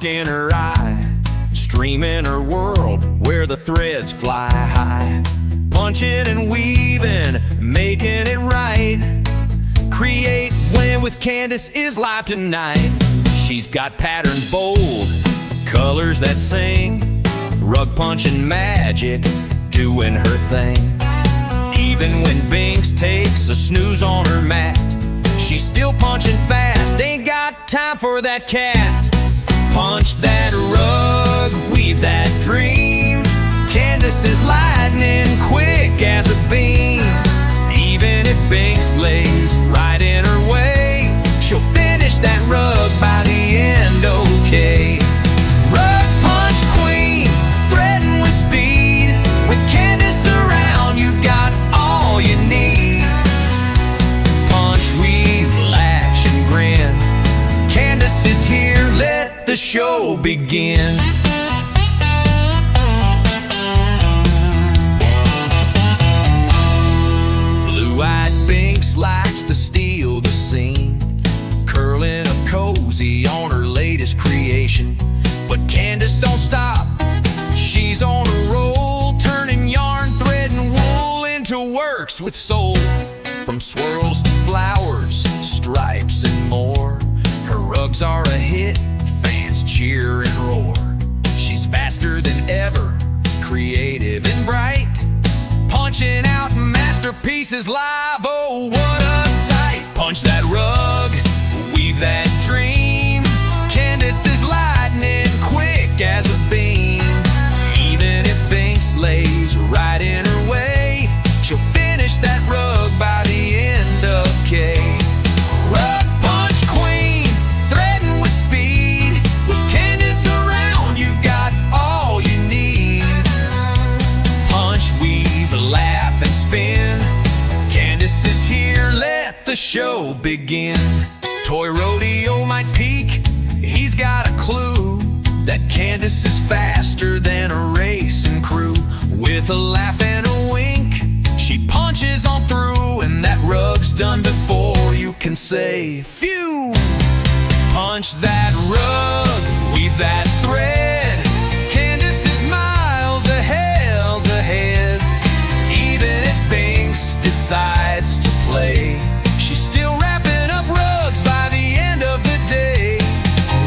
spark in her eye, stream in her world where the threads fly high. Punching and weaving, making it right. Create, blend with Candace is live tonight. She's got patterns bold, colors that sing, rug punching magic, doing her thing. Even when Binks takes a snooze on her mat, she's still punching fast, ain't got time for that cat. Punch that rug, weave that dream. Candace is lightning, quick as a beam. Even if Binks lays right in her way, she'll finish that rug by the end, okay. Rug punch queen, threading with speed. With Candace around, you've got all you need. Punch, weave, latch, and grin. Candace is here, let the show begin. Blue-eyed Binks likes to steal the scene, curling up cozy on her latest creation. But Candace don't stop, she's on a roll, turning yarn, thread, and wool into works with soul. From swirls to flowers, stripes, and more, her rugs are a hit, fans cheer and roar. She's faster than ever, creative and bright, punching out masterpieces live, oh what a sight. Punch that rug, weave that dream. Candace is lightning, quick as a beam. Even if Binks lays right in her way, she'll finish that rug by the end, okay. Rug punch queen, threading with speed. With Candace around, you've got all you need. Punch, weave, laugh, and spin. Candace is here, let the show begin. Toy Rodeo might peak, he's got a clue that Candace is faster than a racing crew. With a laugh and a wink, she punches on through, and that rug's done before you can say phew. Punch that rug, weave that thread. Candace is miles ahead. Even if Binks decides to play, she's still wrapping up rugs by the end of the day.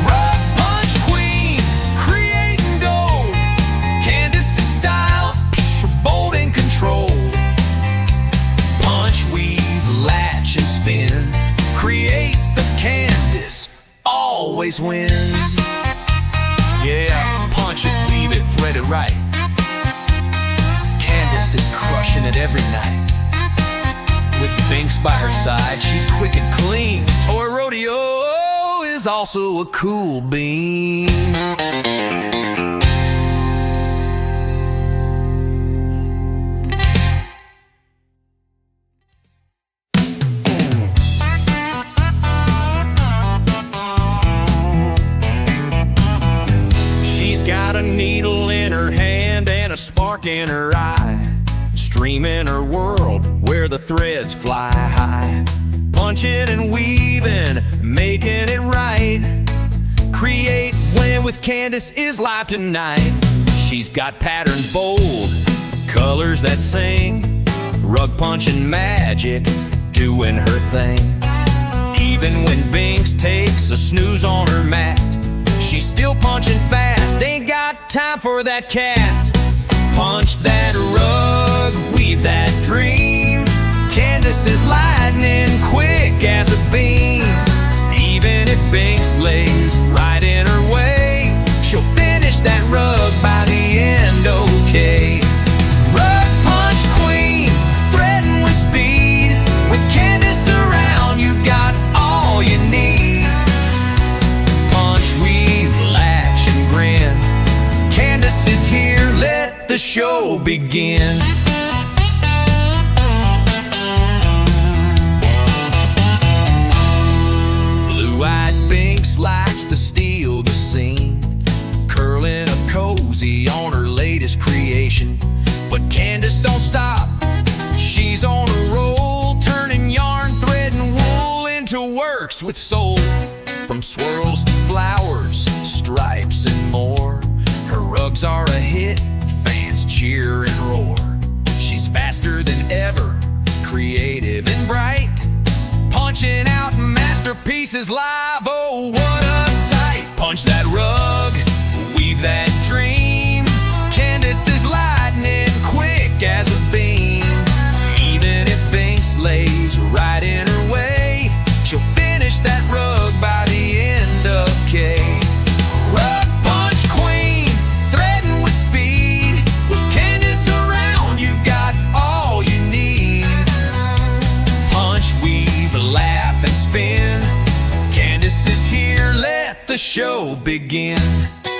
Rug punch queen, creating gold. Candace's style, bold and controlled. Punch, weave, latch, and spin. Create the Candace always wins. Yeah, punch it, weave it, thread it right. Candace is crushing it every night. With Binks by her side, she's quick and clean. Toy Rodeo is also a cool bean. She's got a needle in her hand and a spark in her eye, stream in her world where the threads fly high. Punching and weaving, making it right. Create, blend with Candace is live tonight. She's got patterns bold, colors that sing, rug punching magic, doing her thing. Even when Binks takes a snooze on her mat, she's still punching fast, ain't got time for that cat. Punch that rug, weave that dream. Candace is lightning, quick as a beam. Even if Binks lays right in her way, she'll finish that rug by the end, okay. Rug punch queen, threading with speed. With Candace around, you've got all you need. Punch, weave, latch, and grin. Candace is here, let the show begin. Blue-eyed Binks likes to steal the scene, curling up cozy on her latest creation. But Candace don't stop, she's on a roll, turning yarn, thread, and wool into works with soul. From swirls to flowers, stripes, and more. Her rugs are a hit, fans cheer and roar. She's faster than ever, creative and bright, punching out masterpieces live. Oh, what a sight! Punch that rug, weave that dream. Candace is lightning quick as a beam. Even if Binks lays right in her way, she'll finish that rug by the end of K. Rug punch queen, threading with speed. With Candace around, you've got all you need. Punch, weave, laugh, and spin. Candace is here, let the show begin.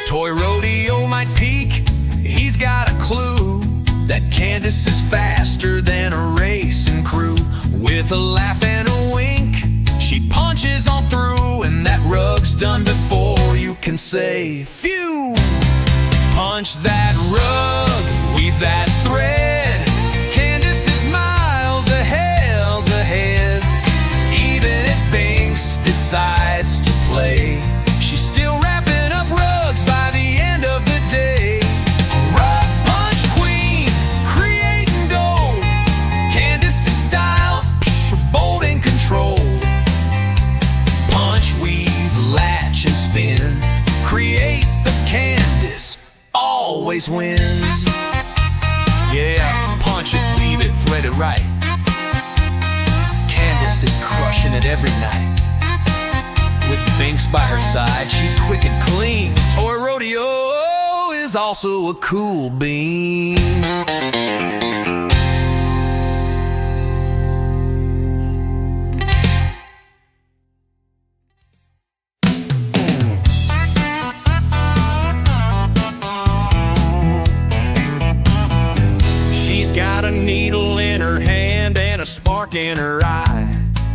Toy Rodeo might peak, he's got a clue that Candace is faster than a racing crew. With a laugh and a wink, she punches on through, and that rug's done before you can say phew. Punch that rug, weave that thread. Candace is miles ahead. Even if Binks decides to play, she's still wrapping up rugs by the end of the day. Rug punch queen, create and go. Candace's style, bold and control. Punch, weave, latch, and spin. Create the Candace always wins. Yeah, punch it, weave it, thread it right. Candace is crushing it every night. With Binks by her side, she's quick and clean. Toy Rodeo is also a cool bean. She's got a needle in her hand and a spark in her eye,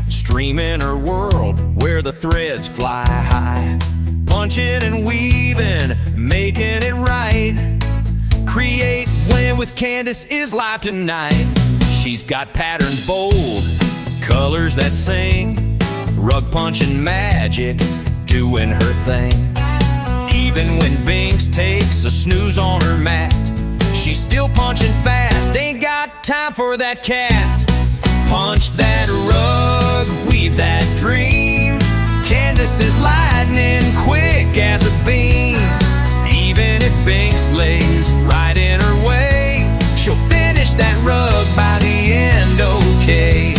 streaming her world where the threads fly high. Punching and weaving, making it right. Create when with Candace is live tonight. She's got patterns bold, colors that sing, rug punching magic, doing her thing. Even when Binks takes a snooze on her mat, she's still punching fast, ain't got time for that cat. Punch that rug, weave that dream. Candace is lightning quick as a beam. Even if Binks lays right in her way, she'll finish that rug by the end, okay.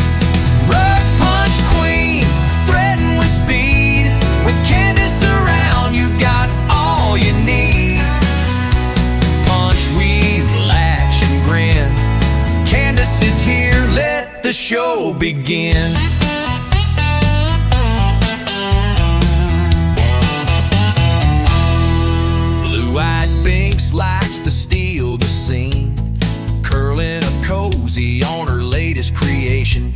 Rug punch queen, threading with speed. With Candace around, you've got all you need. Punch, weave, latch, and grin. Candace is here, let the show begin. Blue-eyed Binks likes to steal the scene, curling a cozy on her latest creation.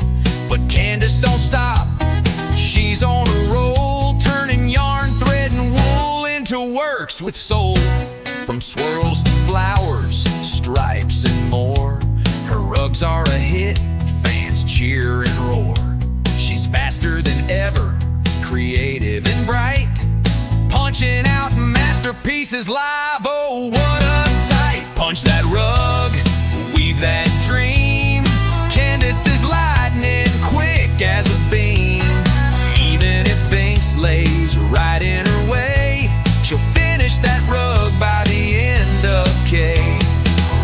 But Candace don't stop, she's on a roll, turning yarn, thread, and wool into works with soul. From swirls to flowers, stripes, and more, her rugs are a hit, fans cheer and roar. She's faster than ever, creative and bright, punching out masterpieces live. Oh, what a sight! Punch that rug, weave that dream. Candace is lightning quick as a beam. Even if Binks lays right in her way, she'll finish that rug by the end of K.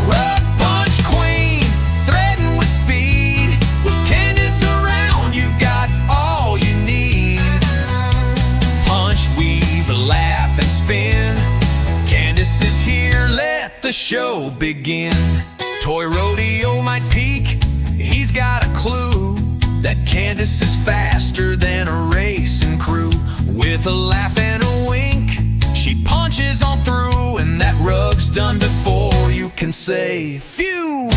Rug punch queen, threading with speed. With Candace around, you've got all you need. Punch, weave, laugh, and spin. Candace is here, let the show begin. Toy Rodeo might peak, he's got a clue that Candace is faster than a racing crew. With a laugh and a wink, she punches on through, and that rug's done before you can say phew.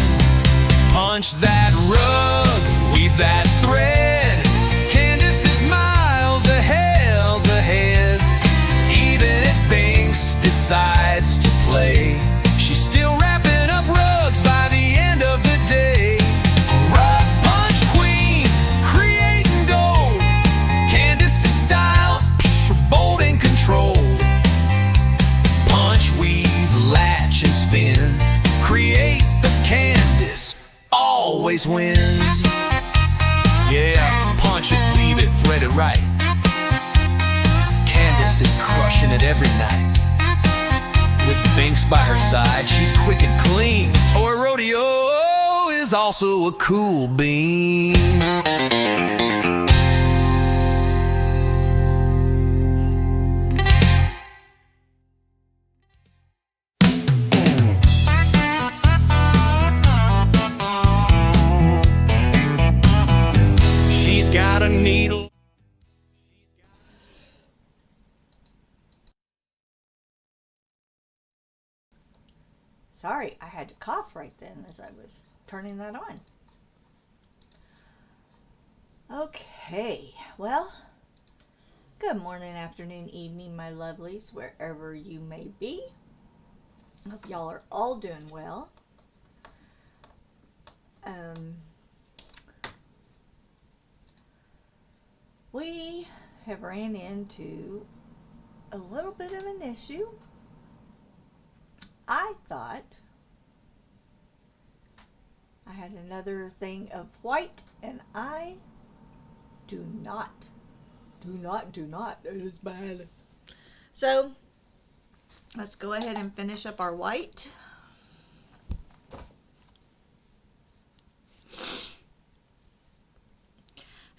Punch that rug, weave that thread. Candace is miles ahead. Even if Binks decides to play, she's still wrapping up rugs by the end of the day. Rug punch queen, create and go. Candace's style, bold and control. read it right. Candace is crushing it every night. With Binks by her side, she's quick and clean. Toy Rodeo is also a cool bean. She's got a needle. Sorry, I had to cough right then as I was turning that on. Okay, well, good morning, afternoon, evening, my lovelies, wherever you may be. Hope y'all are all doing well. We have ran into a little bit of an issue. I thought I had another thing of white, and I do not. It is bad. So, let's go ahead and finish up our white.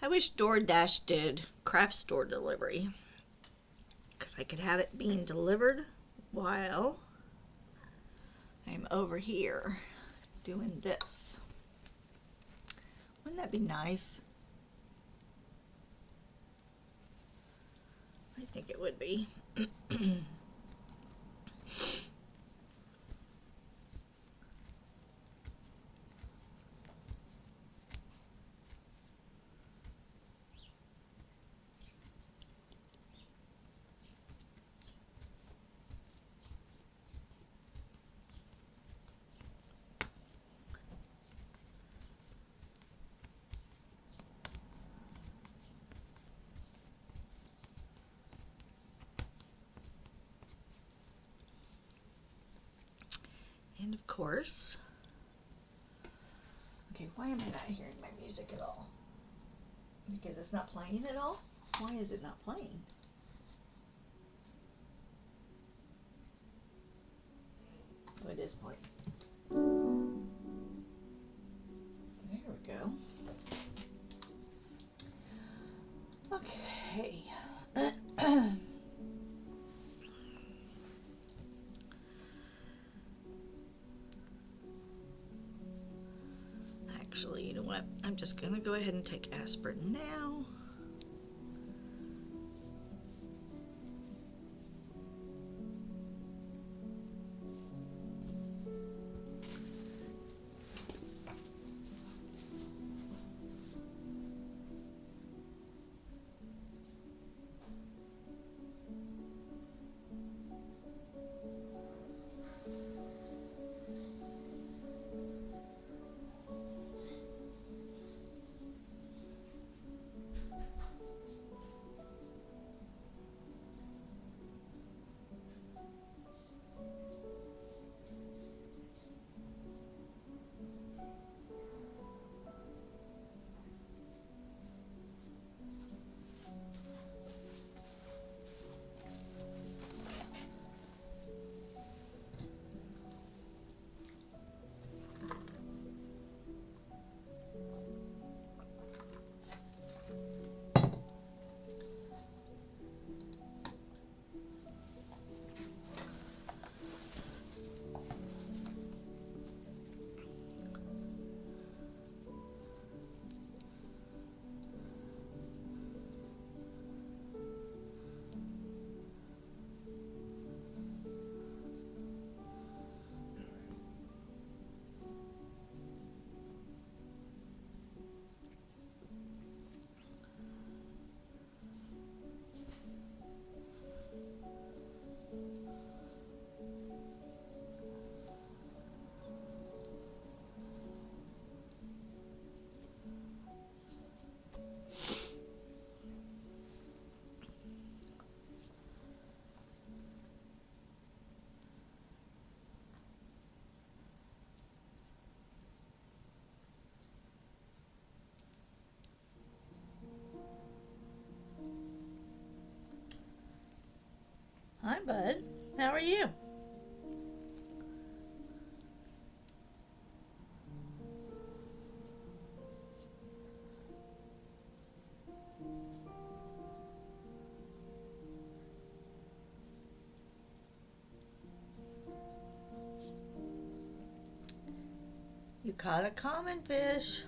I wish DoorDash did craft store delivery, because I could have it being delivered while I'm over here doing this. Wouldn't that be nice? I think it would be. And of course, okay, why am I not hearing my music at all? Because it's not playing at all? Why is it not playing? Oh, it is playing. There we go. Okay. Actually, you know what? I'm just going to go ahead and take aspirin now. you? You caught a common fish.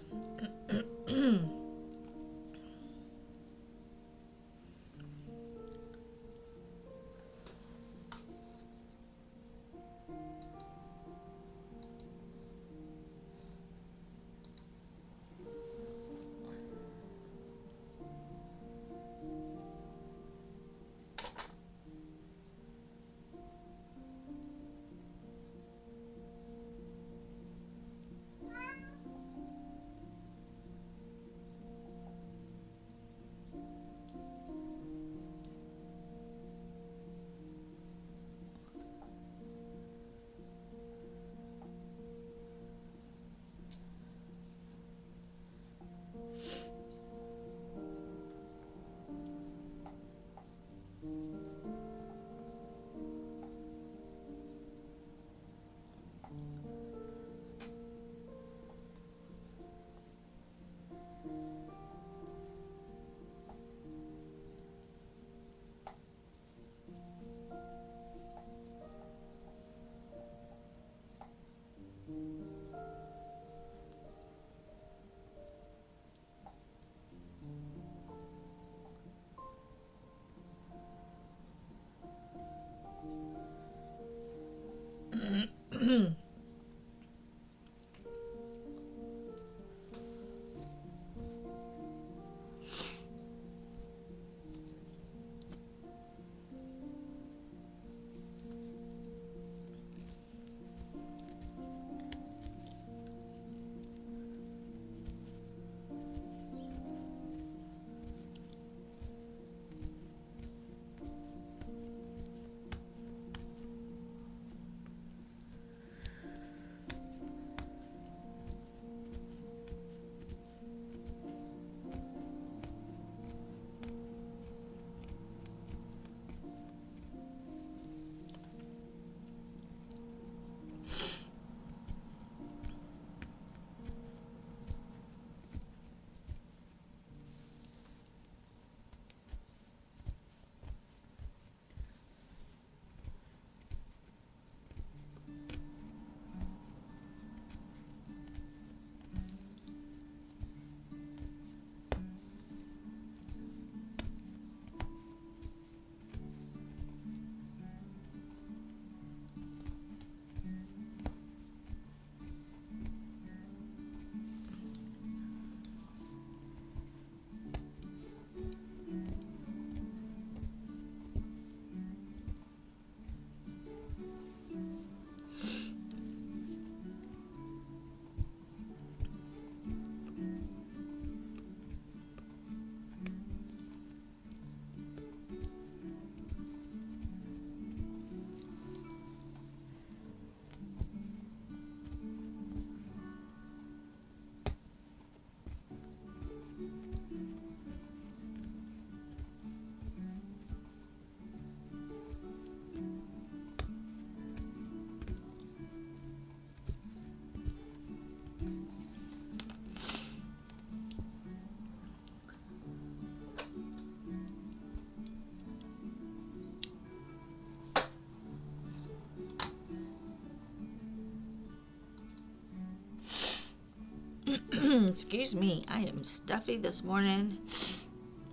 Excuse me, I am stuffy this morning.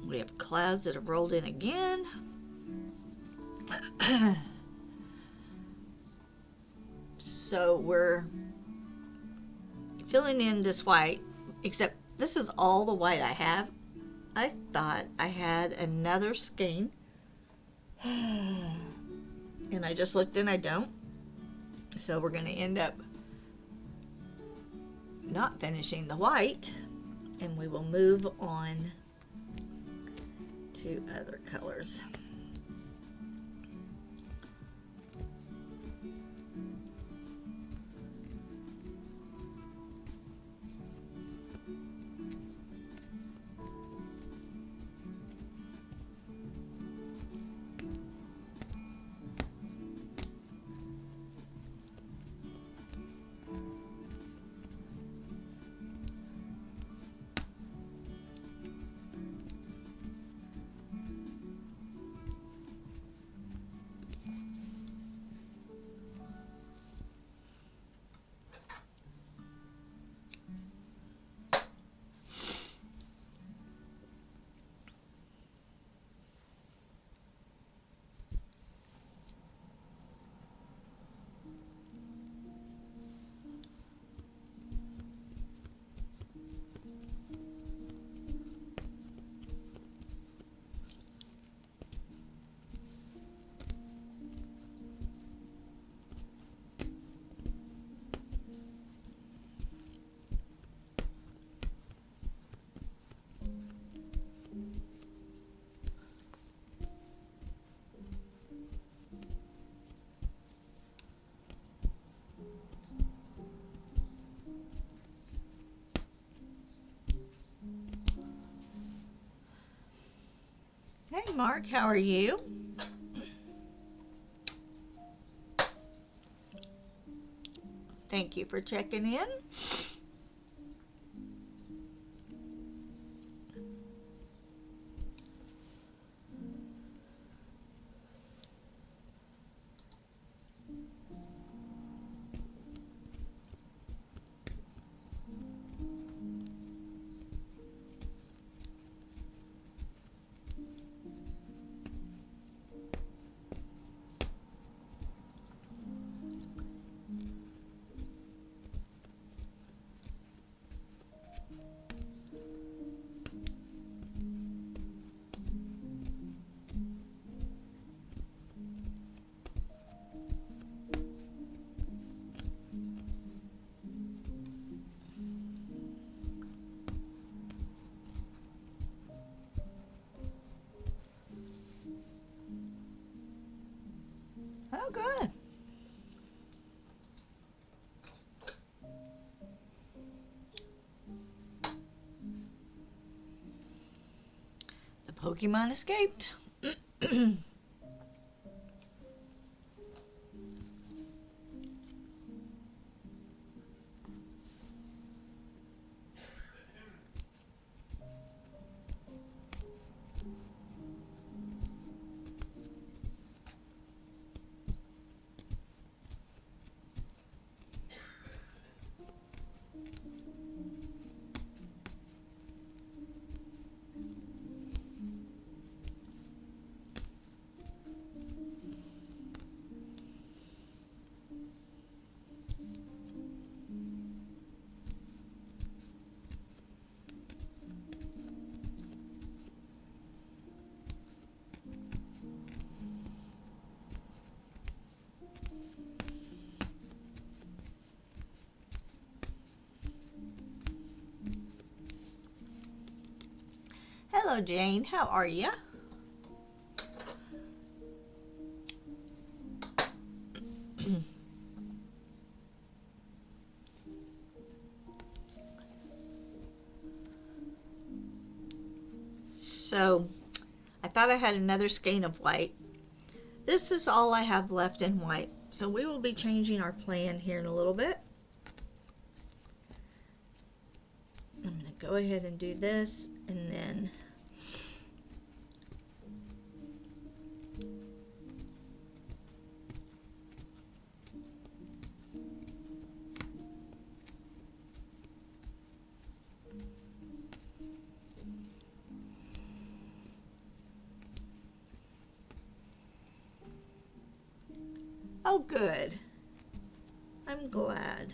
We have clouds that have rolled in again. So we're filling in this white, except this is all the white I have. I thought I had another skein. And I just looked and I don't. So we're going to end up not finishing the white, and we will move on to other colors. Hey Mark, how are you? Thank you for checking in. Oh, good. The Pokemon escaped. Hello, Jane. How are you? So, I thought I had another skein of white. This is all I have left in white. So we will be changing our plan here in a little bit. I'm going to go ahead and do this, and then oh, good. I'm glad.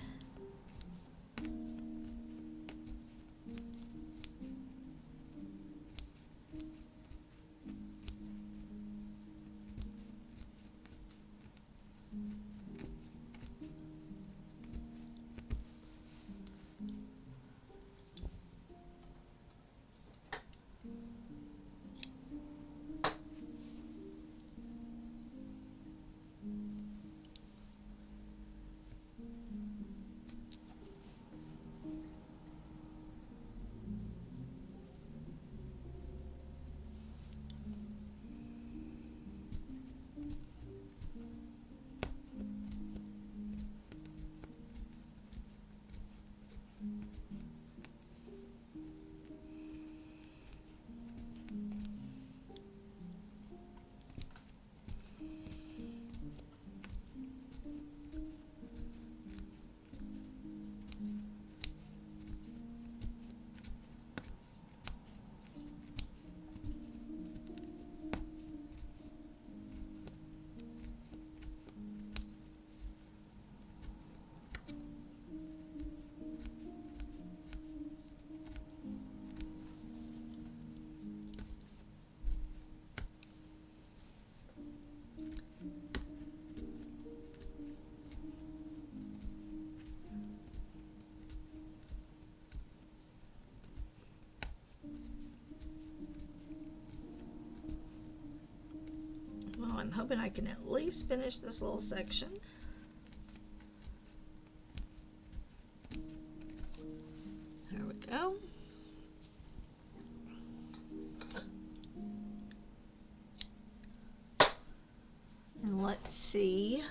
Well, I'm hoping I can at least finish this little section. There we go. see.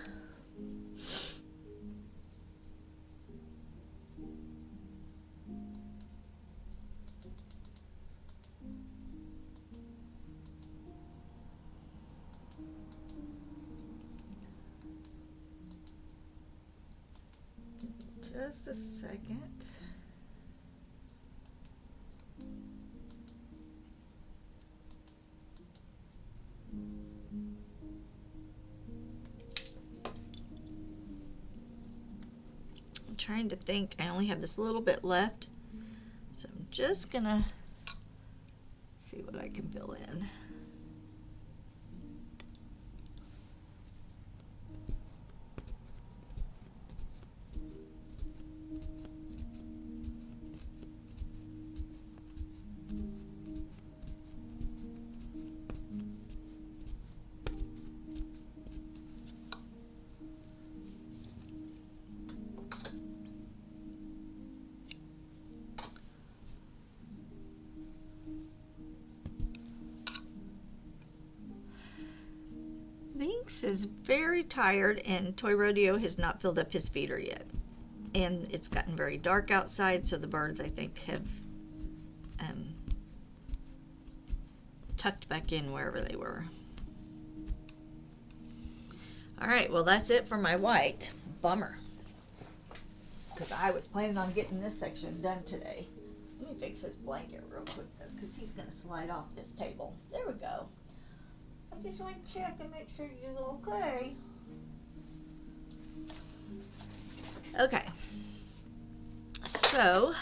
Just a second. I'm trying to think. I only have this little bit left, so I'm just gonna see what I can fill in. Binks is very tired, and Toy Rodeo has not filled up his feeder yet. And it's gotten very dark outside, so the birds, I think, have tucked back in wherever they were. Alright, well that's it for my white. Bummer. Because I was planning on getting this section done today. Let me fix his blanket real quick though, because he's going to slide off this table. There we go. I just want to check and make sure you're okay. Okay. So,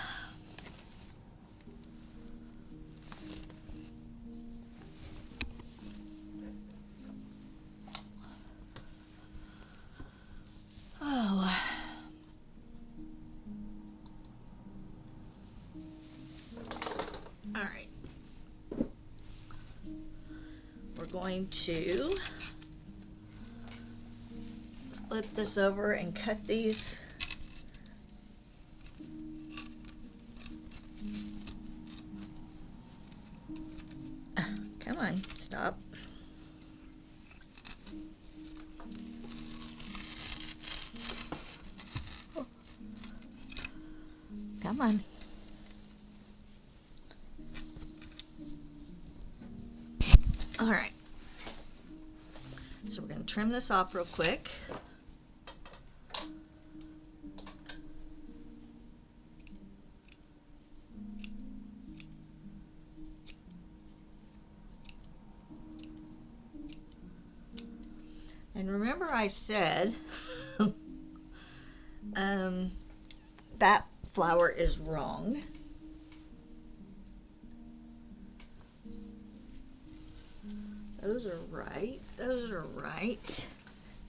alright. We're going to flip this over and cut these. Come on, stop. Come on. All right. So we're going to trim this off real quick. And remember I said that flower is wrong. Those are right. Those are right.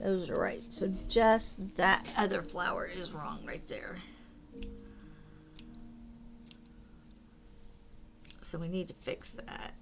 Those are right. So just that other flower is wrong right there. So we need to fix that.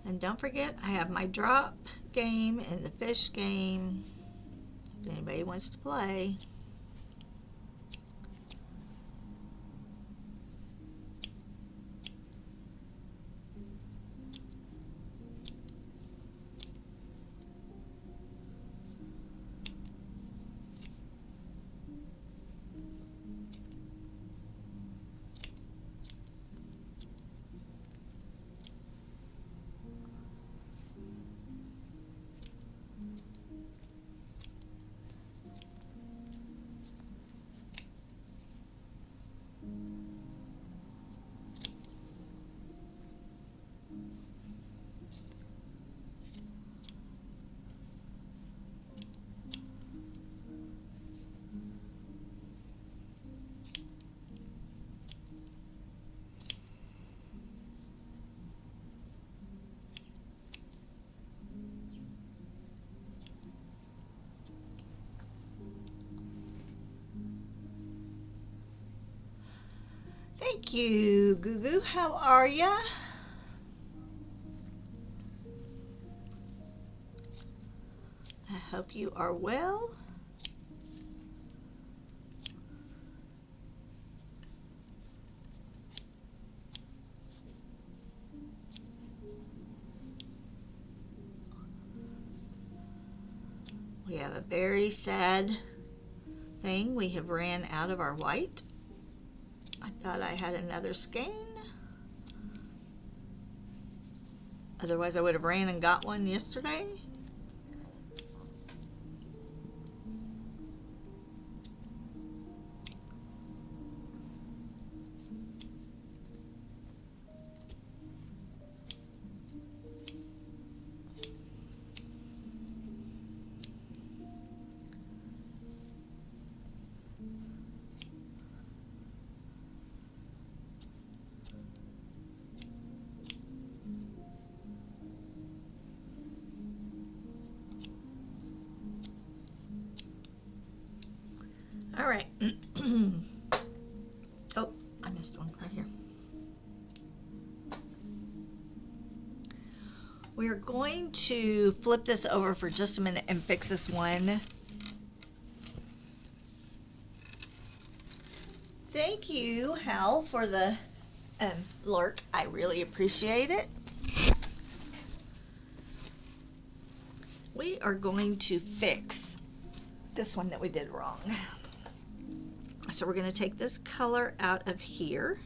And don't forget, I have my drop game and the fish game, if anybody wants to play. Thank you, Goo Goo. How are ya? I hope you are well. We have a very sad thing. We have ran out of our white. I thought I had another skein. Otherwise I would have ran and got one yesterday. All right. Oh, I missed one right here. We're going to flip this over for just a minute and fix this one. Thank you, Hal, for the lurk. I really appreciate it. We are going to fix this one that we did wrong. So we're going to take this color out of here.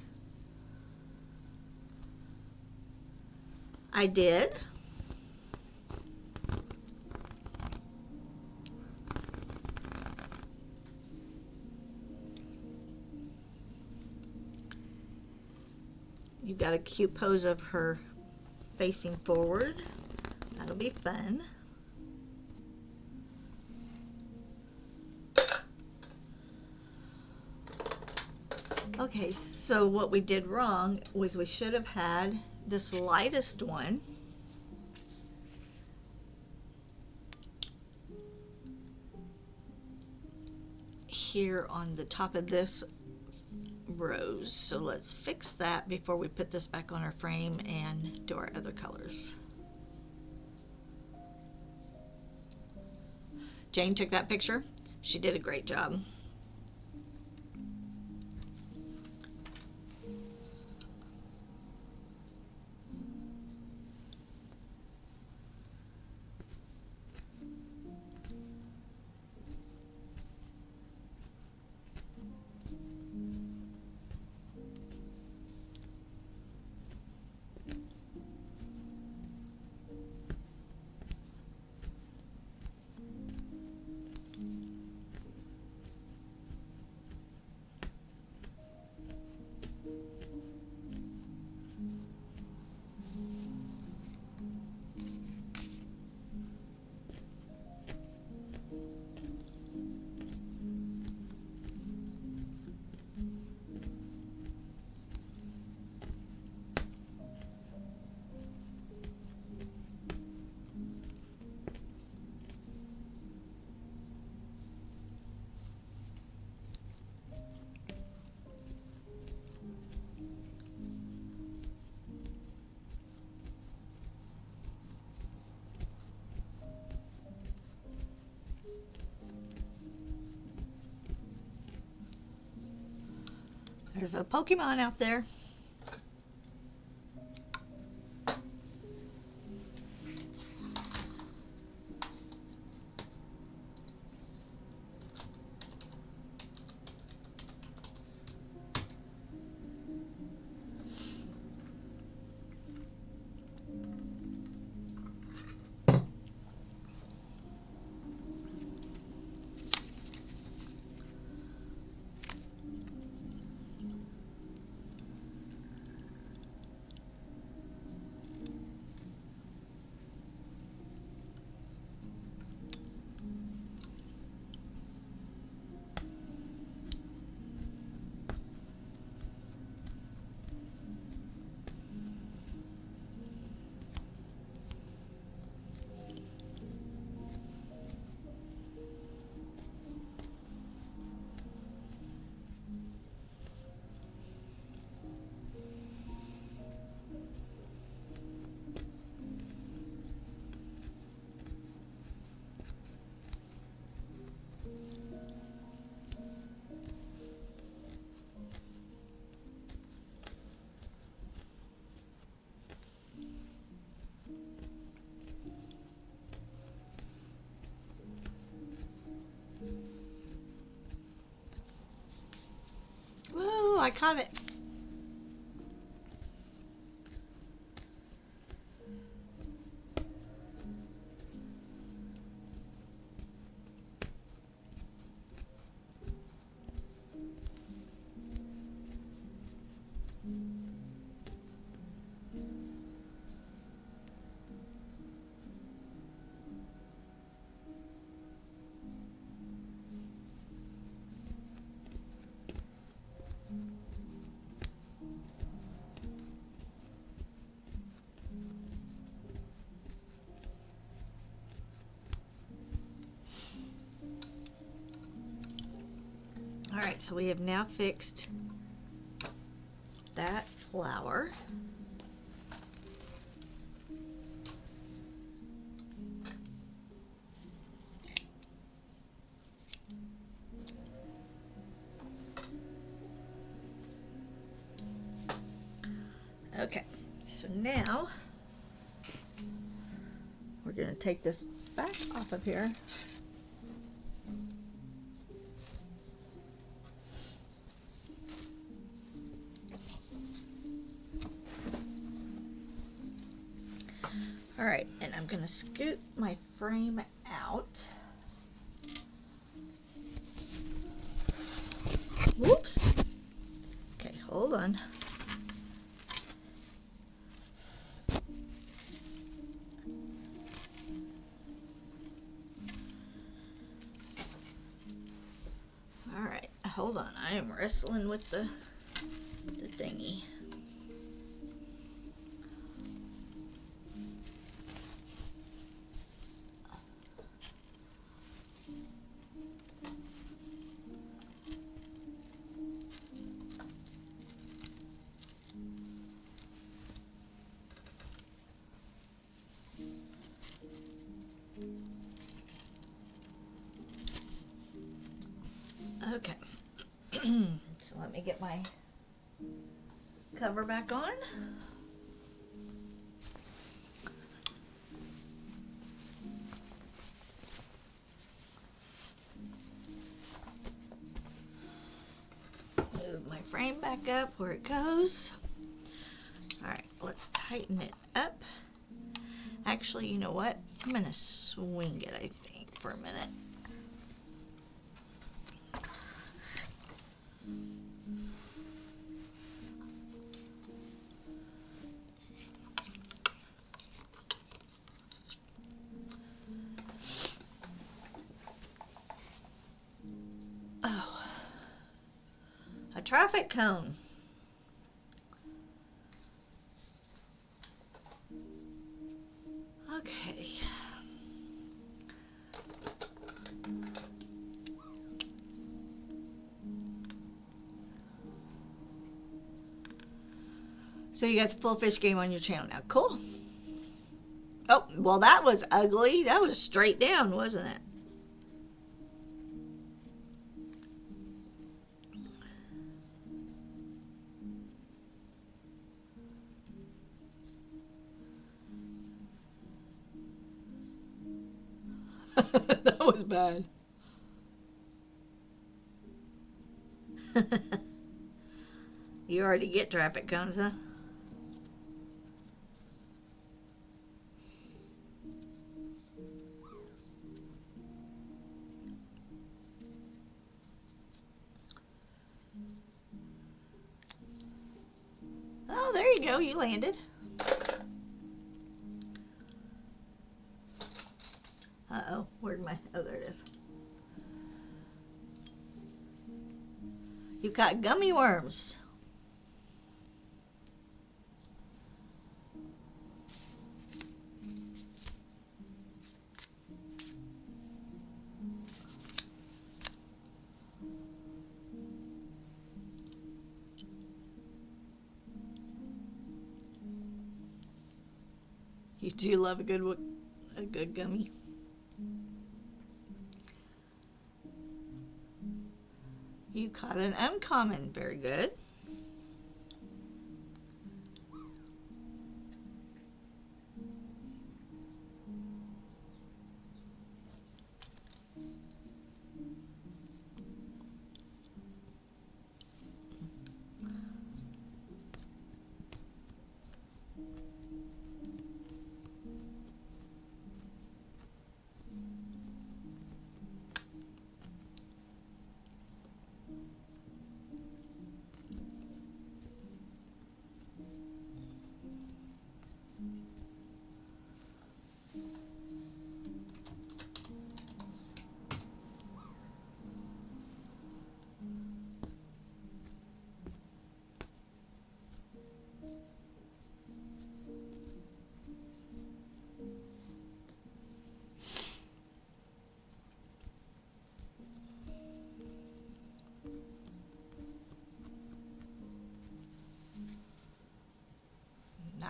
I did. You've got a cute pose of her facing forward. That'll be fun. Okay, so what we did wrong was we should have had this lightest one here on the top of this rose. So let's fix that before we put this back on our frame and do our other colors. Jane took that picture. She did a great job. There's a Pokemon out there. I caught it. Alright, so we have now fixed that flower. Okay, so now we're going to take this back off of here. Alright, and I'm going to scoot my frame out. Whoops. Okay, hold on. Alright, hold on. I am wrestling with the thingy. Okay, so let me get my cover back on. Move my frame back up where it goes. Alright, let's tighten it up. Actually, you know what? I'm going to swing it, I think, for a minute. Oh, a traffic cone. Okay. So you got the full fish game on your channel now. Cool. Oh, well that was ugly. That was straight down, wasn't it? That was bad. You already get traffic cones, huh? Oh, there you go. You landed. Uh-oh. Where'd my... Oh, there it is. You've got gummy worms. You do love a good gummy. You caught an uncommon. Very good.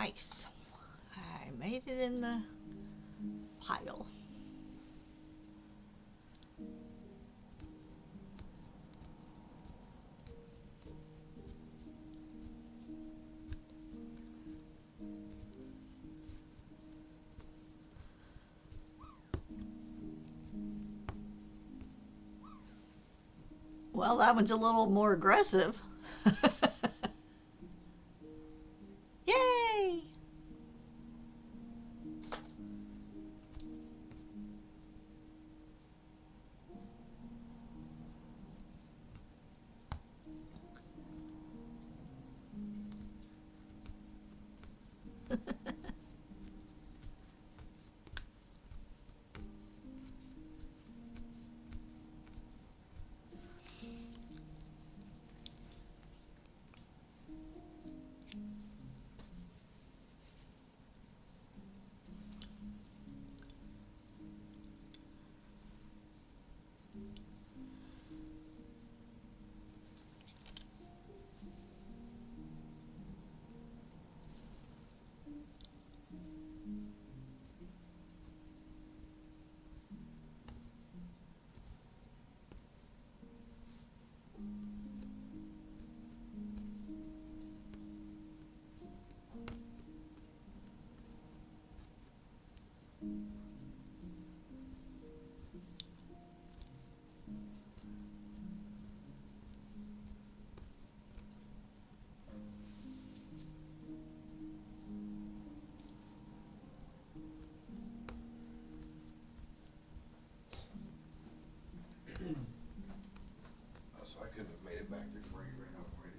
Nice. I made it in the pile. Well, that one's a little more aggressive. Yay! So I couldn't have made it back before you ran out already.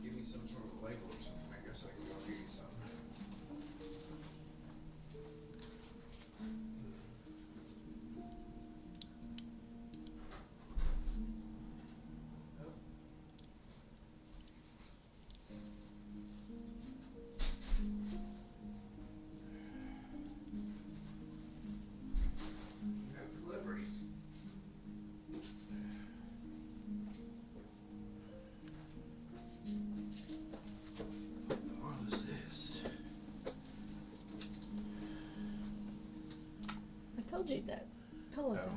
Give me some sort of label or something. I guess I can go read something. You have deliveries. What is this? I told you that. Pillow.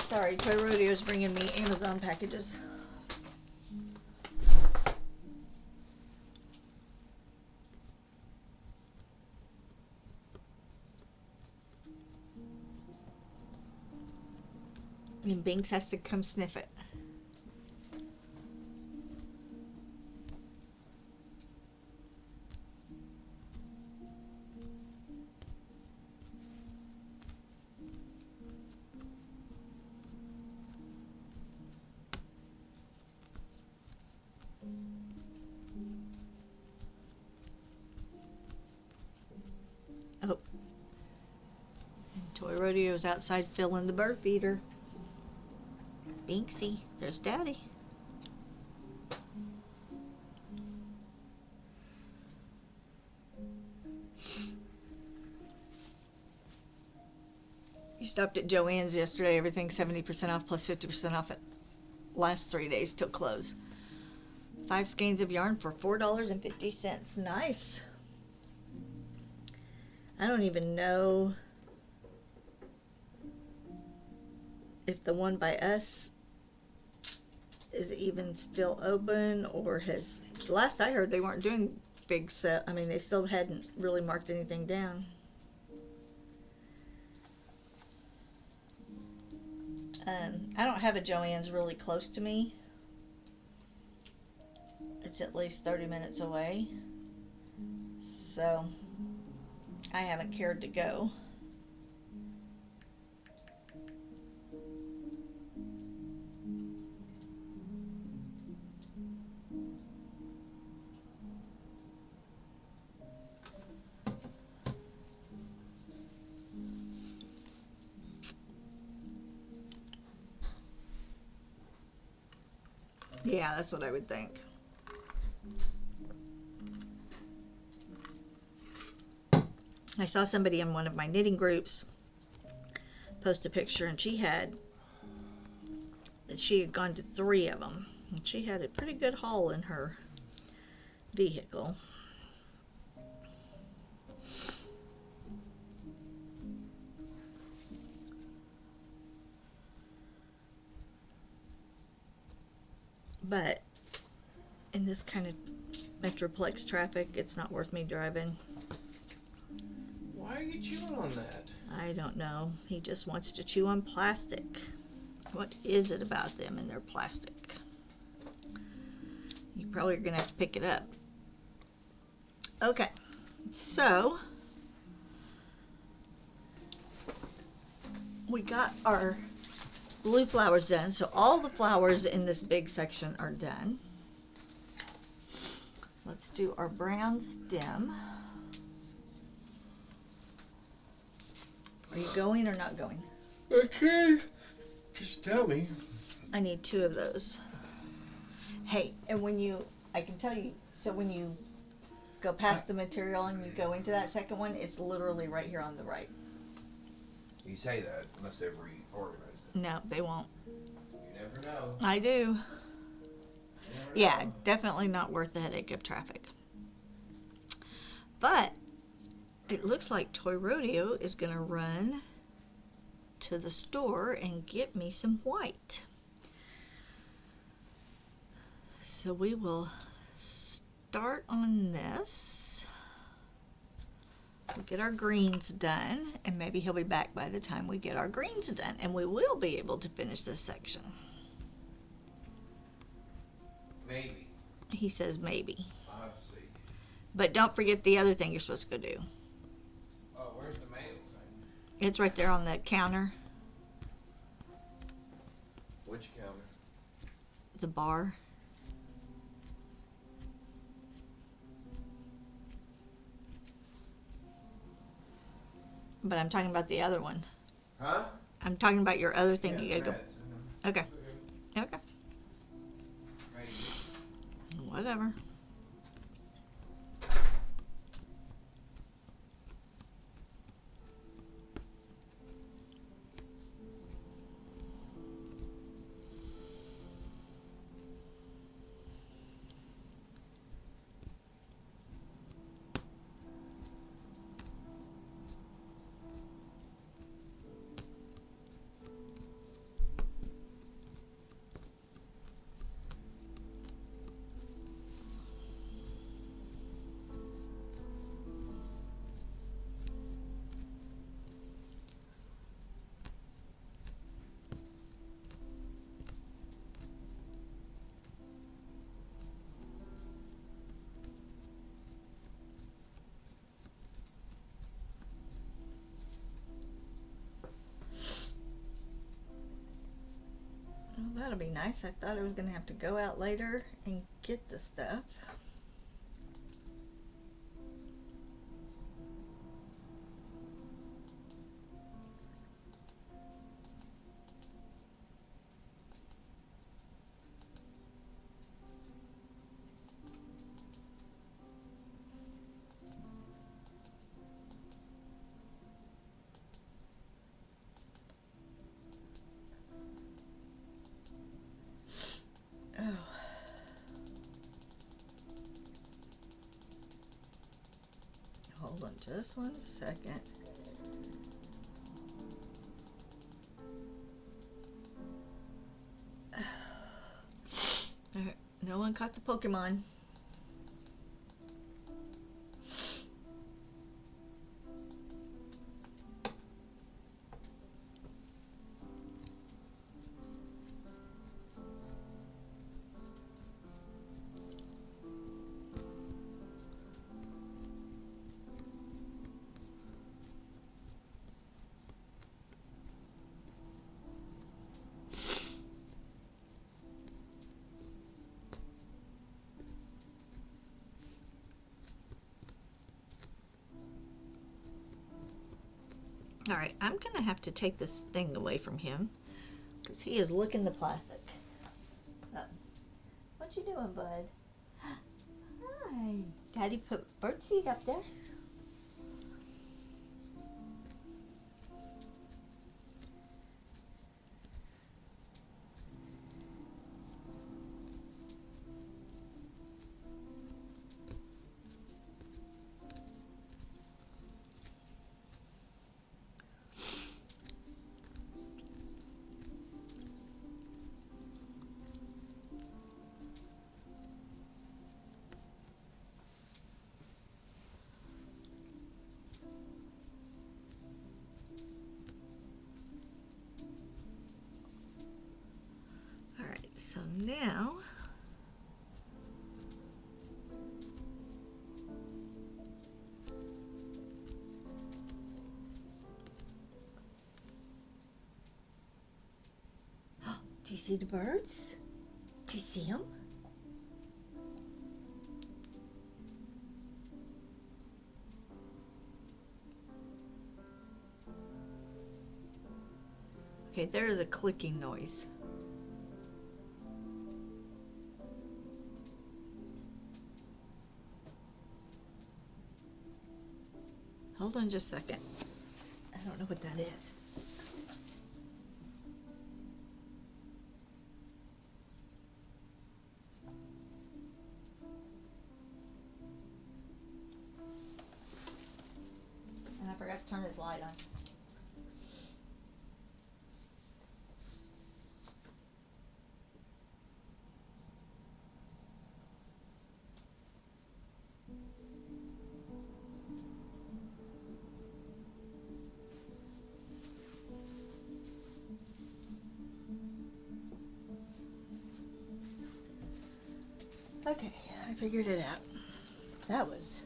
Sorry, Toy Rodeo's bringing me Amazon packages. And Binks has to come sniff it. Oh. And Toy Rodeo's outside filling the bird feeder. Binksy, there's Daddy. You stopped at Joann's yesterday. Everything 70% off plus 50% off at last 3 days till close. 5 skeins of yarn for $4.50. Nice. I don't even know if the one by us is even still open, or has, last I heard they weren't doing big set. I mean, they still hadn't really marked anything down. I don't have a Joann's really close to me. It's at least 30 minutes away. So I haven't cared to go. Yeah, that's what I would think. I saw somebody in one of my knitting groups post a picture, and she had gone to 3 of them, and she had a pretty good haul in her vehicle. But in this kind of Metroplex traffic, it's not worth me driving. Why are you chewing on that? I don't know. He just wants to chew on plastic. What is it about them and their plastic? You probably are going to have to pick it up. Okay, so we got our blue flowers done. So all the flowers in this big section are done. Let's do our brown stem. Are you going or not going? Okay. Just tell me. I need 2 of those. Hey, and I can tell you, so when you go past the material and you go into that second one, it's literally right here on the right. You say that unless they've reorganized it. No, they won't. You never know. I do. You never Yeah, know. definitely not worth the headache of traffic. But it looks like Toy Rodeo is going to run to the store and get me some white. So we will start on this. We'll get our greens done, and maybe he'll be back by the time we get our greens done, and we will be able to finish this section. Maybe. He says maybe. I'll have to see. But don't forget the other thing you're supposed to go do. Oh, where's the mail thing? It's right there on the counter, Which counter? the bar. But I'm talking about the other one. Huh? I'm talking about your other thing. Yeah, You gotta Reds, go. Okay. Okay. Maybe. Whatever. Well, that'll be nice. I thought I was going to have to go out later and get the stuff. Oh. Hold on just 1 second. No one caught the Pokemon. Alright, I'm gonna have to take this thing away from him because he is licking the plastic. What you doing, bud? Hi. Daddy put birdseed up there. Alright, so now do you see the birds? Do you see them? Okay, there is a clicking noise. Hold on just a second. I don't know what that is. And I forgot to turn his light on. Okay, I figured it out. That was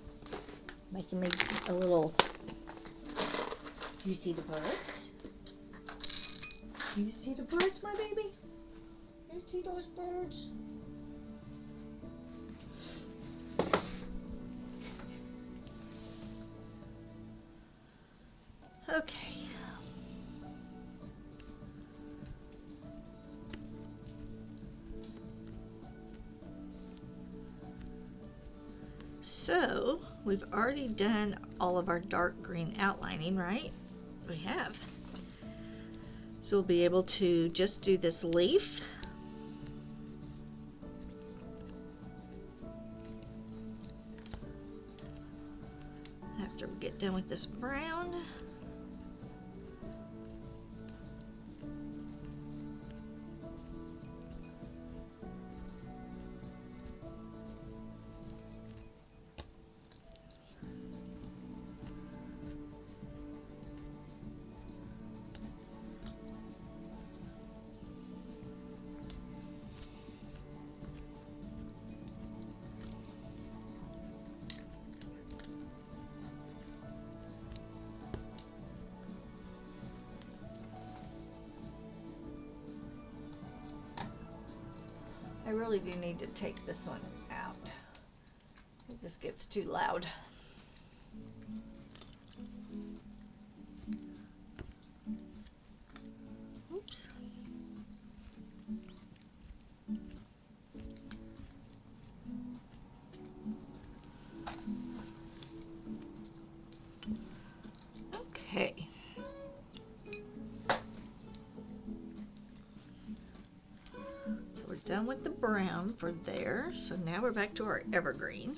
making me a little... Do you see the birds? Do you see the birds, my baby? You see those birds? Okay. So, we've already done all of our dark green outlining, right? We have. So we'll be able to just do this leaf. After we get done with this brown. I really do need to take this one out. It just gets too loud. Oops. Okay. We're done with the brown for there, so now we're back to our evergreen.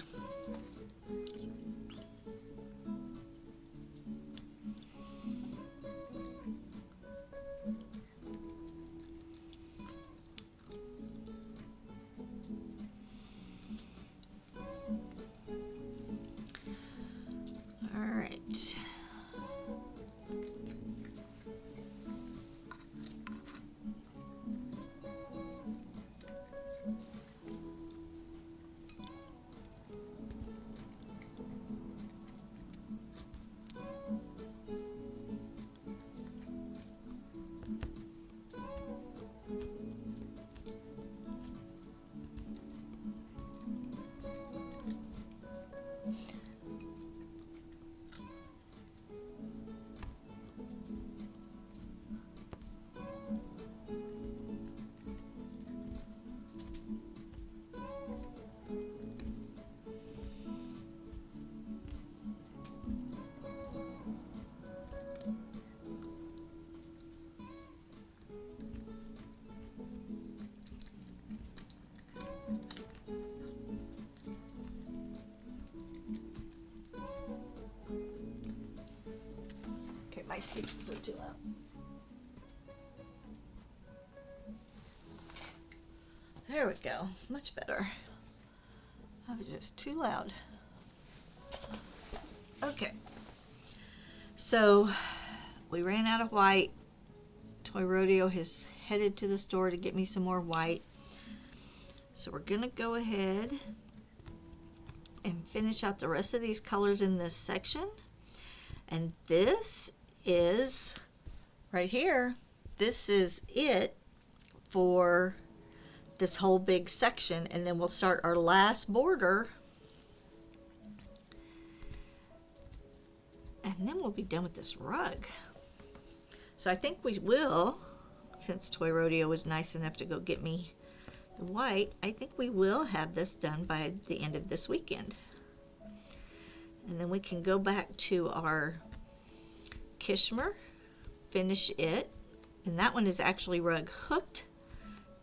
Okay, my speakers are too loud. There we go. Much better. That was just too loud. Okay. So we ran out of white. Toy Rodeo has headed to the store to get me some more white. So we're gonna go ahead and finish out the rest of these colors in this section. And this is right here. This is it for this whole big section, and then we'll start our last border, and then we'll be done with this rug. So I think we will, since Toy Rodeo was nice enough to go get me the white, I think we will have this done by the end of this weekend. And then we can go back to our Kishmer, finish it, and that one is actually rug hooked,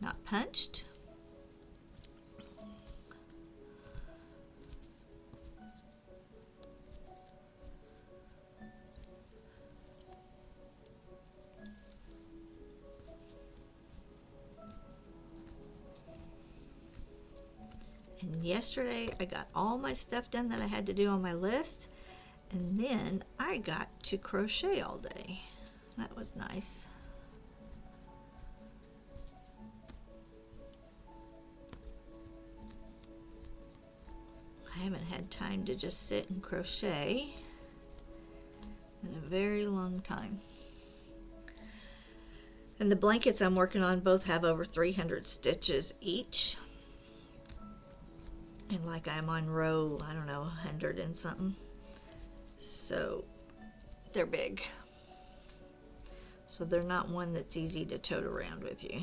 not punched. And yesterday I got all my stuff done that I had to do on my list, and then I got to crochet all day. That was nice. I haven't had time to just sit and crochet in a very long time. And the blankets I'm working on both have over 300 stitches each. And like I'm on row, I don't know, 100 and something. So they're big. So they're not one that's easy to tote around with you.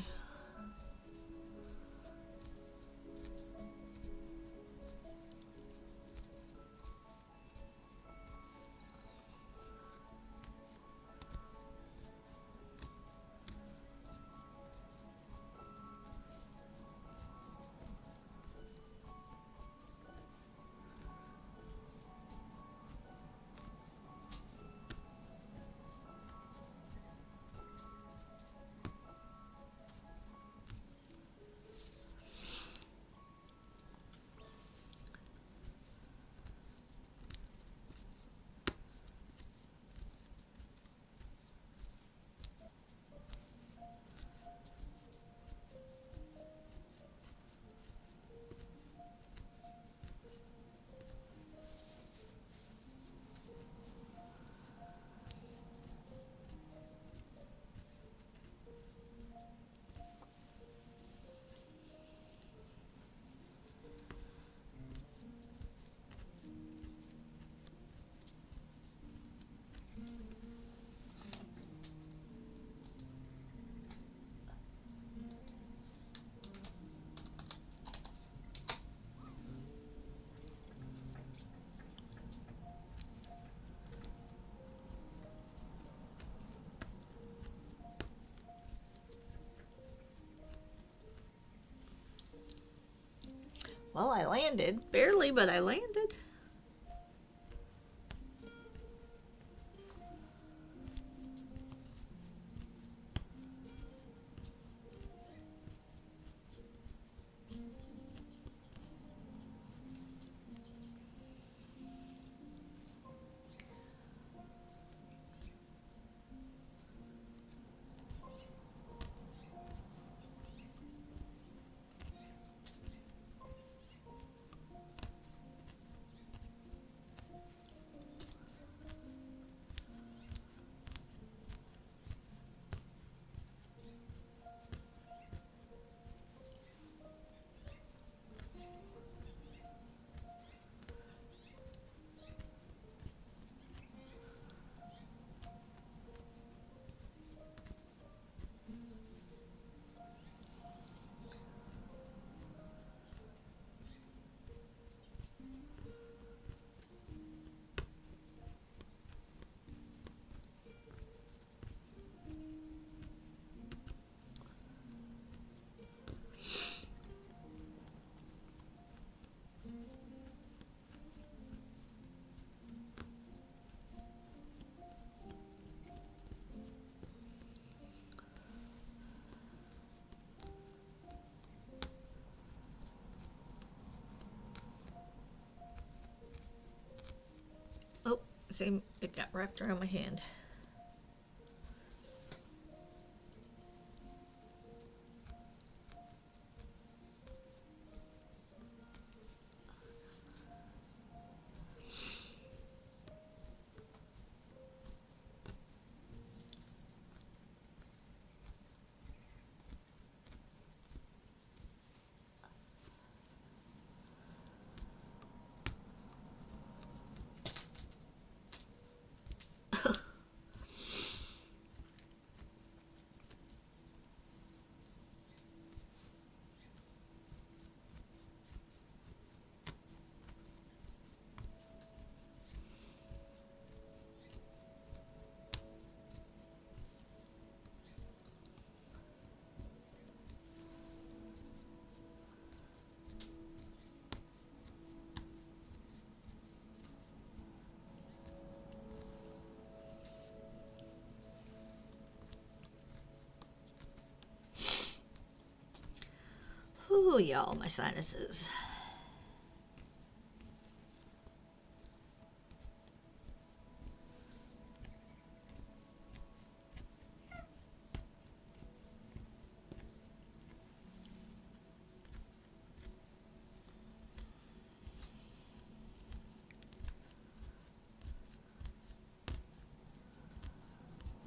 Well, I landed. Barely, but I landed. See, it got wrapped around my hand. Ooh, y'all, my sinuses.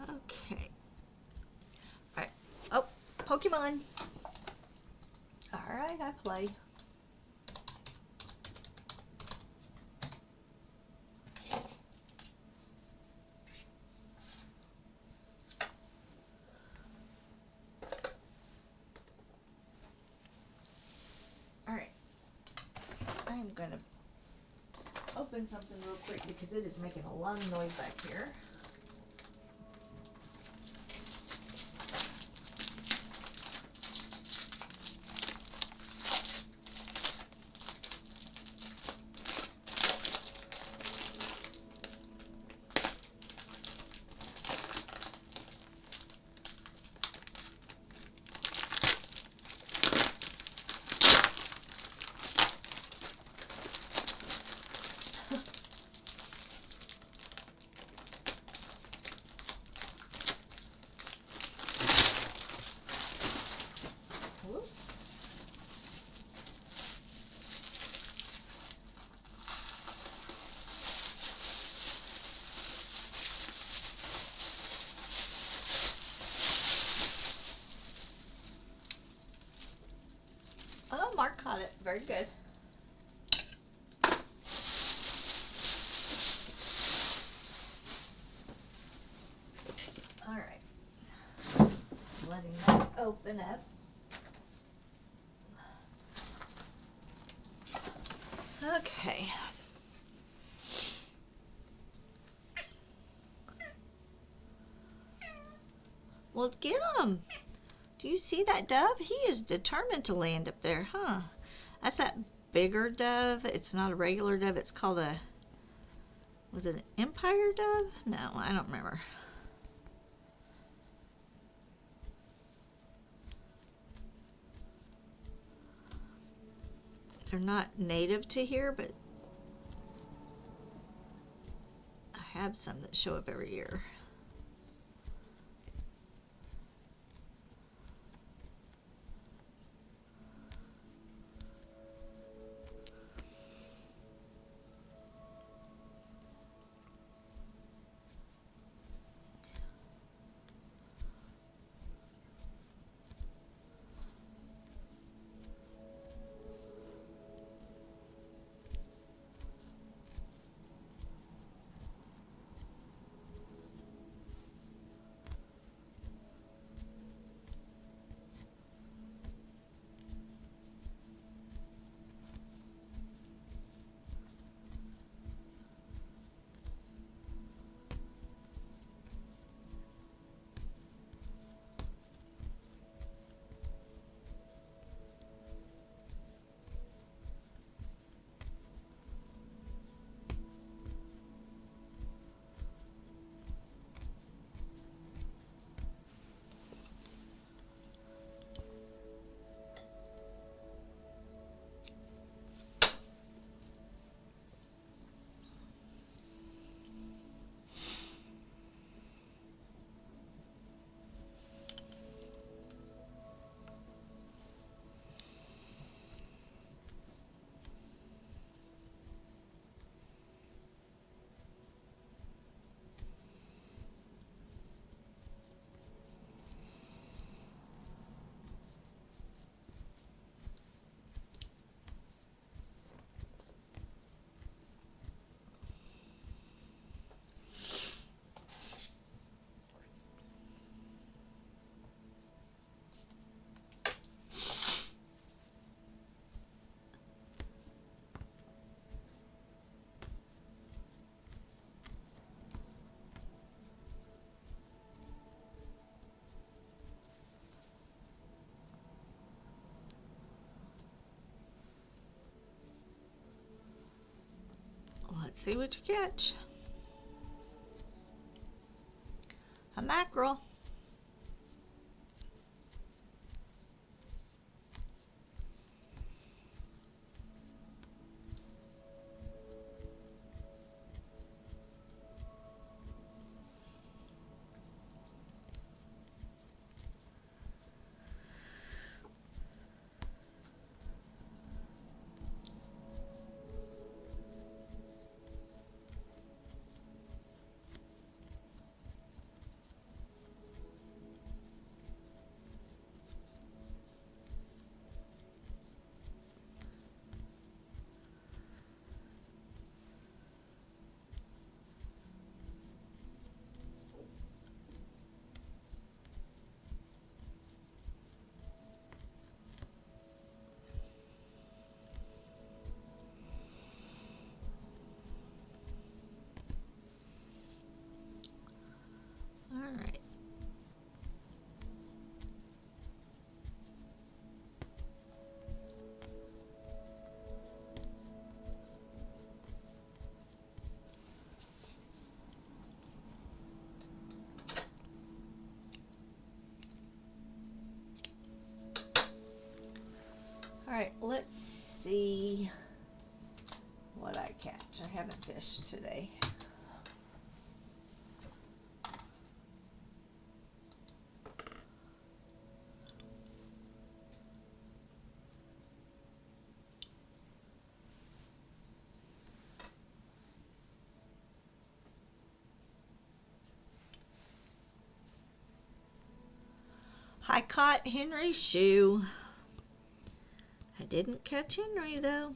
Okay. Alright. Oh, Pokemon. Alright, I play. Alright. I'm gonna open something real quick because it is making a lot of noise back here. Whoops. Oh, Mark caught it. Very good. Alright. Letting that open up. Okay. Well, get him. Do you see that dove? He is determined to land up there, huh? That's that bigger dove. It's not a regular dove. It's called a... Was it an empire dove? No, I don't remember. They're not native to here, but I have some that show up every year. Let's see what you catch. A mackerel. All right. All right, let's see what I catch. I haven't fished today. I caught Henry's shoe. I didn't catch Henry though.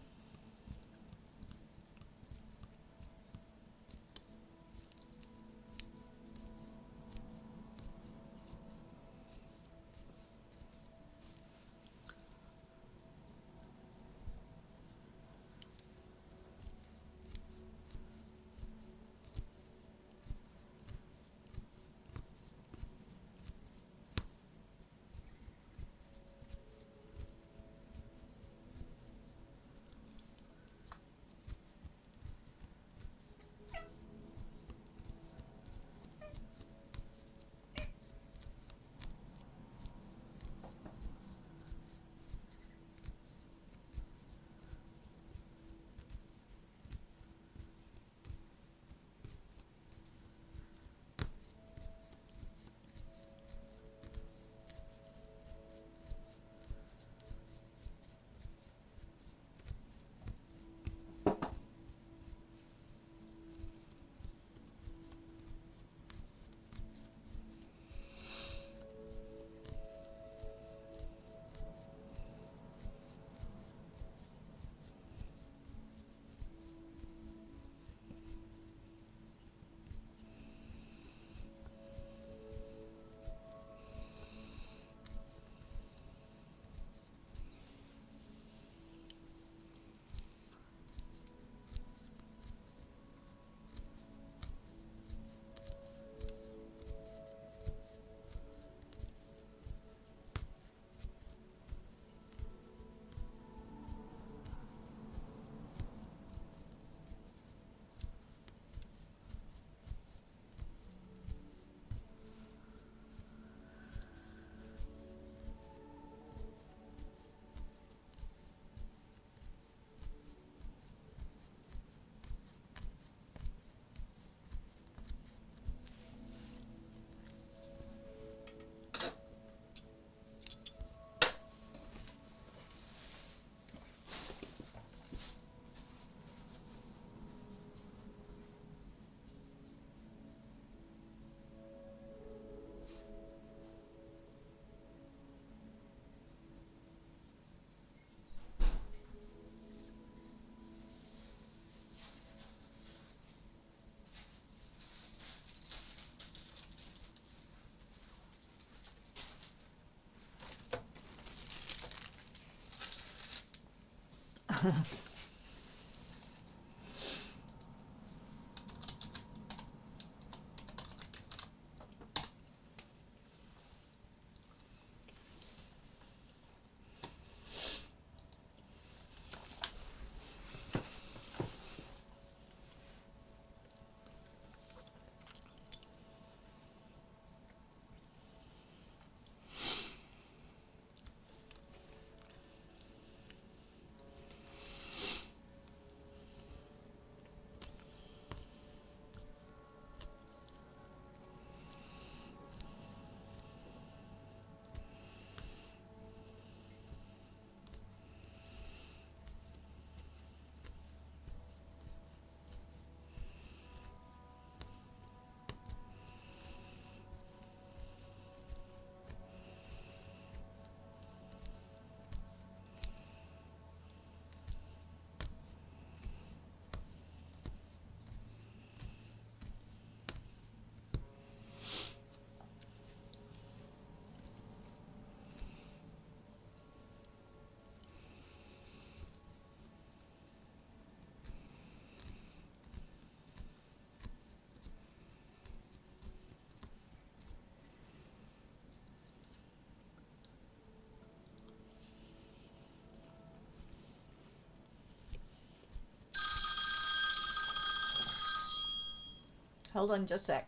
Hold on just a sec.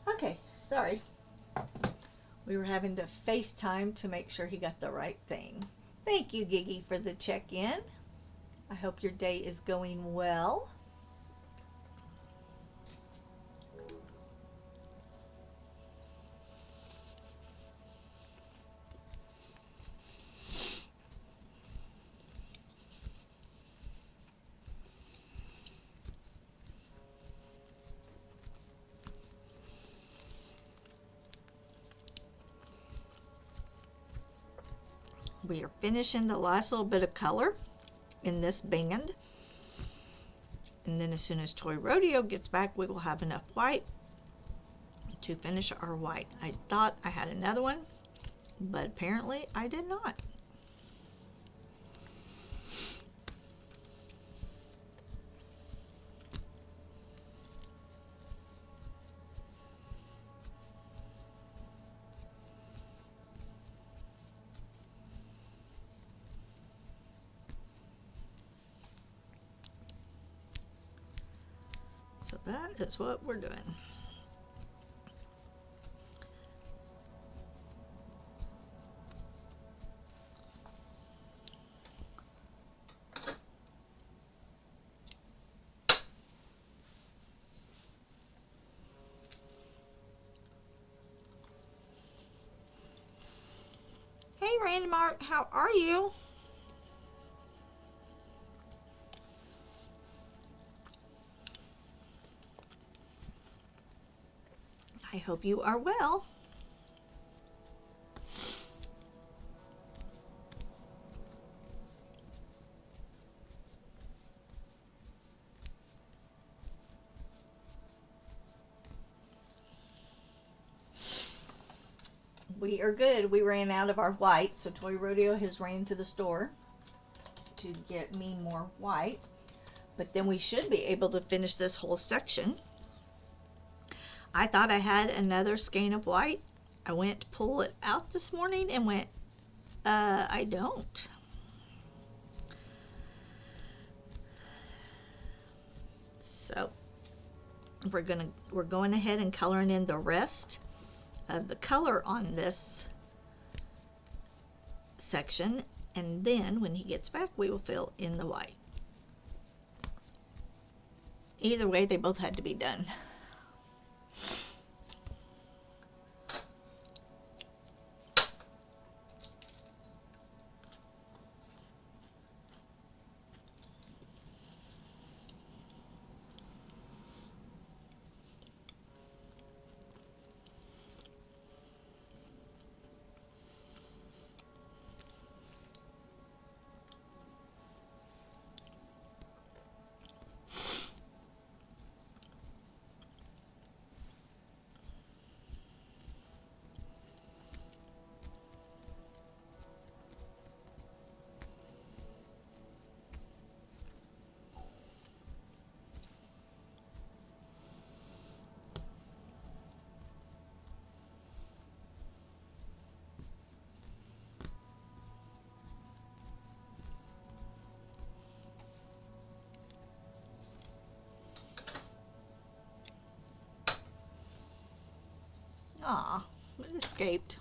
Okay, sorry. We were having to FaceTime to make sure he got the right thing. Thank you, Giggy, for the check-in. I hope your day is going well. We are finishing the last little bit of color in this band. And then as soon as Toy Rodeo gets back, we will have enough white to finish our white. I thought I had another one, but apparently I did not. So that is what we're doing. Hey Randy Mart, how are you? I hope you are well. We are good. We ran out of our white, so Toy Rodeo has ran to the store to get me more white. But then we should be able to finish this whole section. I thought I had another skein of white. I went to pull it out this morning and went, I don't. So we're going ahead and coloring in the rest of the color on this section, and then when he gets back we will fill in the white. Either way, they both had to be done. Aw, it escaped.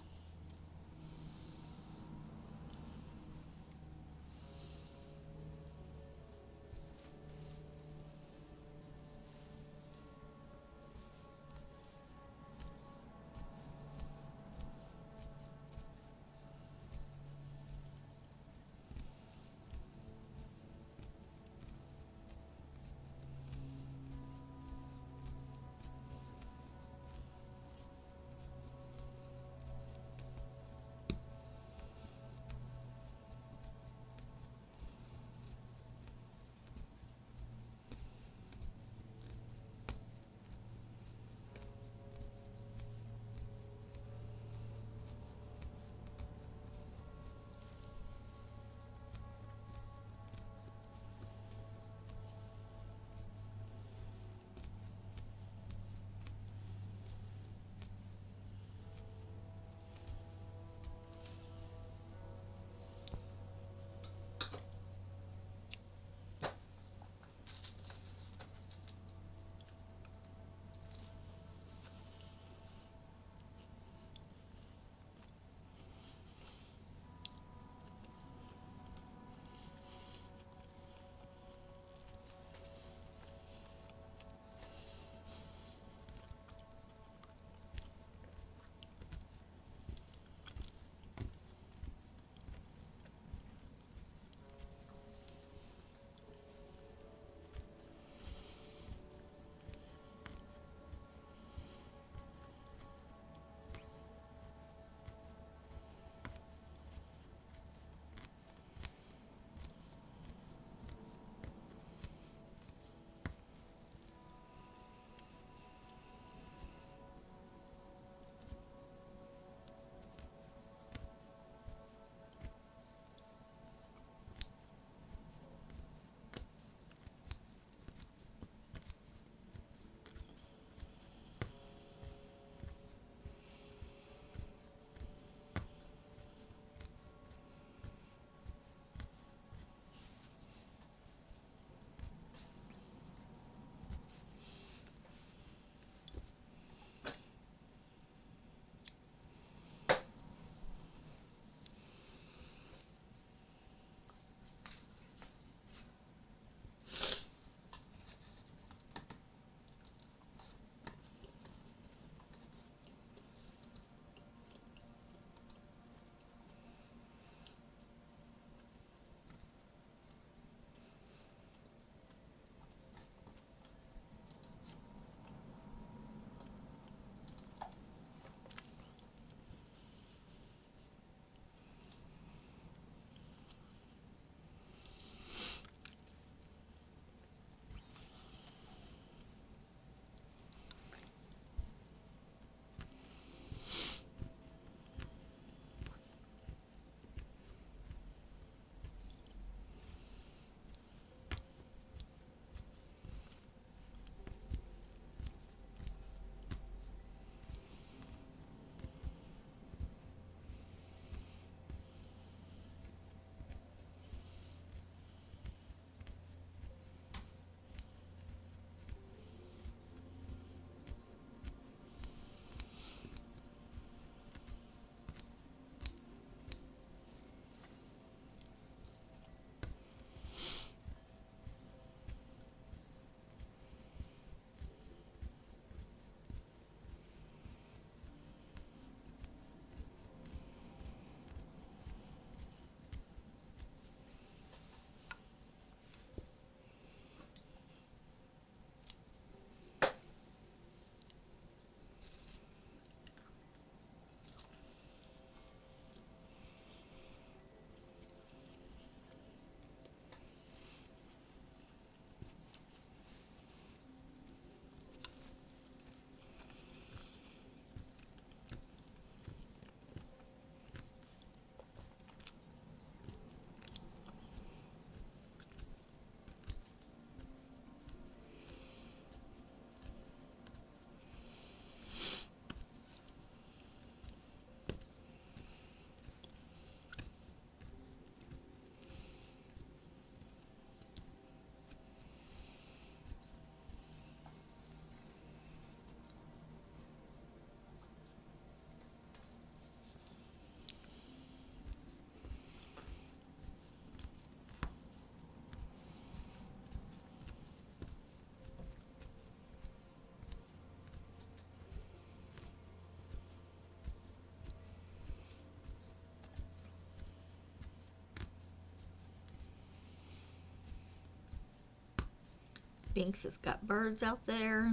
Binks has got birds out there.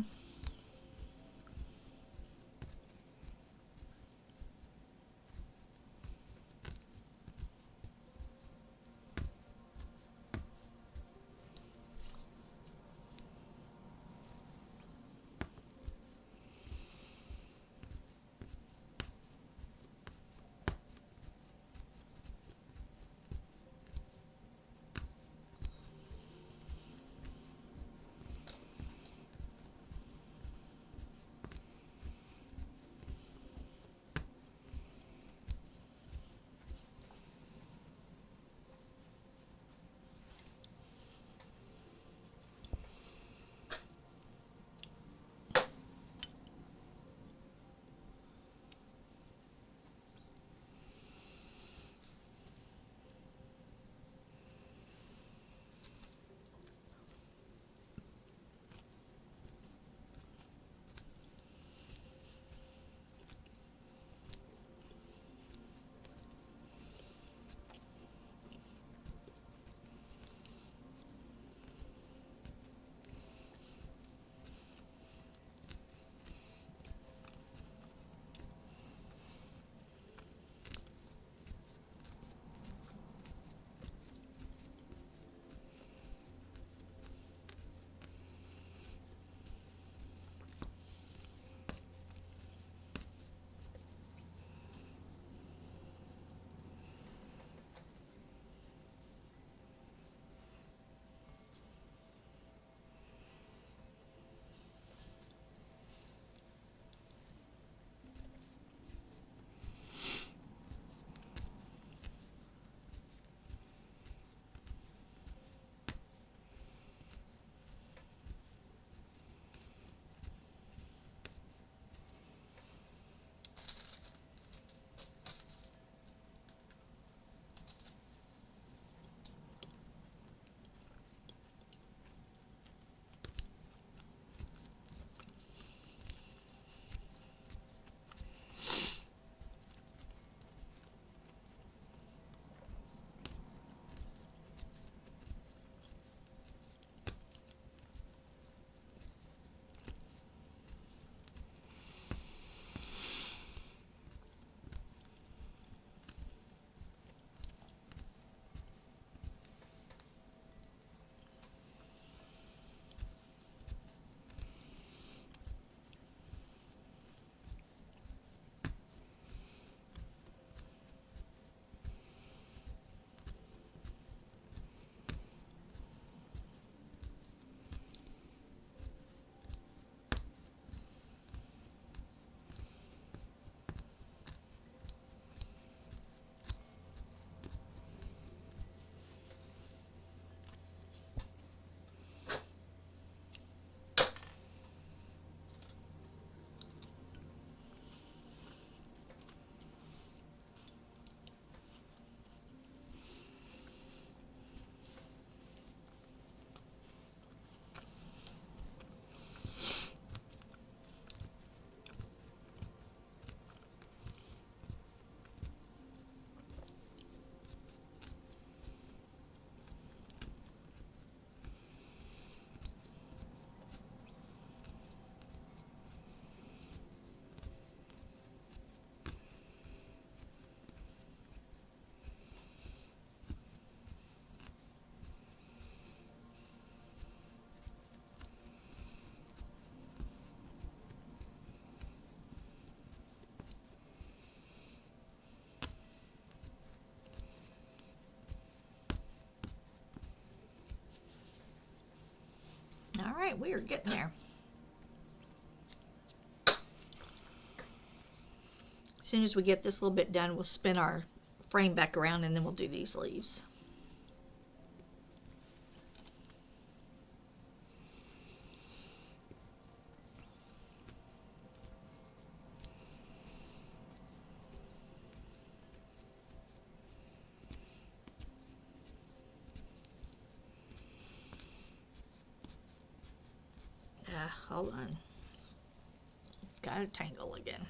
All right, we are getting there. As soon as we get this little bit done, we'll spin our frame back around and then we'll do these leaves. Hold on. Gotta tangle again.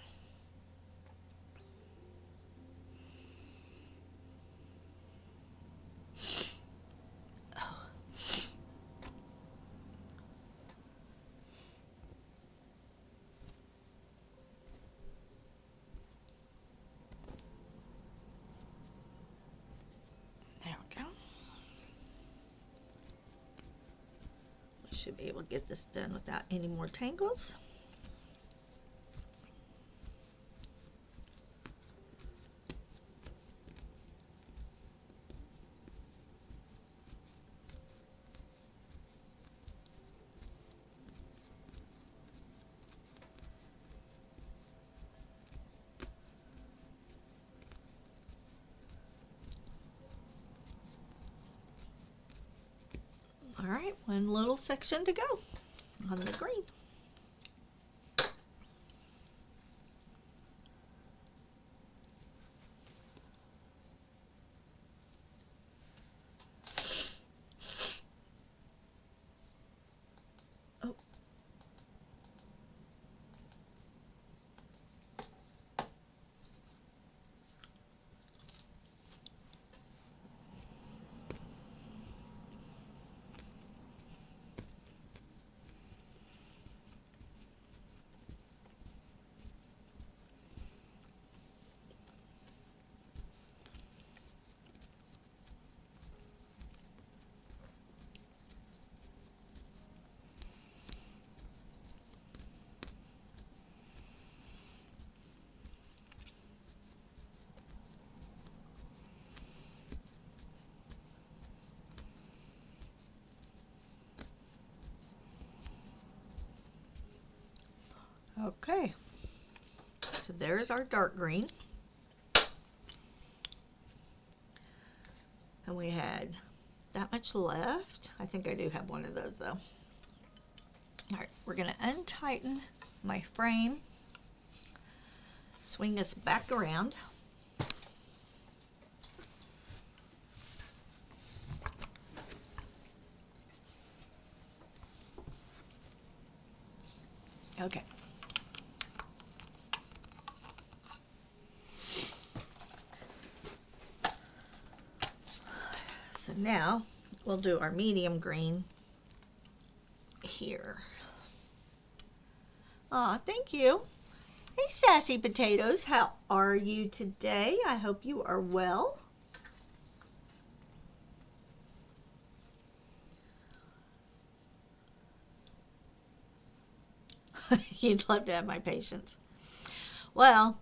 Should be able to get this done without any more tangles. All right, one little section to go on the green. Oh. Okay, so there's our dark green. And we had that much left. I think I do have one of those though. All right, we're gonna untighten my frame, swing this back around. Okay. So now we'll do our medium green here. Aw, thank you. Hey, Sassy Potatoes, how are you today? I hope you are well. You'd love to have my patience. Well,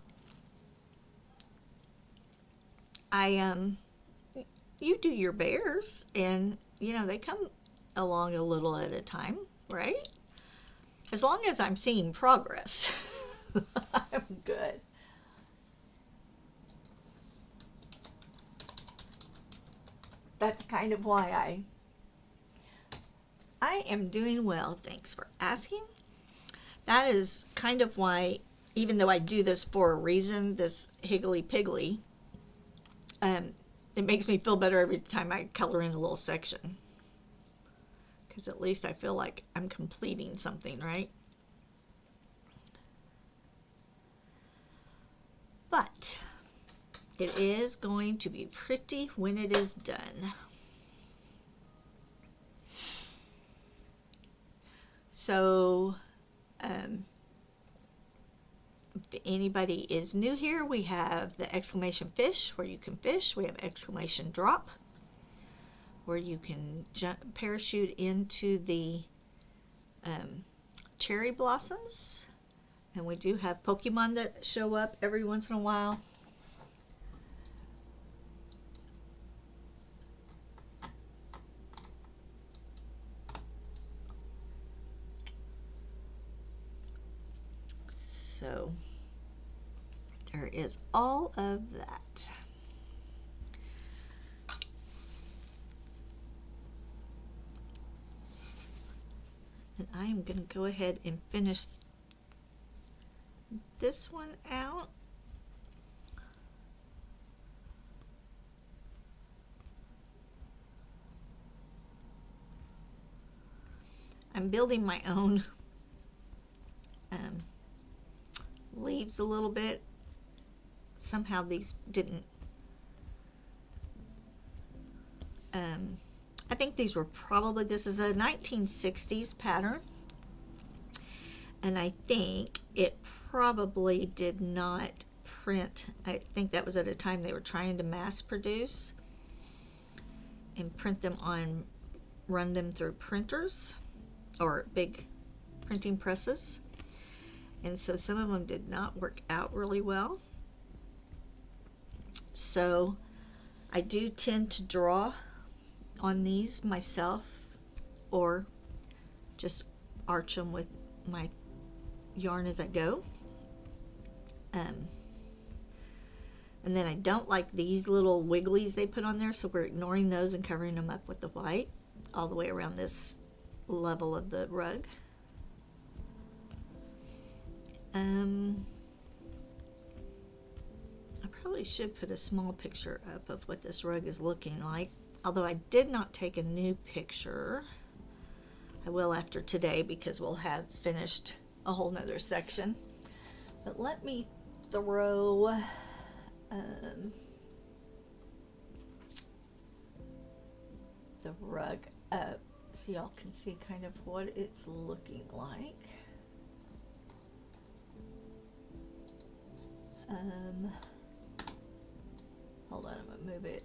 you do your bears, and you know they come along a little at a time, right? As long as I'm seeing progress, I'm good. That's kind of why I am doing well. Thanks for asking. That is kind of why, even though I do this for a reason, this Higgly Piggly, it makes me feel better every time I color in a little section. Because at least I feel like I'm completing something, right? But it is going to be pretty when it is done. So, if anybody is new here, we have the exclamation fish where you can fish. We have exclamation drop where you can parachute into the cherry blossoms. And we do have Pokemon that show up every once in a while. So there is all of that. And I am going to go ahead and finish this one out. I'm building my own leaves a little bit. Somehow these didn't I think these were probably, this is a 1960s pattern, and I think it probably did not print. I think that was at a time they were trying to mass produce and print them on, run them through printers. or big printing presses, and so some of them did not work out really well. So I do tend to draw on these myself, or just arch them with my yarn as I go. And then I don't like these little wigglies they put on there, so we're ignoring those and covering them up with the white all the way around this level of the rug. I probably should put a small picture up of what this rug is looking like, although I did not take a new picture. I will after today because we'll have finished a whole nother section. But let me throw the rug up so y'all can see kind of what it's looking like. Hold on, I'm gonna move it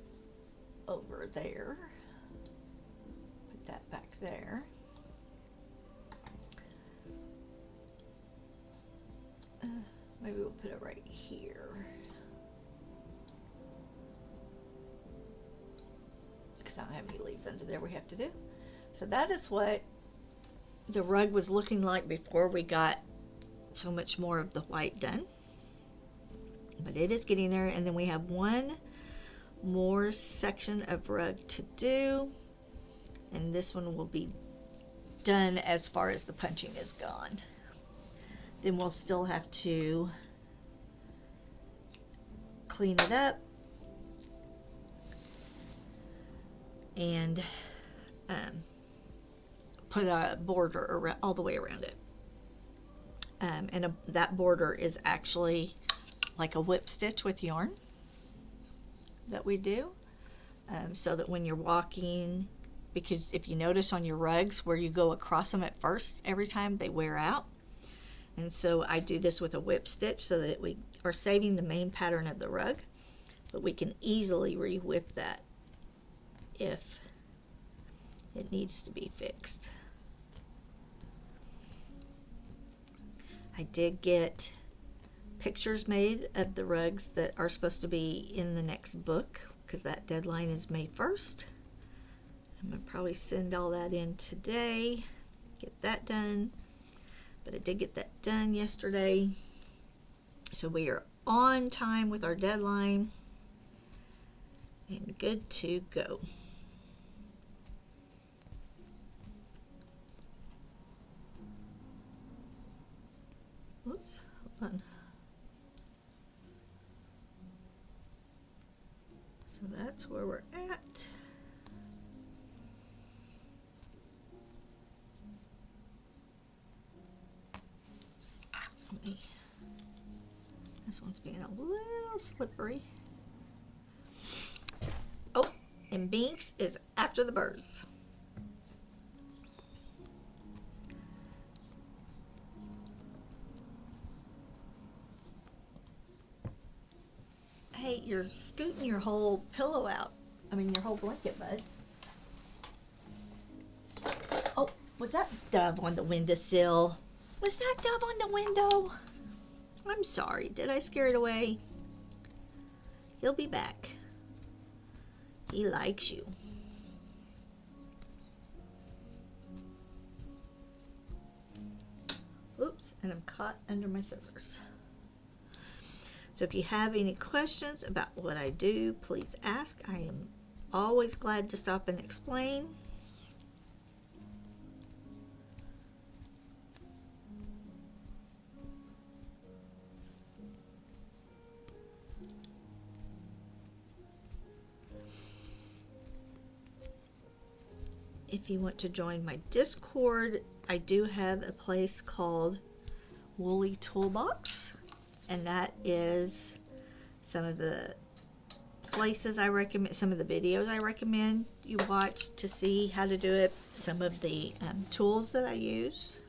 over there. Put that back there. Maybe we'll put it right here. Because I don't have any leaves under there we have to do. So that is what the rug was looking like before we got so much more of the white done. But it is getting there, and then we have one more section of rug to do, and this one will be done as far as the punching is gone. Then we'll still have to clean it up and put a border around, all the way around it. That border is actually like a whip stitch with yarn that we do, so that when you're walking, because if you notice on your rugs where you go across them at first, every time they wear out. And so I do this with a whip stitch so that we are saving the main pattern of the rug, but we can easily re-whip that if it needs to be fixed. I did get pictures made of the rugs that are supposed to be in the next book, because that deadline is May 1st. I'm going to probably send all that in today, get that done. But I did get that done yesterday, so we are on time with our deadline and good to go. Whoops, hold on. So that's where we're at. This one's being a little slippery. Oh, and Binks is after the birds. Hey, you're scooting your whole pillow out. I mean, your whole blanket, bud. Oh, was that dove on the windowsill? Was that dove on the window? I'm sorry. Did I scare it away? He'll be back. He likes you. Oops, and I'm caught under my scissors. So if you have any questions about what I do, please ask. I am always glad to stop and explain. If you want to join my Discord, I do have a place called Woolly Toolbox, and that is some of the places I recommend, some of the videos I recommend you watch to see how to do it, some of the tools that I use.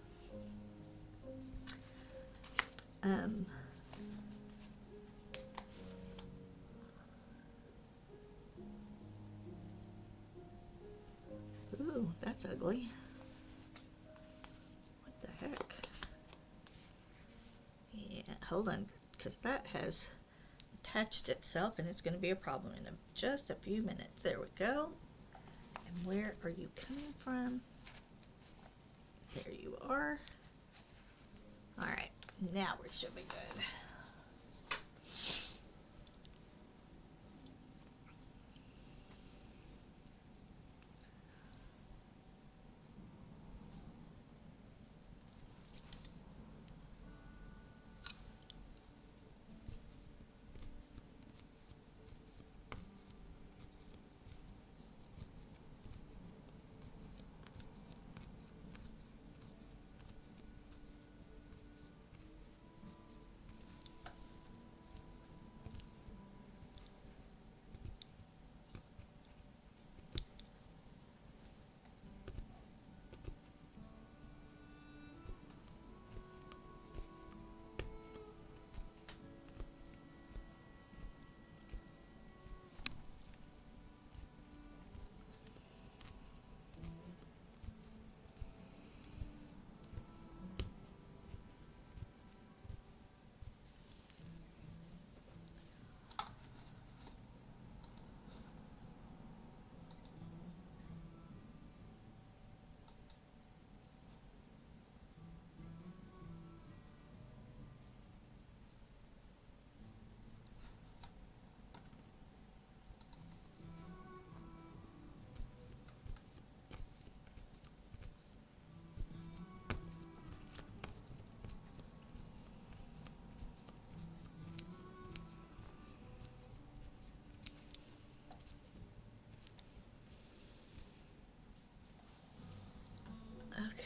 Ooh, that's ugly. Hold on, because that has attached itself and it's going to be a problem in just a few minutes. There we go. And where are you coming from? There you are. Alright, now we should be good. Okay.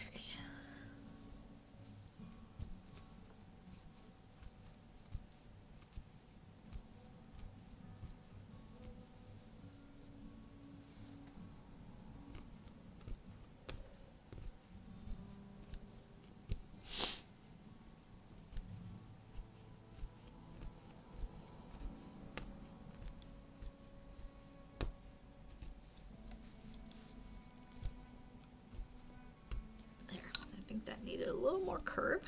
There, I think that needed a little more curve.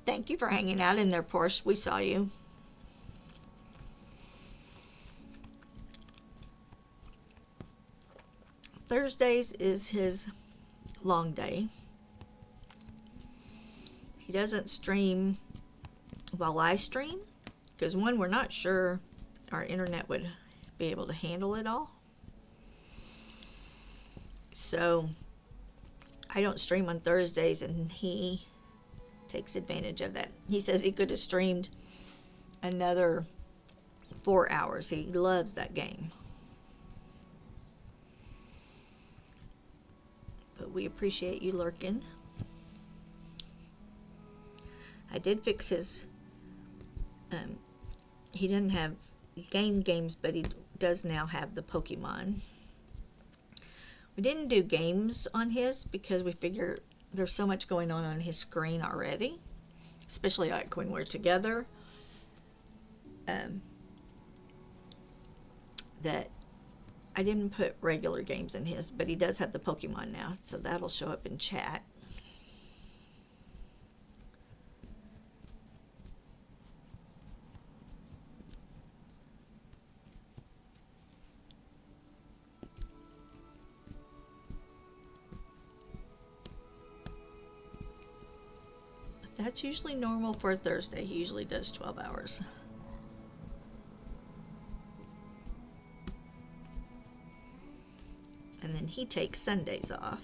Thank you for hanging out in there, Porsche. We saw you. Thursdays is his long day. He doesn't stream while I stream because, one, we're not sure our internet would be able to handle it all. So I don't stream on Thursdays, and he takes advantage of that. He says he could have streamed another 4 hours. He loves that game. But we appreciate you lurking. I did fix his, he doesn't have games, but he does now have the Pokemon. We didn't do games on his because we figure there's so much going on his screen already, especially like when we're together, that I didn't put regular games in his, but he does have the Pokemon now, so that'll show up in chat. That's usually normal for a Thursday. He usually does 12 hours. And then he takes Sundays off.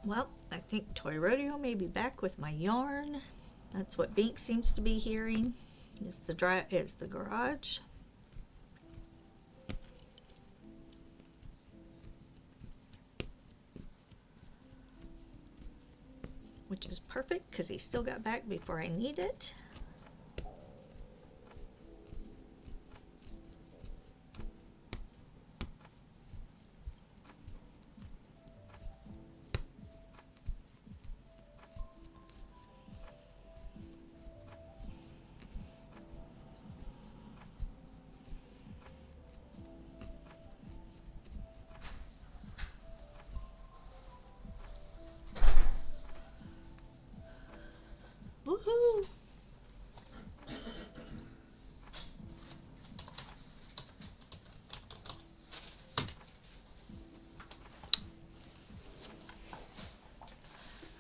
Well, I think Toy Rodeo may be back with my yarn. That's what Bink seems to be hearing. Is the garage. Which is perfect because he still got back before I need it. Woohoo!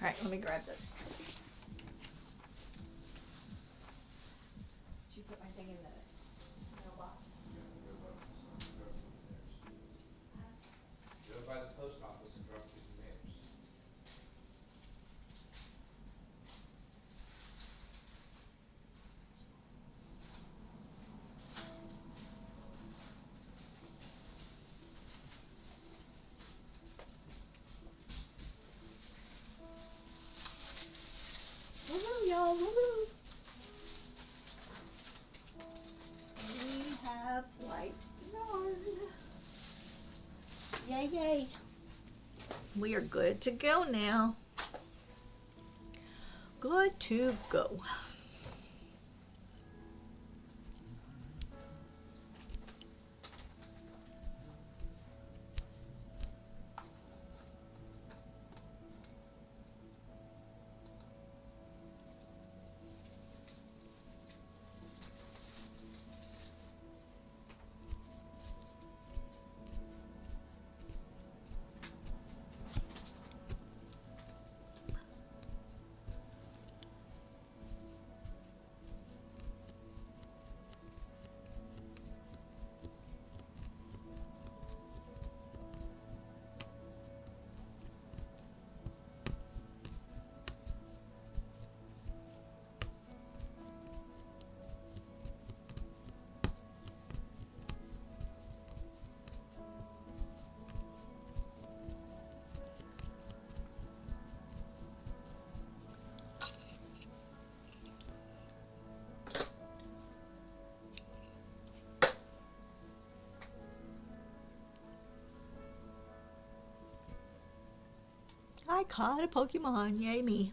Alright, let me grab this. Did you put my thing in the mailbox? Go by the post office and drop these mails. Woohoo, y'all, woohoo! We have light yarn. Yay, yay. We are good to go now. Good to go. I caught a Pokemon, yay me.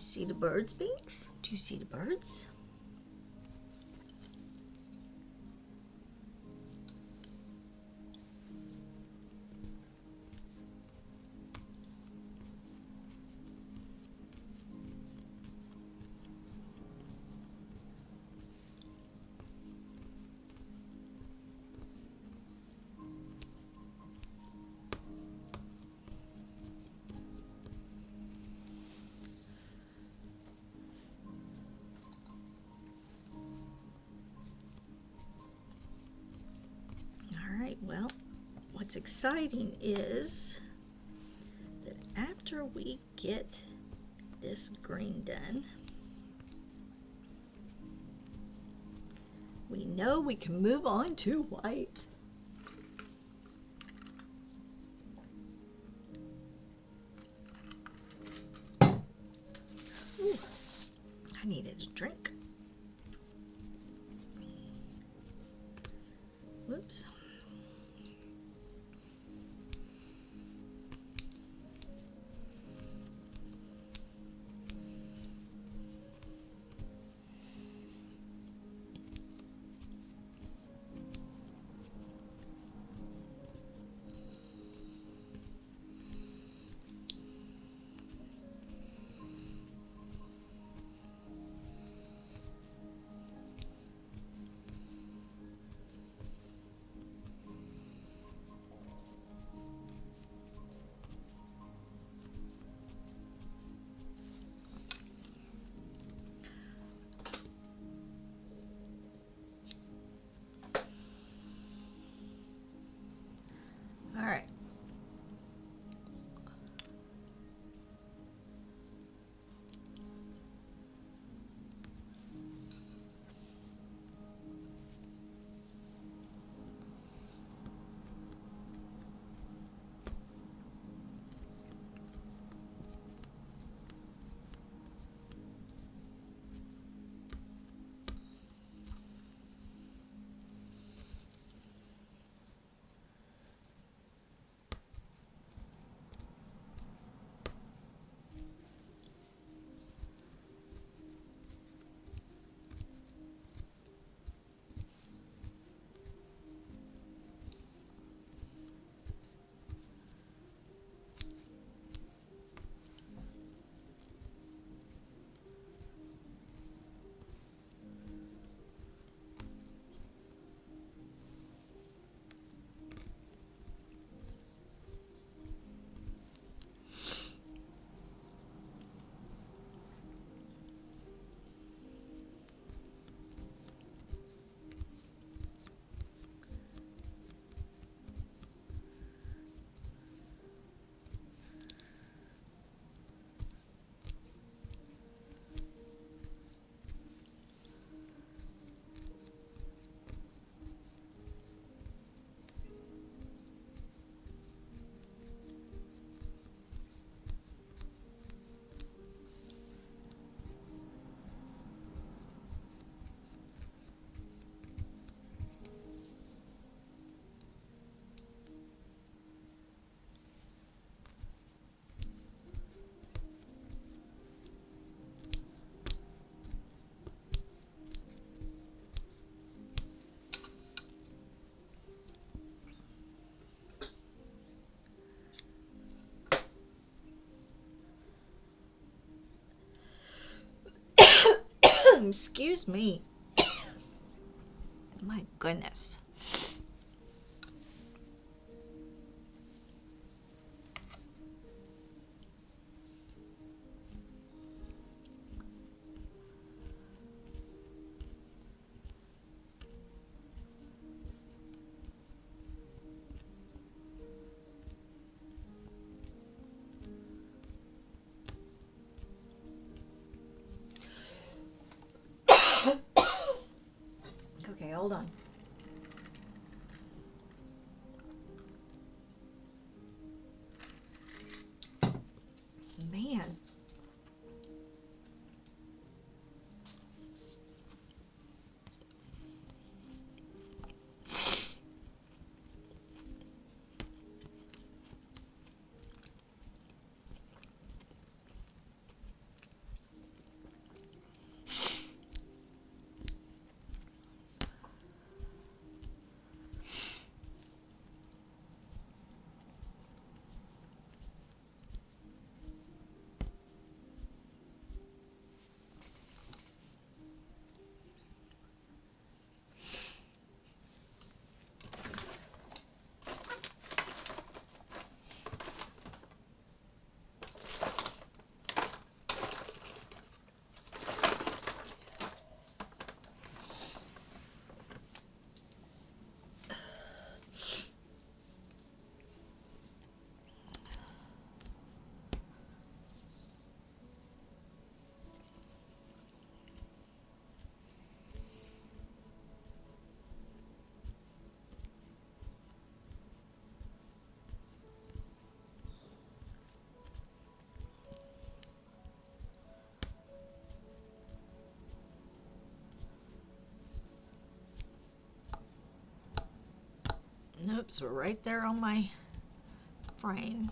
you see the birds, Binks? Do you see the birds? Alright, well, what's exciting is that after we get this green done, we know we can move on to white. Ooh, I needed a drink. Whoops. All right. Excuse me. My goodness. Okay, hold on. Man. Oops, we're right there on my frame.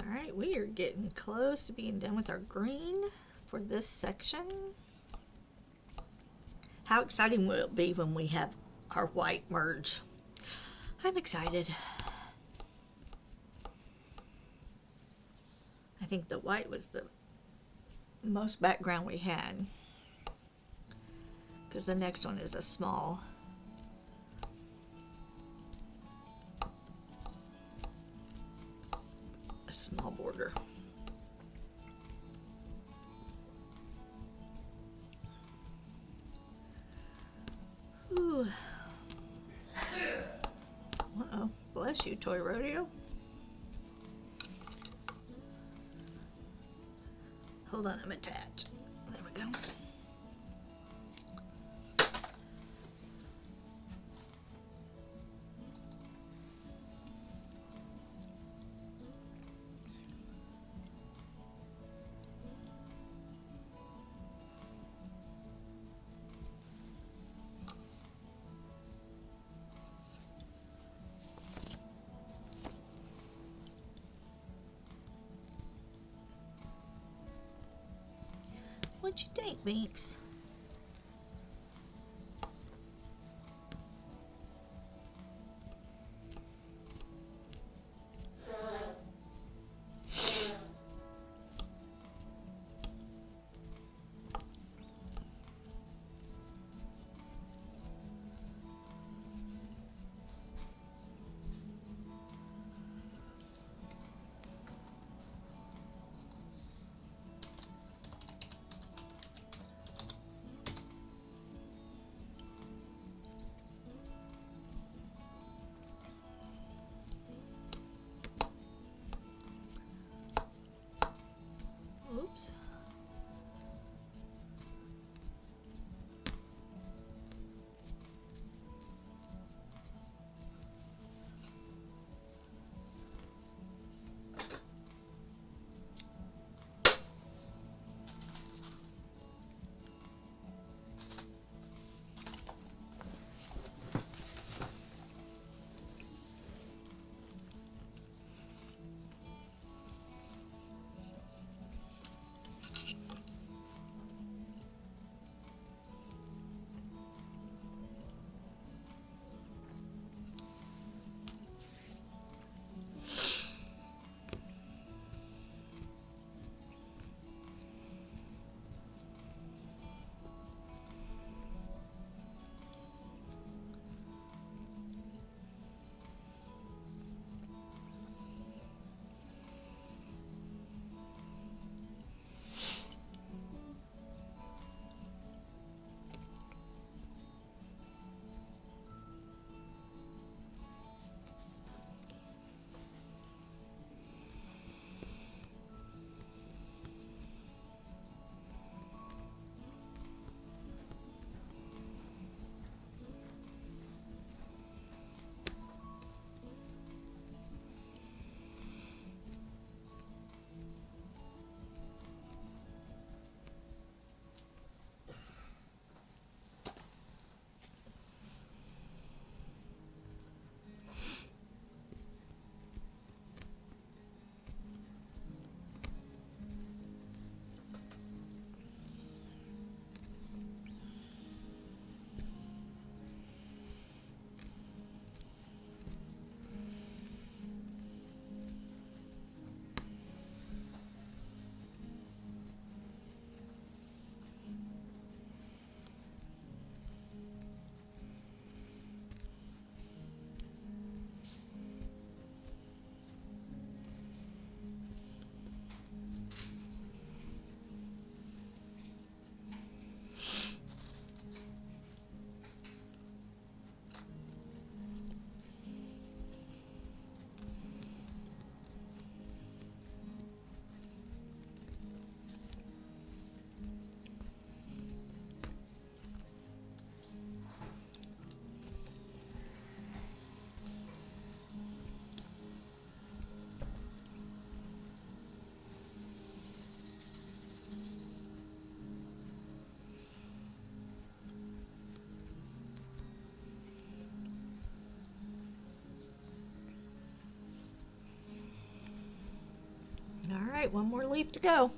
Alright, we are getting close to being done with our green for this section. How exciting will it be when we have our white merge? I'm excited. I think the white was the most background we had, because the next one is a small border. Ooh. Uh-oh. Bless you, Toy Rodeo. Hold on, I'm attached. There we go. What you think, Binks? right, one more leaf to go.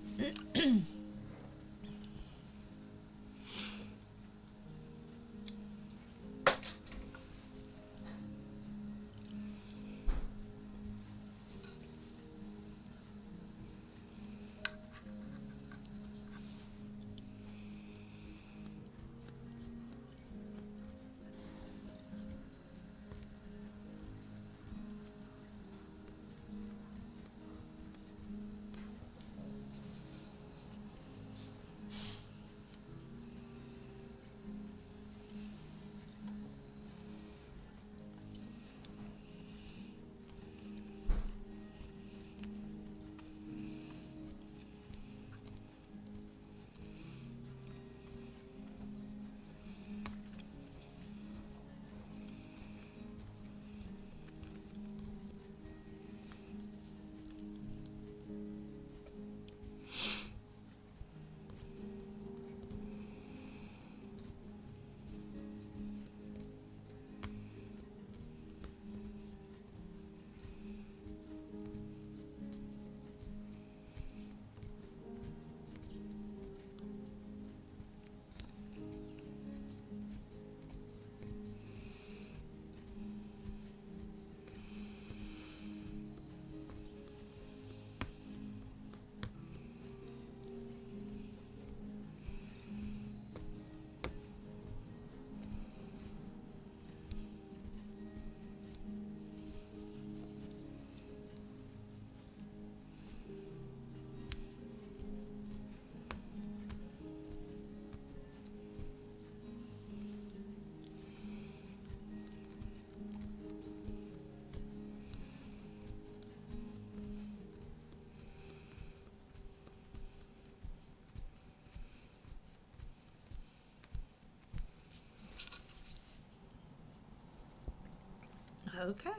Okay.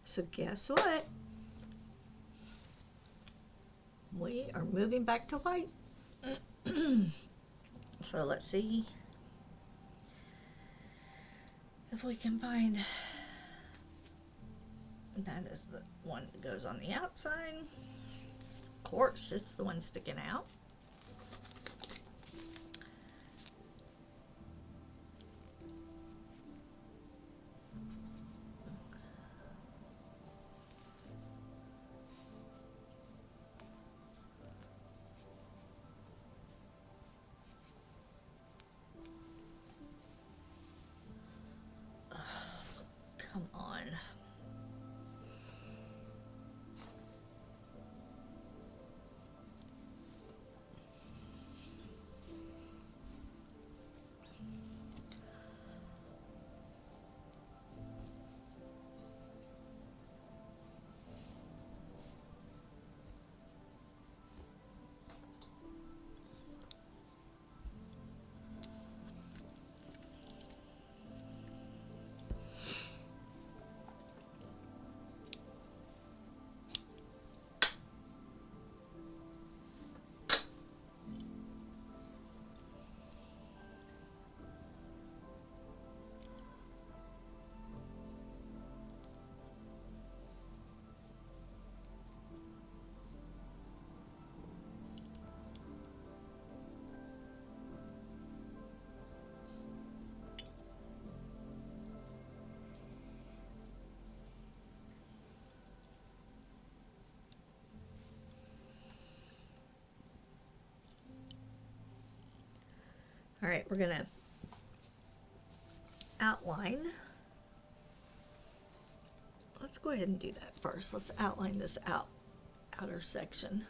So guess what? We are moving back to white. So let's see if we can find, that is the one that goes on the outside. Of course, it's the one sticking out. Come on. All right, we're gonna outline. Let's go ahead and do that first. Let's outline this outer section.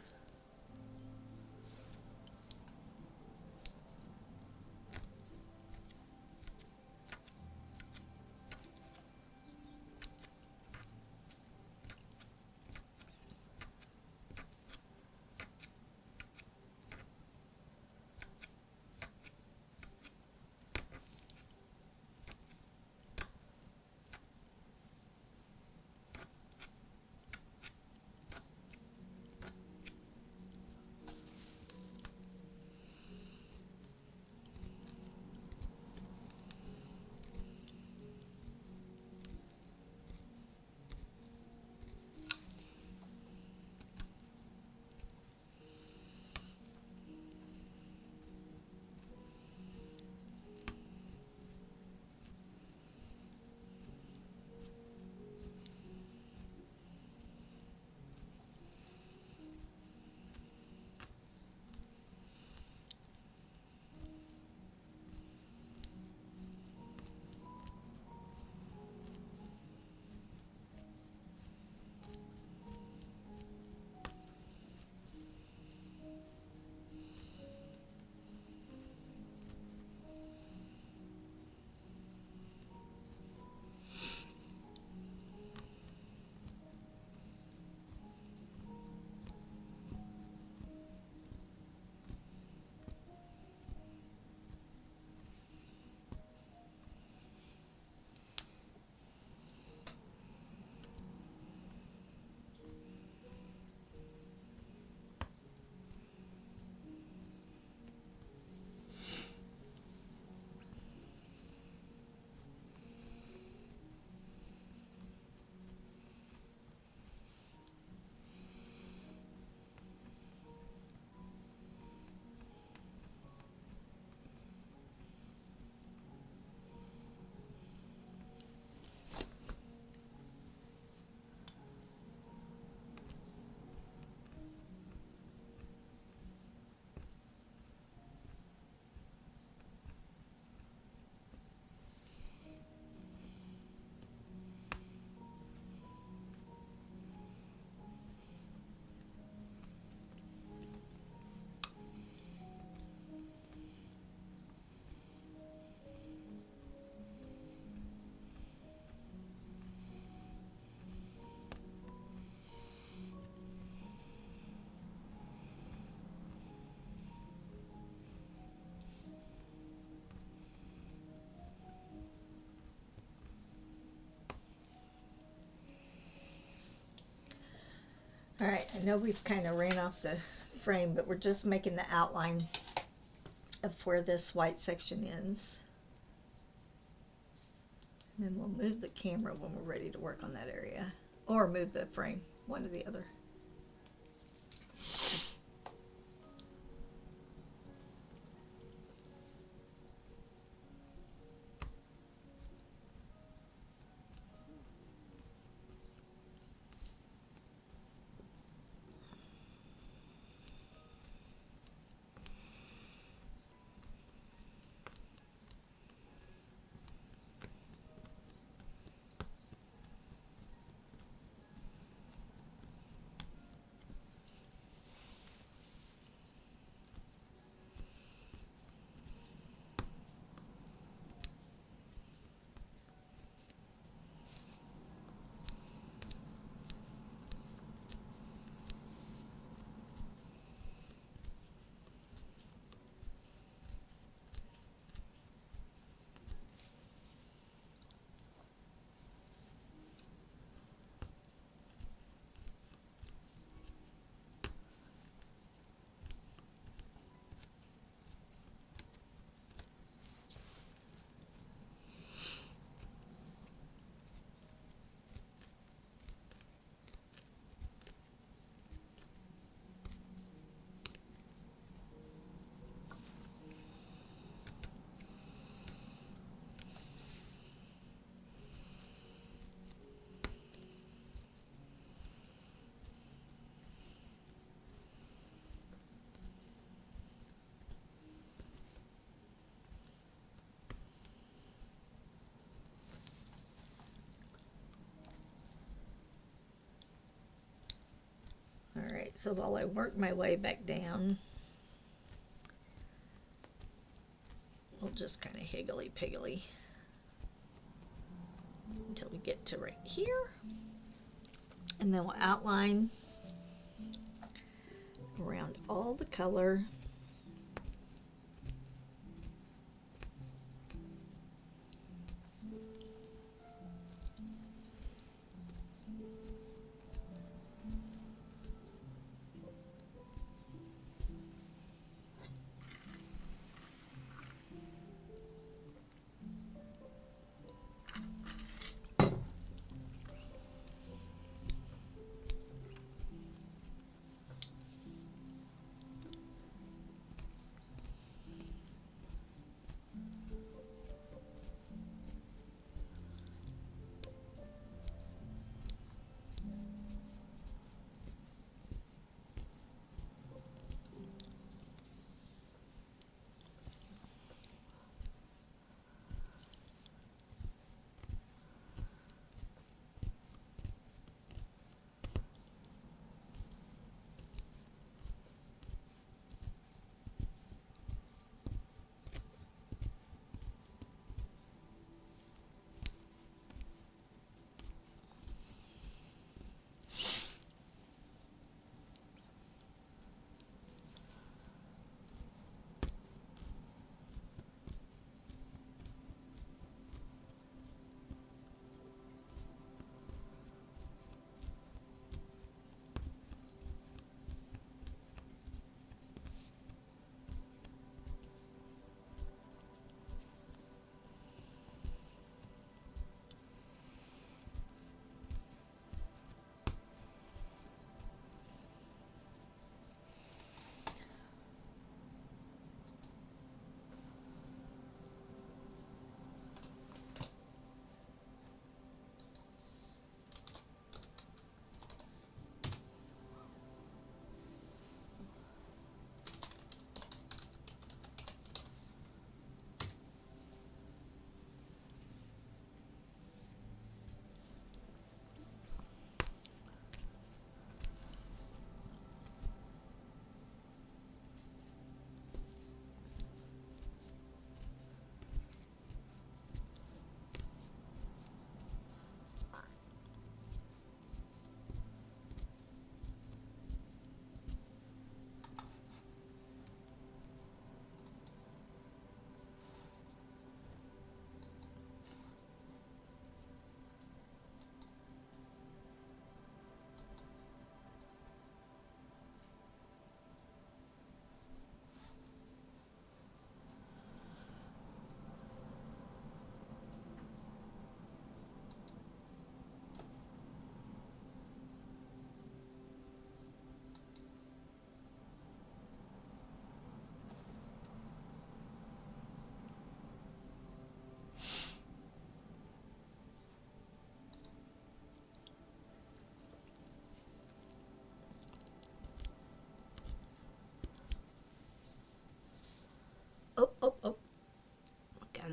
Alright, I know we've kind of ran off the frame, but we're just making the outline of where this white section ends. And then we'll move the camera when we're ready to work on that area. Or move the frame, one or the other. Alright, so while I work my way back down, we'll just kind of higgly-piggly until we get to right here. And then we'll outline around all the color.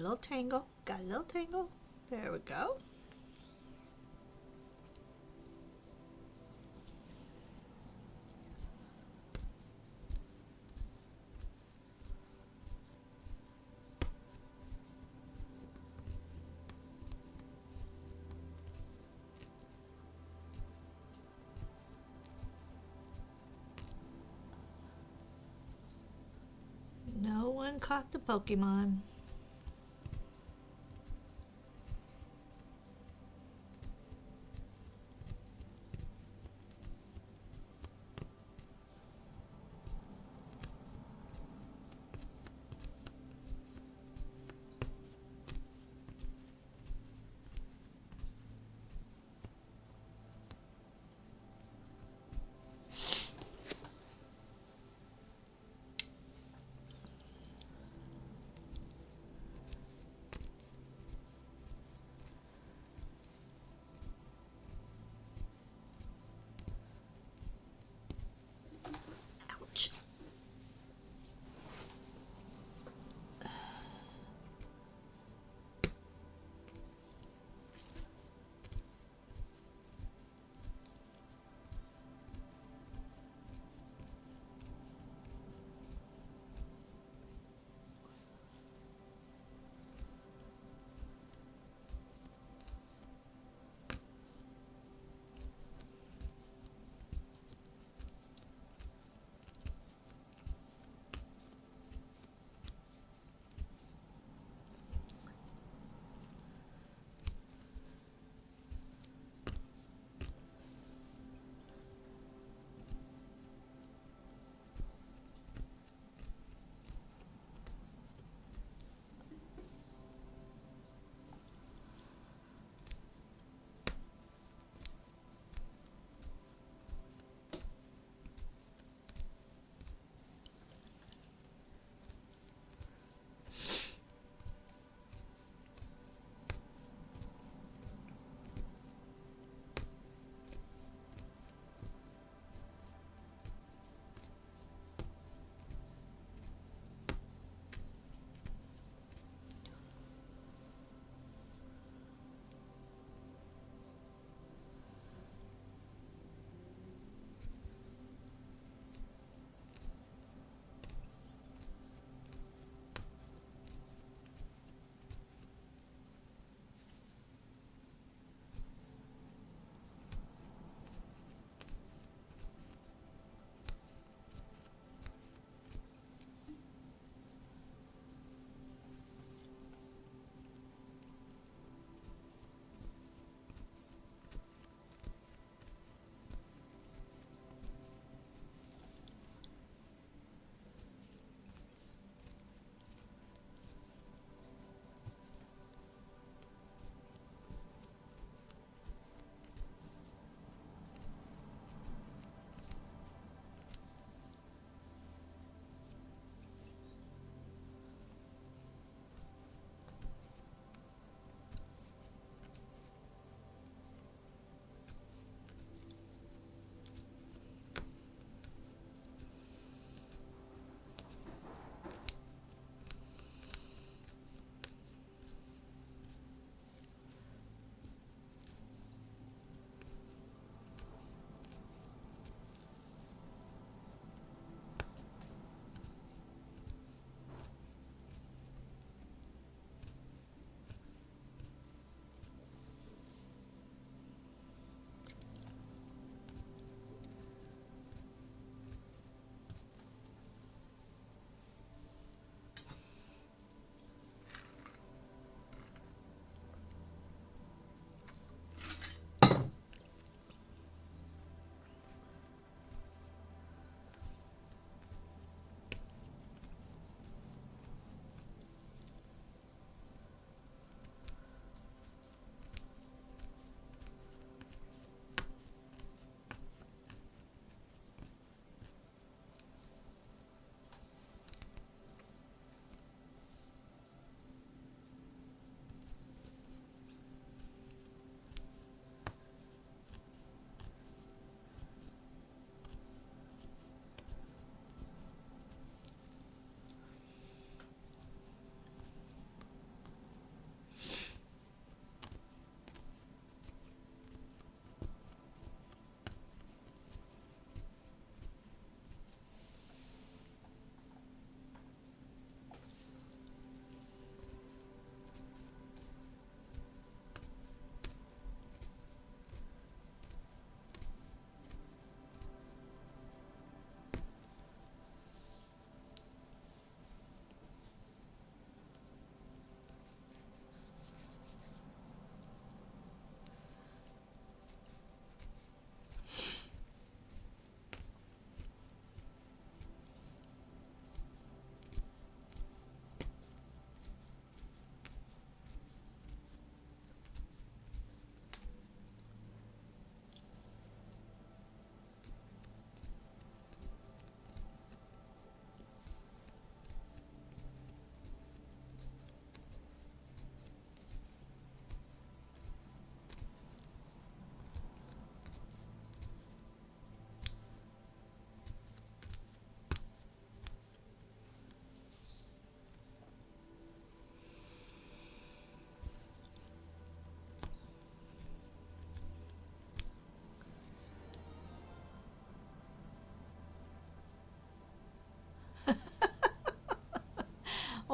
little tangle. Got a little tangle. There we go. No one caught the Pokemon.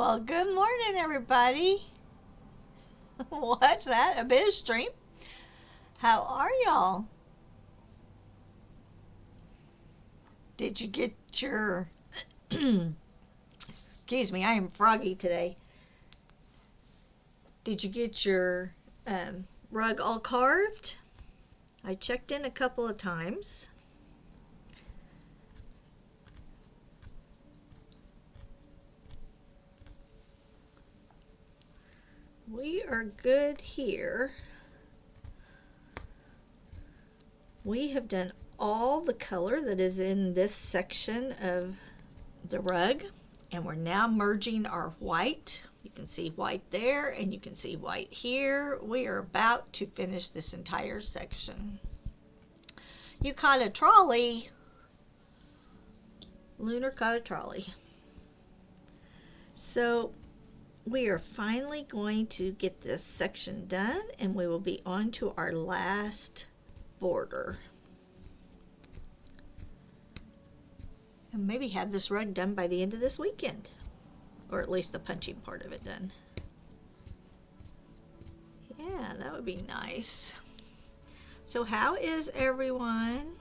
Well, good morning, everybody. What's that? A bit of stream? How are y'all? Did you get your... Excuse me, I am froggy today. Did you get your rug all carved? I checked in a couple of times. We are good here. We have done all the color that is in this section of the rug, and we're now merging our white. You can see white there, and you can see white here. We are about to finish this entire section. You caught a trolley. Lunar caught a trolley. So we are finally going to get this section done, and we will be on to our last border. And maybe have this rug done by the end of this weekend, or at least the punching part of it done. Yeah, that would be nice. So how is everyone?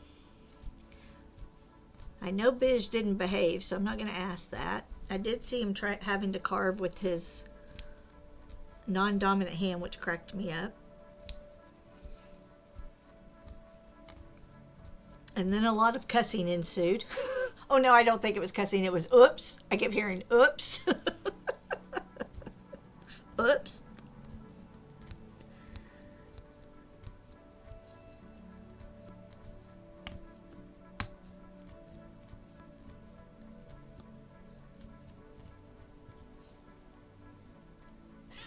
I know Biz didn't behave, so I'm not going to ask that. I did see him having to carve with his non-dominant hand, which cracked me up. And then a lot of cussing ensued. Oh no, I don't think it was cussing, it was oops. I kept hearing oops. Oops.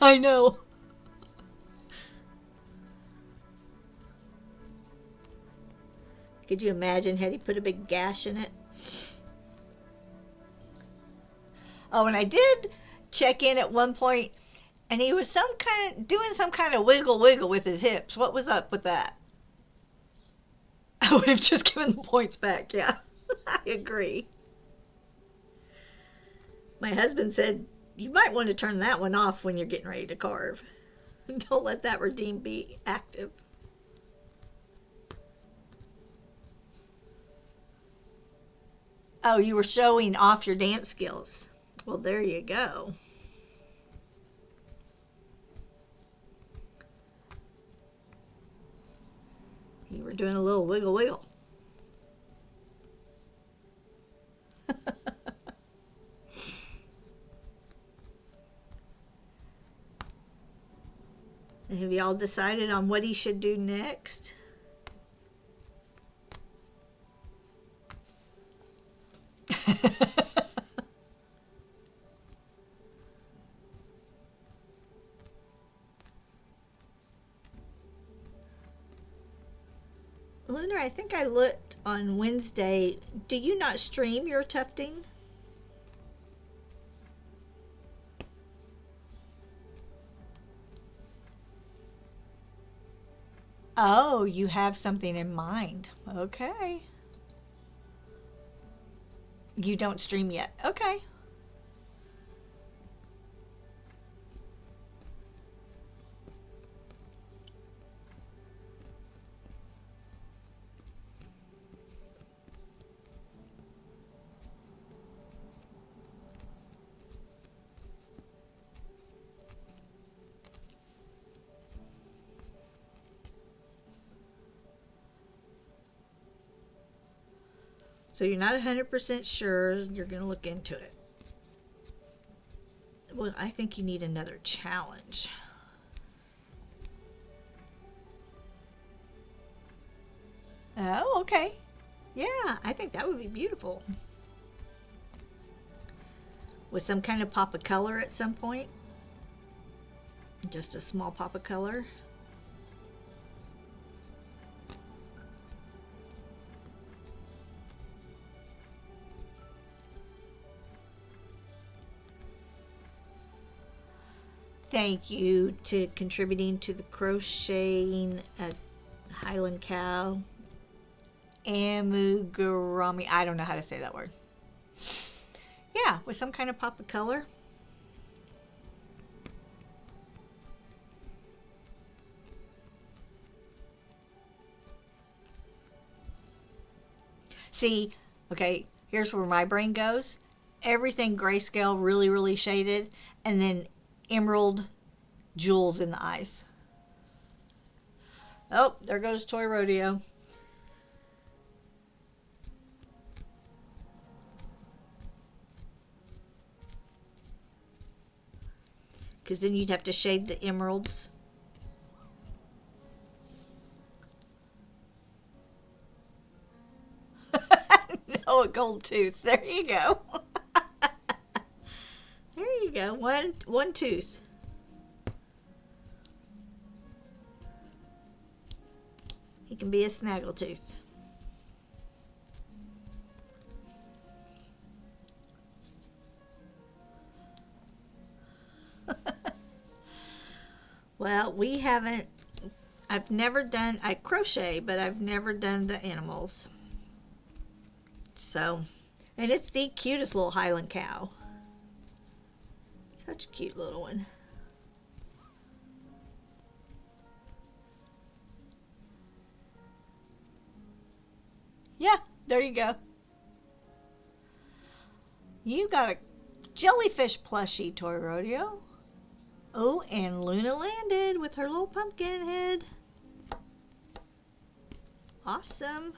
I know. Could you imagine had he put a big gash in it? Oh, and I did check in at one point, and he was doing some kind of wiggle with his hips. What was up with that? I would have just given the points back. Yeah, I agree. My husband said, you might want to turn that one off when you're getting ready to carve. Don't let that redeem be active. Oh, you were showing off your dance skills. Well, there you go. You were doing a little wiggle. And have y'all decided on what he should do next? Lunar, I think I looked on Wednesday. Do you not stream your tufting? Oh, you have something in mind. Okay. You don't stream yet. Okay. So you're not 100% sure. You're going to look into it. Well, I think you need another challenge. Oh, okay. Yeah, I think that would be beautiful. With some kind of pop of color at some point. Just a small pop of color. Thank you to contributing to the crocheting at Highland Cow. Amugurumi. I don't know how to say that word. Yeah, with some kind of pop of color. See, okay, here's where my brain goes. Everything grayscale, really, really shaded, and then emerald jewels in the eyes. Oh, there goes Toy Rodeo. Because then you'd have to shade the emeralds. No, a gold tooth. There you go. There you go. One tooth. He can be a snaggletooth. Well, we haven't. I've never done. I crochet, but I've never done the animals. So, and it's the cutest little Highland cow. Such a cute little one. Yeah, there you go. You got a jellyfish plushie, Toy Rodeo. Oh, and Luna landed with her little pumpkin head. Awesome.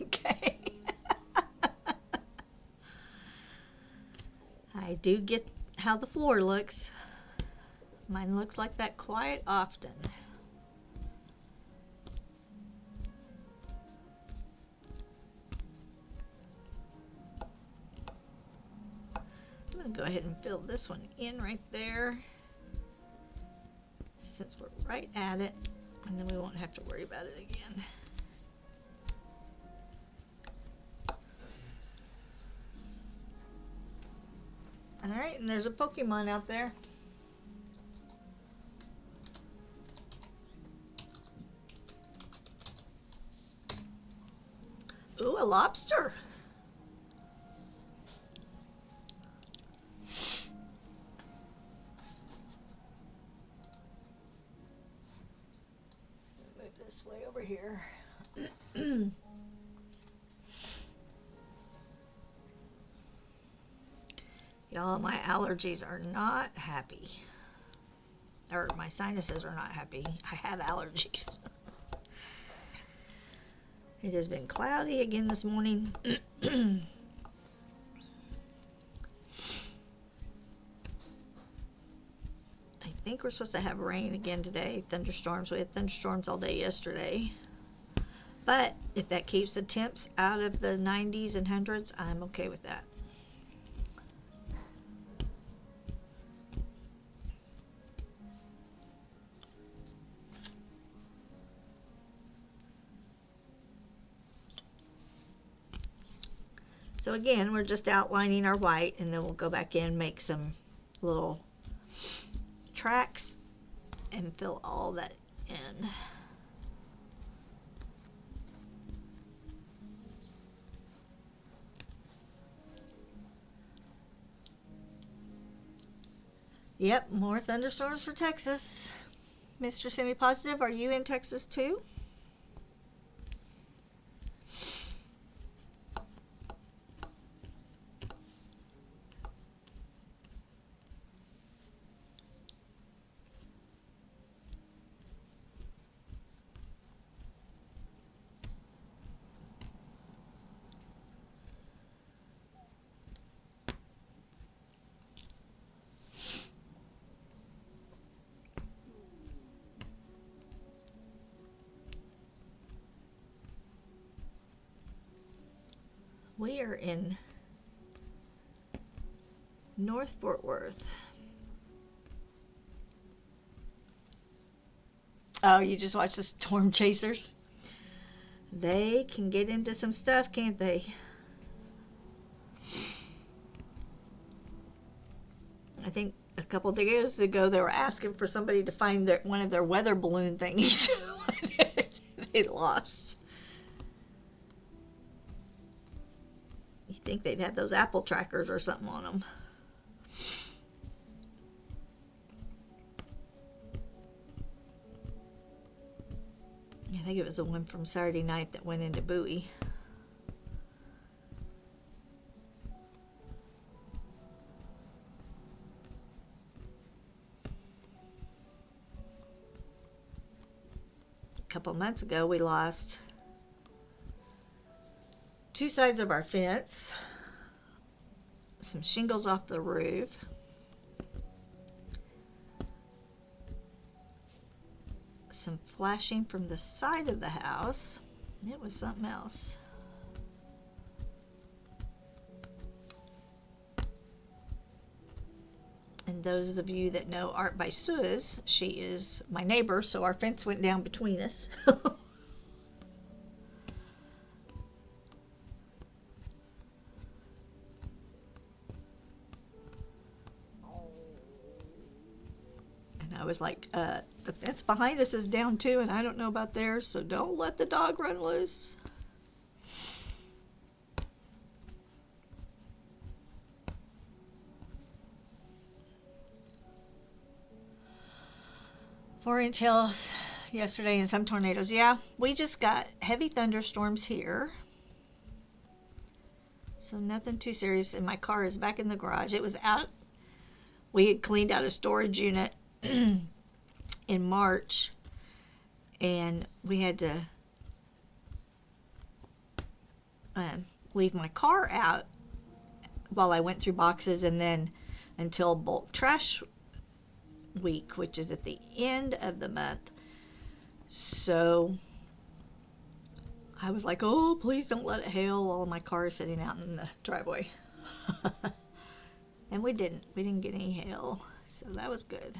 Okay. I do get how the floor looks. Mine looks like that quite often. I'm going to go ahead and fill this one in right there, since we're right at it, and then we won't have to worry about it again. Alright, and there's a Pokemon out there. Ooh, a lobster. Move this way over here. Y'all, my allergies are not happy. Or my sinuses are not happy. I have allergies. It has been cloudy again this morning. I think we're supposed to have rain again today. Thunderstorms. We had thunderstorms all day yesterday. But if that keeps the temps out of the 90s and 100s, I'm okay with that. So again, we're just outlining our white, and then we'll go back in, make some little tracks, and fill all that in. Yep, more thunderstorms for Texas. Mr. Semi-Positive, are you in Texas too? We are in North Fort Worth. Oh, you just watched the Storm Chasers? They can get into some stuff, can't they? I think a couple of days ago they were asking for somebody to find one of their weather balloon thingies. They lost. think they'd have those Apple trackers or something on them. I think it was the one from Saturday night that went into Bowie. A couple months ago, we lost 2 sides of our fence, some shingles off the roof, some flashing from the side of the house. It was something else. And those of you that know Art by Suze, she is my neighbor, so our fence went down between us. And I was like, the fence behind us is down too, and I don't know about theirs, so don't let the dog run loose. Four-inch hail yesterday and some tornadoes. Yeah, we just got heavy thunderstorms here. So nothing too serious. And my car is back in the garage. It was out. We had cleaned out a storage unit in March. And we had to leave my car out while I went through boxes, and then until bulk trash week, which is at the end of the month. So I was like, oh, please don't let it hail while my car is sitting out in the driveway. And we didn't get any hail, so that was good.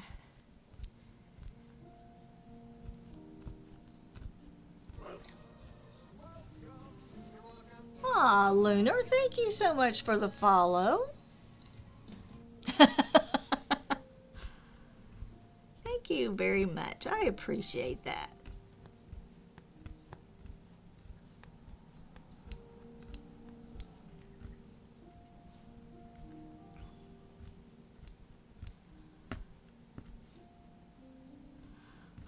Aw, Lunar, thank you so much for the follow. Thank you very much. I appreciate that.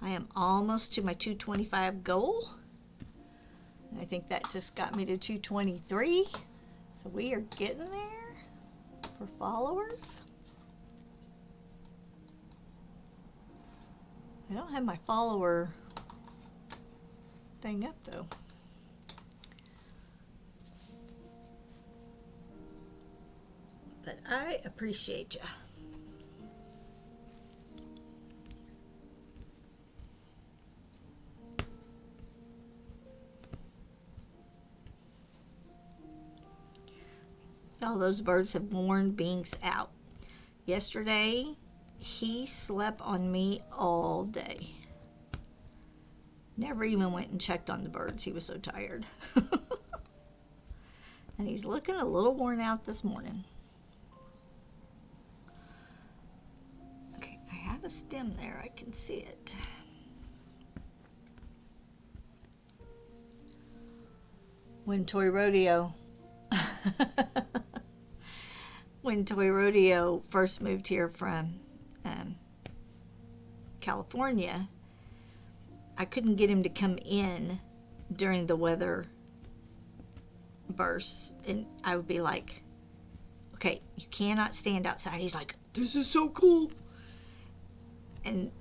I am almost to my 225 goal. I think that just got me to 223. So we are getting there for followers. I don't have my follower thing up though. But I appreciate ya. All those birds have worn Binks out. Yesterday, he slept on me all day. Never even went and checked on the birds. He was so tired. And he's looking a little worn out this morning. Okay, I have a stem there. I can see it. When Toy Rodeo first moved here from California, I couldn't get him to come in during the weather bursts, and I would be like, okay, you cannot stand outside. He's like, this is so cool. And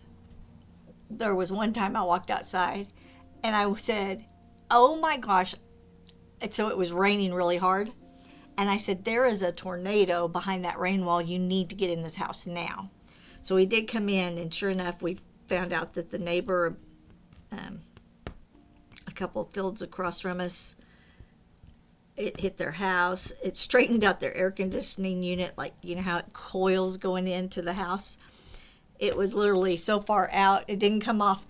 there was one time I walked outside and I said, oh my gosh. And so it was raining really hard. And I said, there is a tornado behind that rain wall. You need to get in this house now. So he did come in, and sure enough, we found out that the neighbor, a couple of fields across from us, it hit their house. It straightened out their air conditioning unit, like, you know how it coils going into the house. It was literally so far out, it didn't come out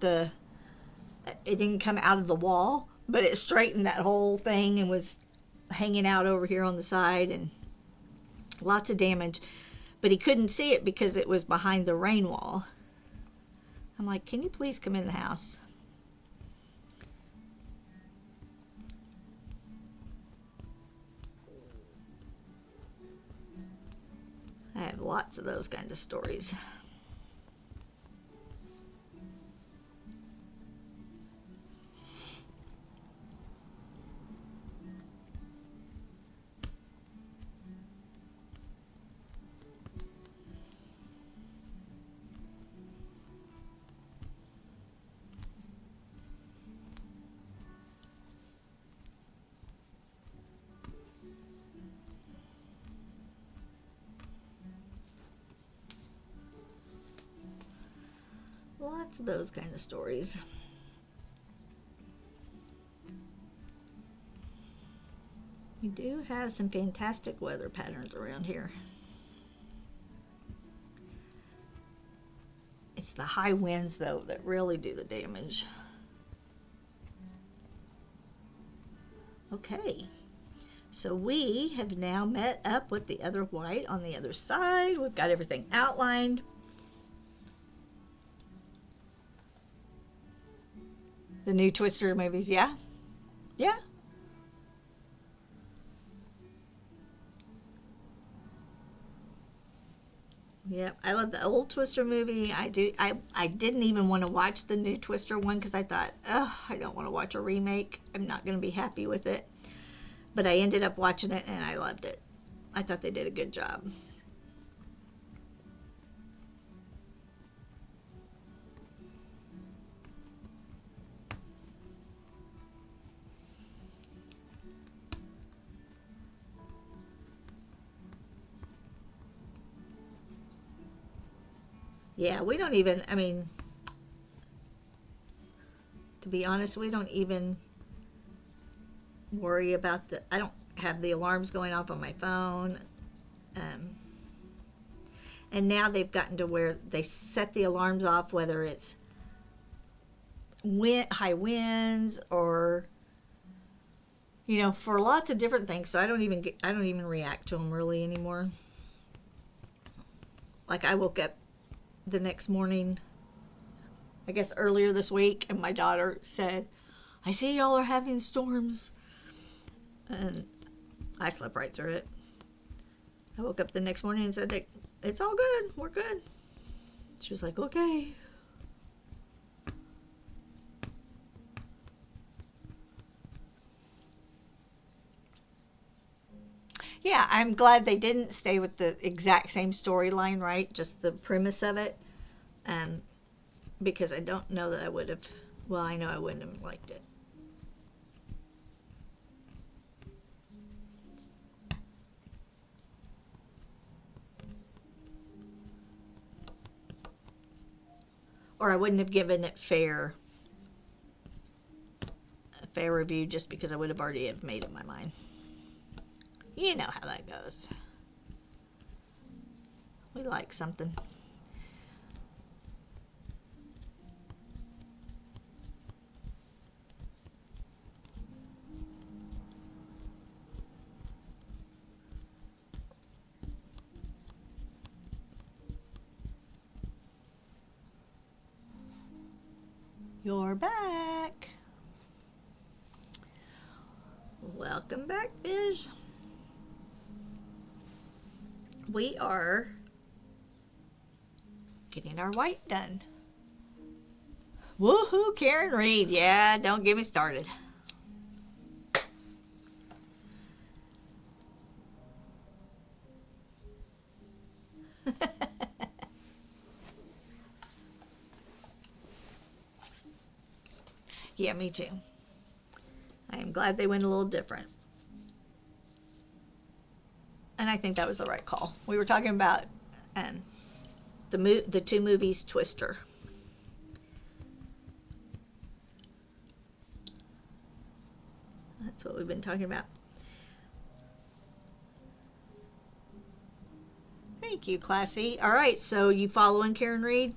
of the wall, but it straightened that whole thing and was hanging out over here on the side, and lots of damage. But he couldn't see it because it was behind the rain wall. I'm like, can you please come in the house? lots of those kind of stories. Lots of those kind of stories. We do have some fantastic weather patterns around here. It's the high winds, though, that really do the damage. Okay, so we have now met up with the other white on the other side. We've got everything outlined. The new Twister movies, yeah? Yeah? Yep, I love the old Twister movie. I didn't even want to watch the new Twister one because I thought, oh, I don't want to watch a remake. I'm not going to be happy with it. But I ended up watching it and I loved it. I thought they did a good job. Yeah, we don't even, I mean, to be honest, we don't even worry about I don't have the alarms going off on my phone. And now they've gotten to where they set the alarms off, whether it's high winds or, you know, for lots of different things. So I don't even react to them really anymore. Like I woke up the next morning, I guess earlier this week, and my daughter said, I see y'all are having storms. And I slept right through it. I woke up the next morning and said, it's all good. We're good. She was like, okay. Yeah, I'm glad they didn't stay with the exact same storyline, right? Just the premise of it. Because I don't know that I would have, well, I know I wouldn't have liked it. Or I wouldn't have given it a fair review just because I would have already have made up my mind. You know how that goes. We like something. You're back. Welcome back, Fish. We are getting our white done. Woohoo, Karen Reed. Yeah, don't get me started. Yeah, me too. I am glad they went a little different. And I think that was the right call. We were talking about the two movies Twister. That's what we've been talking about. Thank you, Classy. All right, so you following Karen Reed?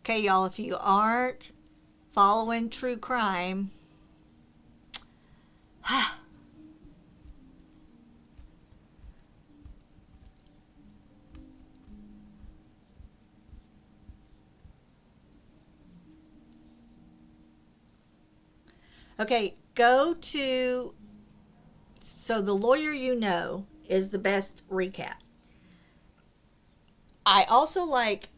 Okay, y'all, if you aren't following true crime, Okay, go to. So the lawyer you know is the best recap. I also like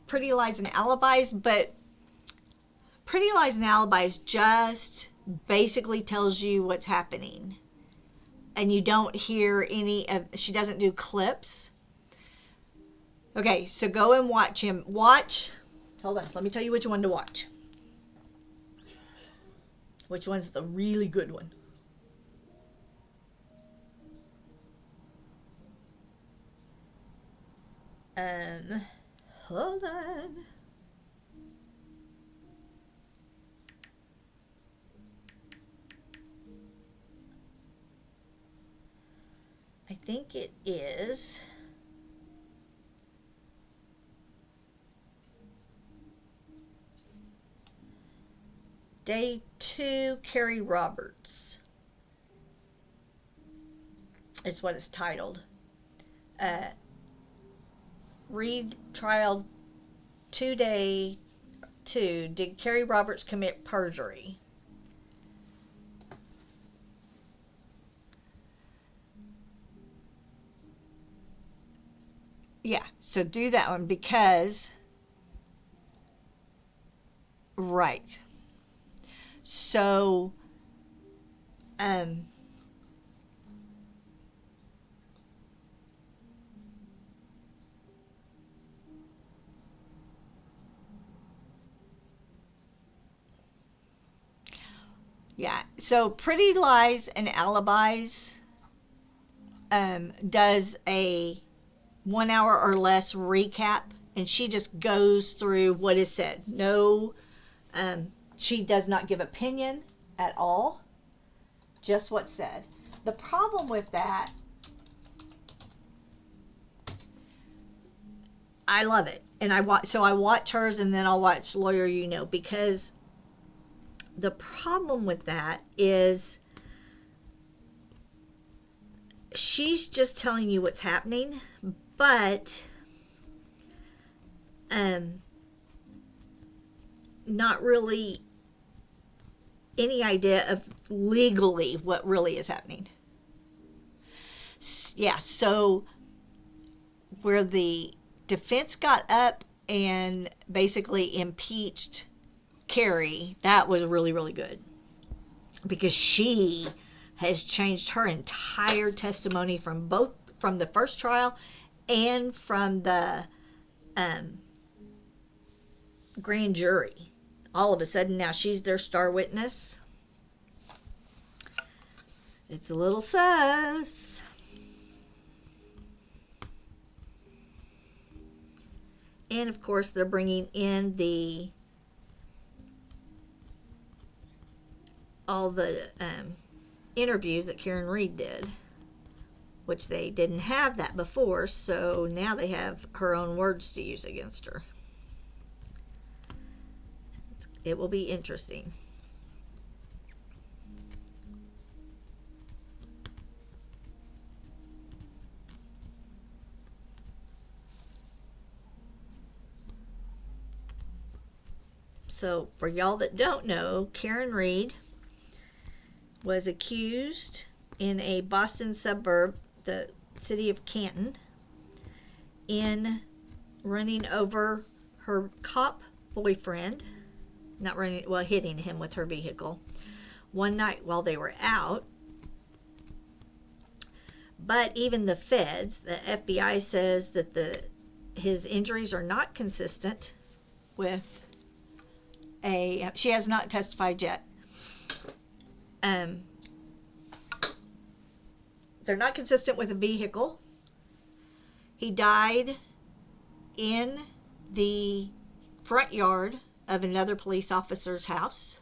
Pretty Lies and Alibis, but Pretty Lies and Alibis just basically tells you what's happening. And you don't hear any of, she doesn't do clips. Okay, so go and watch him. Hold on, let me tell you which one to watch. Which one's the really good one? Hold on. I think it is. Day 2, Carrie Roberts. It's what it's titled. Reid trial 2 day 2. Did Carrie Roberts commit perjury? Yeah, so do that one because, right. So, yeah, so Pretty Lies and Alibis does a 1 hour or less recap, and she just goes through what is said. No, she does not give opinion at all, just what's said. The problem with that, I love it, and I watch hers, and then I'll watch Lawyer You Know, because the problem with that is she's just telling you what's happening, but not really any idea of legally what really is happening. Yeah, so where the defense got up and basically impeached Carrie, that was really, really good, because she has changed her entire testimony from the first trial and from the grand jury. All of a sudden now she's their star witness. It's a little sus. And of course they're bringing in all the interviews that Karen Reid did, which they didn't have that before, so now they have her own words to use against her. It will be interesting. So, for y'all that don't know, Karen Reid was accused in a Boston suburb, the city of Canton, in running over her cop boyfriend, hitting him with her vehicle one night while they were out. But even the feds, the FBI, says that his injuries are not consistent with she has not testified yet. They're not consistent with a vehicle. He died in the front yard of another police officer's house.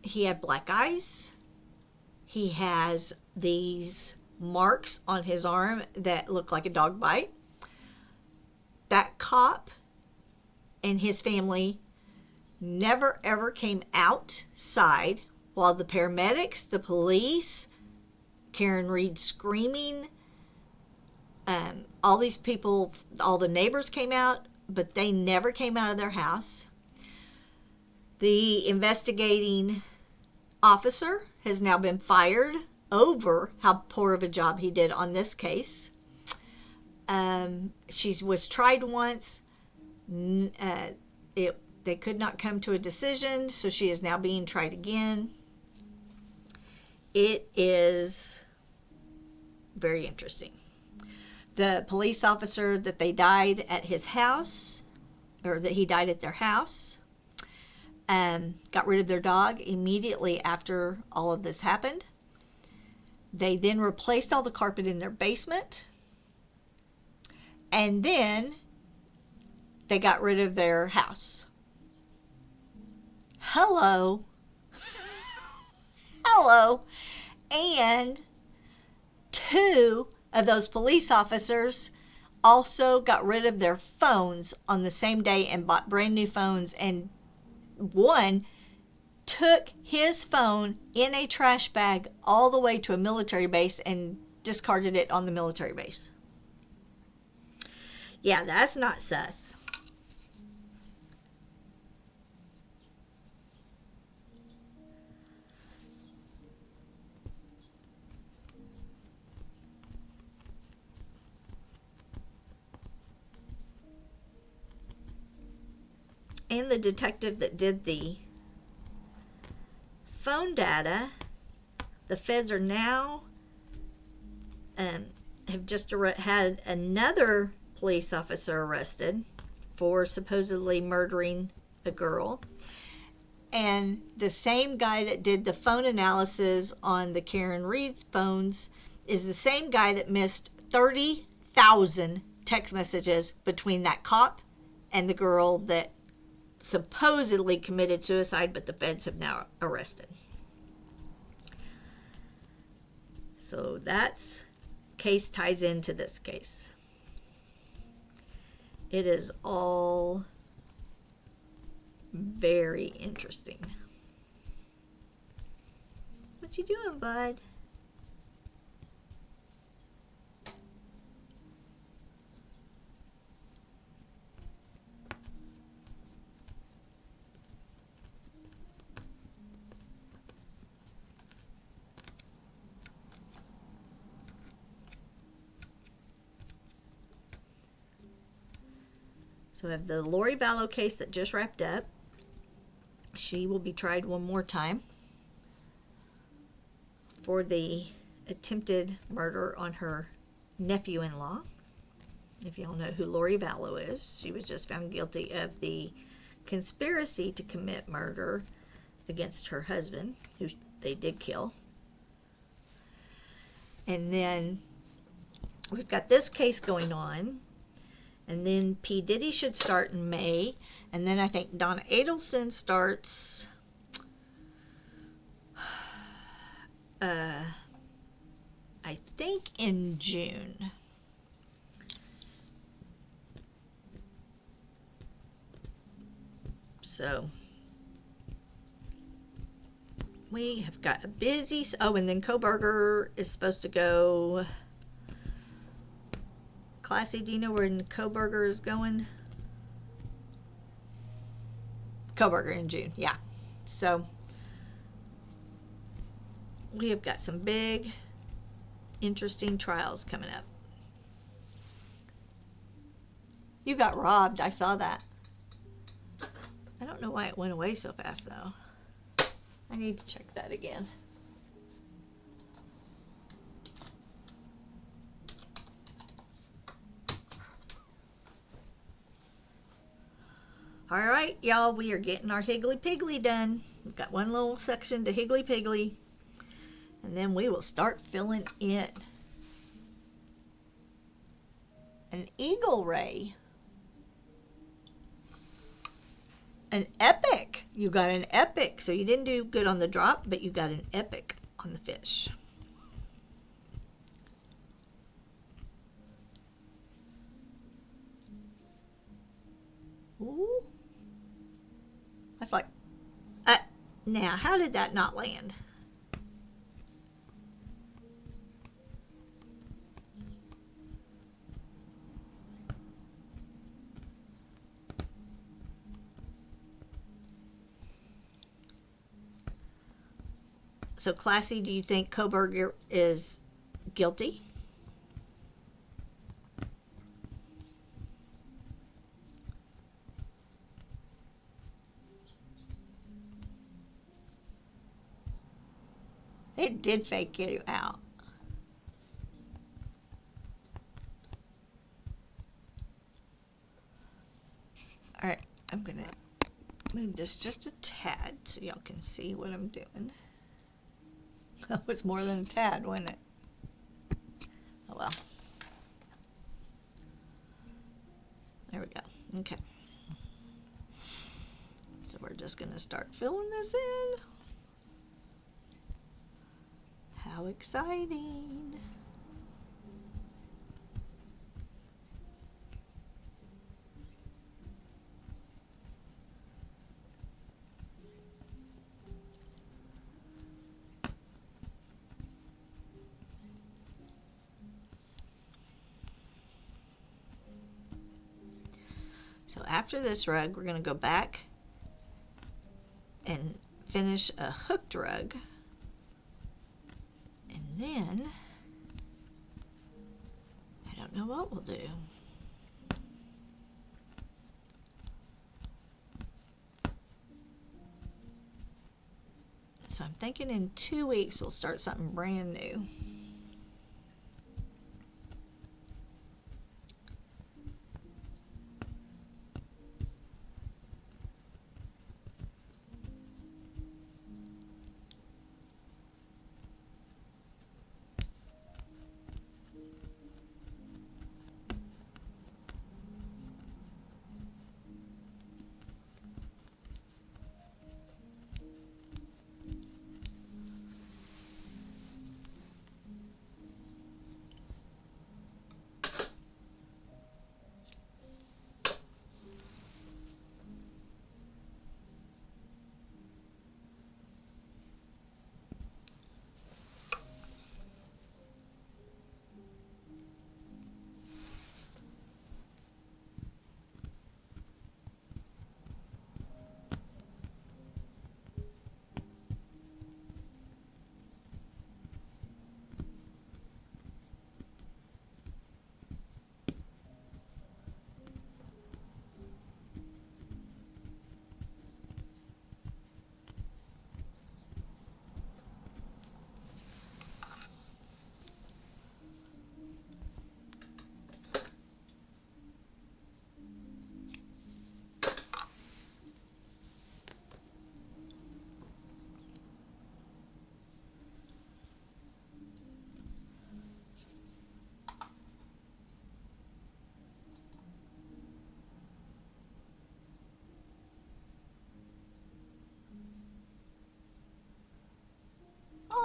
He had black eyes. He has these marks on his arm that look like a dog bite. That cop and his family never ever came outside while the paramedics, the police, Karen Reid screaming, all these people, all the neighbors came out. but they never came out of their house. The investigating officer has now been fired over how poor of a job he did on this case. She was tried once. They could not come to a decision, so she is now being tried again. It is very interesting. The police officer that they died at his house, or that he died at their house, got rid of their dog immediately after all of this happened. They then replaced all the carpet in their basement. And then they got rid of their house. Hello. Hello. And 2 of those police officers also got rid of their phones on the same day and bought brand new phones. And one took his phone in a trash bag all the way to a military base and discarded it on the military base. Yeah, that's not sus. And the detective that did the phone data, the feds are now have just had another police officer arrested for supposedly murdering a girl. And the same guy that did the phone analysis on the Karen Reed's phones is the same guy that missed 30,000 text messages between that cop and the girl that supposedly committed suicide, but the feds have now arrested. So that's case ties into this case. It is all very interesting. What you doing, bud? So we have the Lori Vallow case that just wrapped up. She will be tried one more time for the attempted murder on her nephew-in-law. If y'all know who Lori Vallow is, she was just found guilty of the conspiracy to commit murder against her husband, who they did kill. And then we've got this case going on. And then P. Diddy should start in May. And then I think Donna Adelson starts I think in June. So we have got a busy... Oh, and then Kohberger is supposed to go... Classy, do you know where Kohberger is going? Kohberger in June, yeah. So we have got some big, interesting trials coming up. You got robbed, I saw that. I don't know why it went away so fast, though. I need to check that again. All right, y'all, we are getting our Higgly Piggly done. We've got one little section to Higgly Piggly, and then we will start filling in. An eagle ray. An epic. You got an epic. So you didn't do good on the drop, but you got an epic on the fish. Ooh. That's like, now, how did that not land? So, Classy, do you think Koberger is guilty? It did fake you out. Alright, I'm gonna move this just a tad so y'all can see what I'm doing. That was more than a tad, wasn't it? Oh well. There we go. Okay. So we're just gonna start filling this in. How exciting! So after this rug, we're going to go back and finish a hooked rug. And then, I don't know what we'll do. So I'm thinking in 2 weeks we'll start something brand new.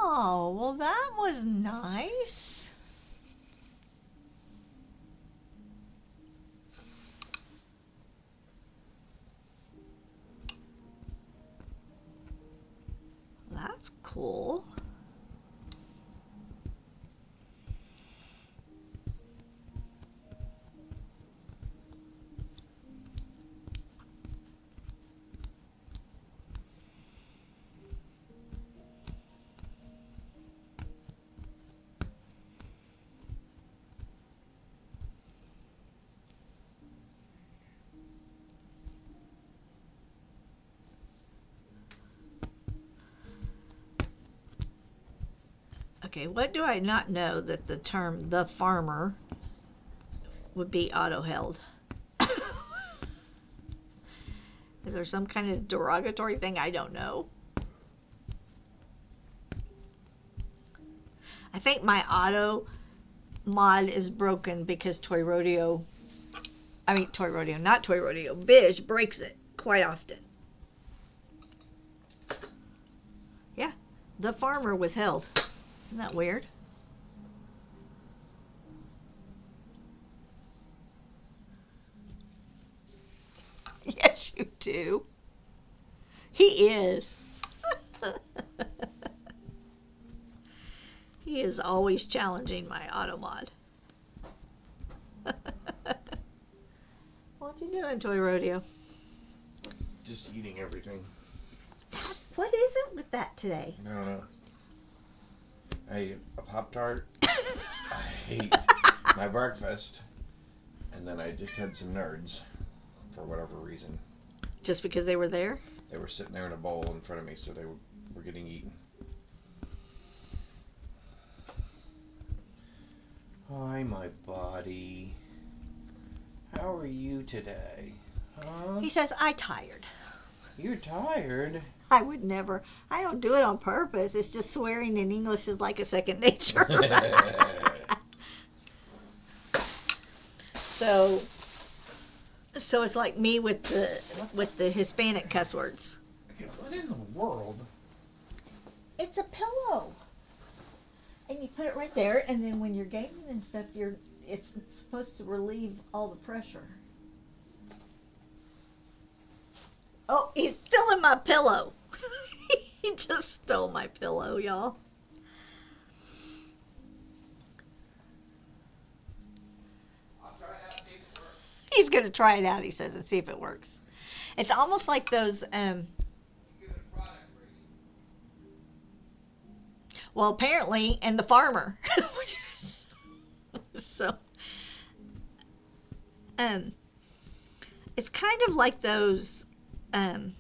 Oh, well that was nice. That's cool. Okay, what do I not know that the term "the farmer" would be auto-held? Is there some kind of derogatory thing I don't know? I think my auto mod is broken because Toy Rodeo, not Toy Rodeo, Bish breaks it quite often. Yeah, the farmer was held. Isn't that weird? Yes, you do. He is. He is always challenging my auto mod. What you doing, Toy Rodeo? Just eating everything. What is it with that today? I don't know. I ate a Pop-Tart. I ate my breakfast. And then I just had some Nerds for whatever reason. Just because they were there? They were sitting there in a bowl in front of me, so they were getting eaten. Hi, my buddy. How are you today? Huh? He says, I tired. You're tired? I would never. I don't do it on purpose. It's just swearing in English is like a second nature. So it's like me with the Hispanic cuss words. What in the world? It's a pillow. And you put it right there, and then when you're gaming and stuff, it's supposed to relieve all the pressure. Oh, he's stealing my pillow. He just stole my pillow, y'all. I'll try it out, see if it works. He's gonna try it out, he says, and see if it works. It's almost like those Give it a product rating. well, apparently, and the farmer. So, it's kind of like those, I'm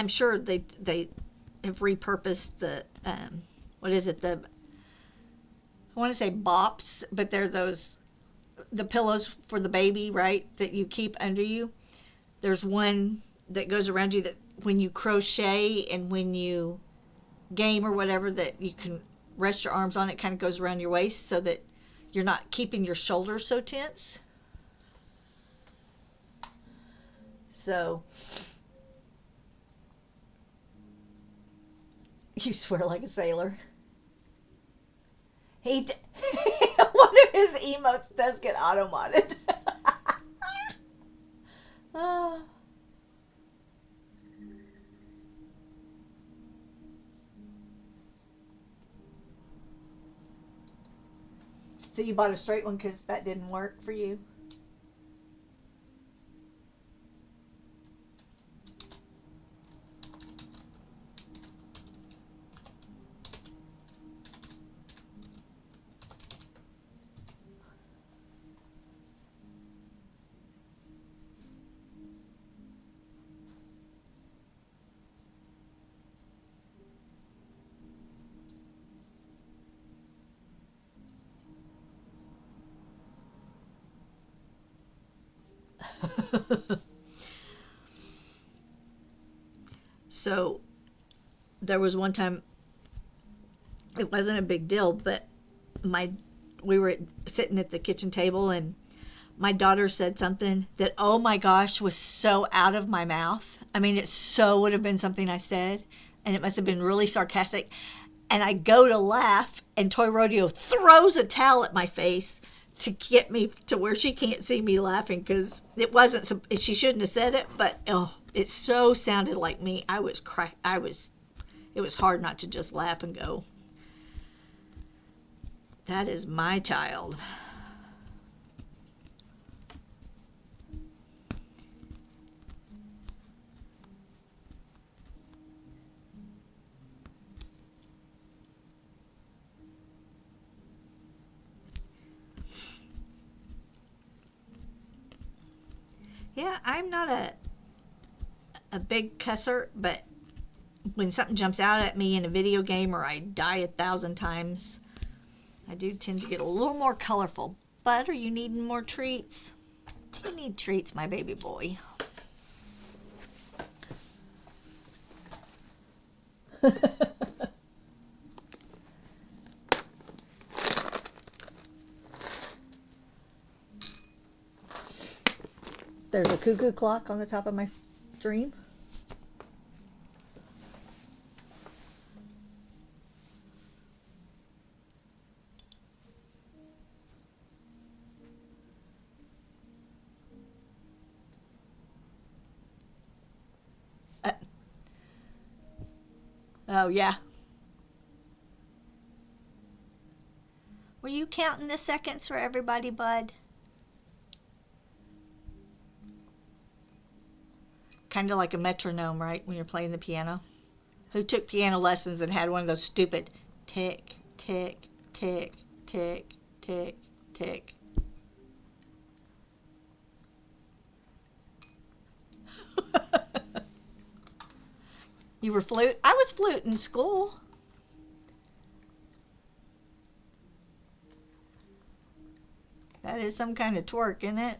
sure they have repurposed the, what is it, I want to say bops, but they're the pillows for the baby, right, that you keep under you. There's one that goes around you that when you crochet and when you game or whatever, that you can rest your arms on, it kind of goes around your waist so that you're not keeping your shoulders so tense. So you swear like a sailor. One of his emotes does get auto-modded. Ah. So you bought a straight one because that didn't work for you? So there was one time, it wasn't a big deal, but we were sitting at the kitchen table and my daughter said something that, oh my gosh, was so out of my mouth. I mean, it so would have been something I said, and it must have been really sarcastic. And I go to laugh, and Toy Rodeo throws a towel at my face to get me to where she can't see me laughing, because it wasn't, she shouldn't have said it, but oh, it so sounded like me. It was hard not to just laugh and go, that is my child. Yeah, I'm not a big cusser, but when something jumps out at me in a video game or I die 1,000 times, I do tend to get a little more colorful. But are you needing more treats? Do you need treats, my baby boy? There's a cuckoo clock on the top of my stream. Oh, yeah. Were you counting the seconds for everybody, bud? Kind of like a metronome, right, when you're playing the piano? who took piano lessons and had one of those stupid tick, tick, tick, tick, tick, tick. You were flute? I was flute in school. That is some kind of twerk, isn't it?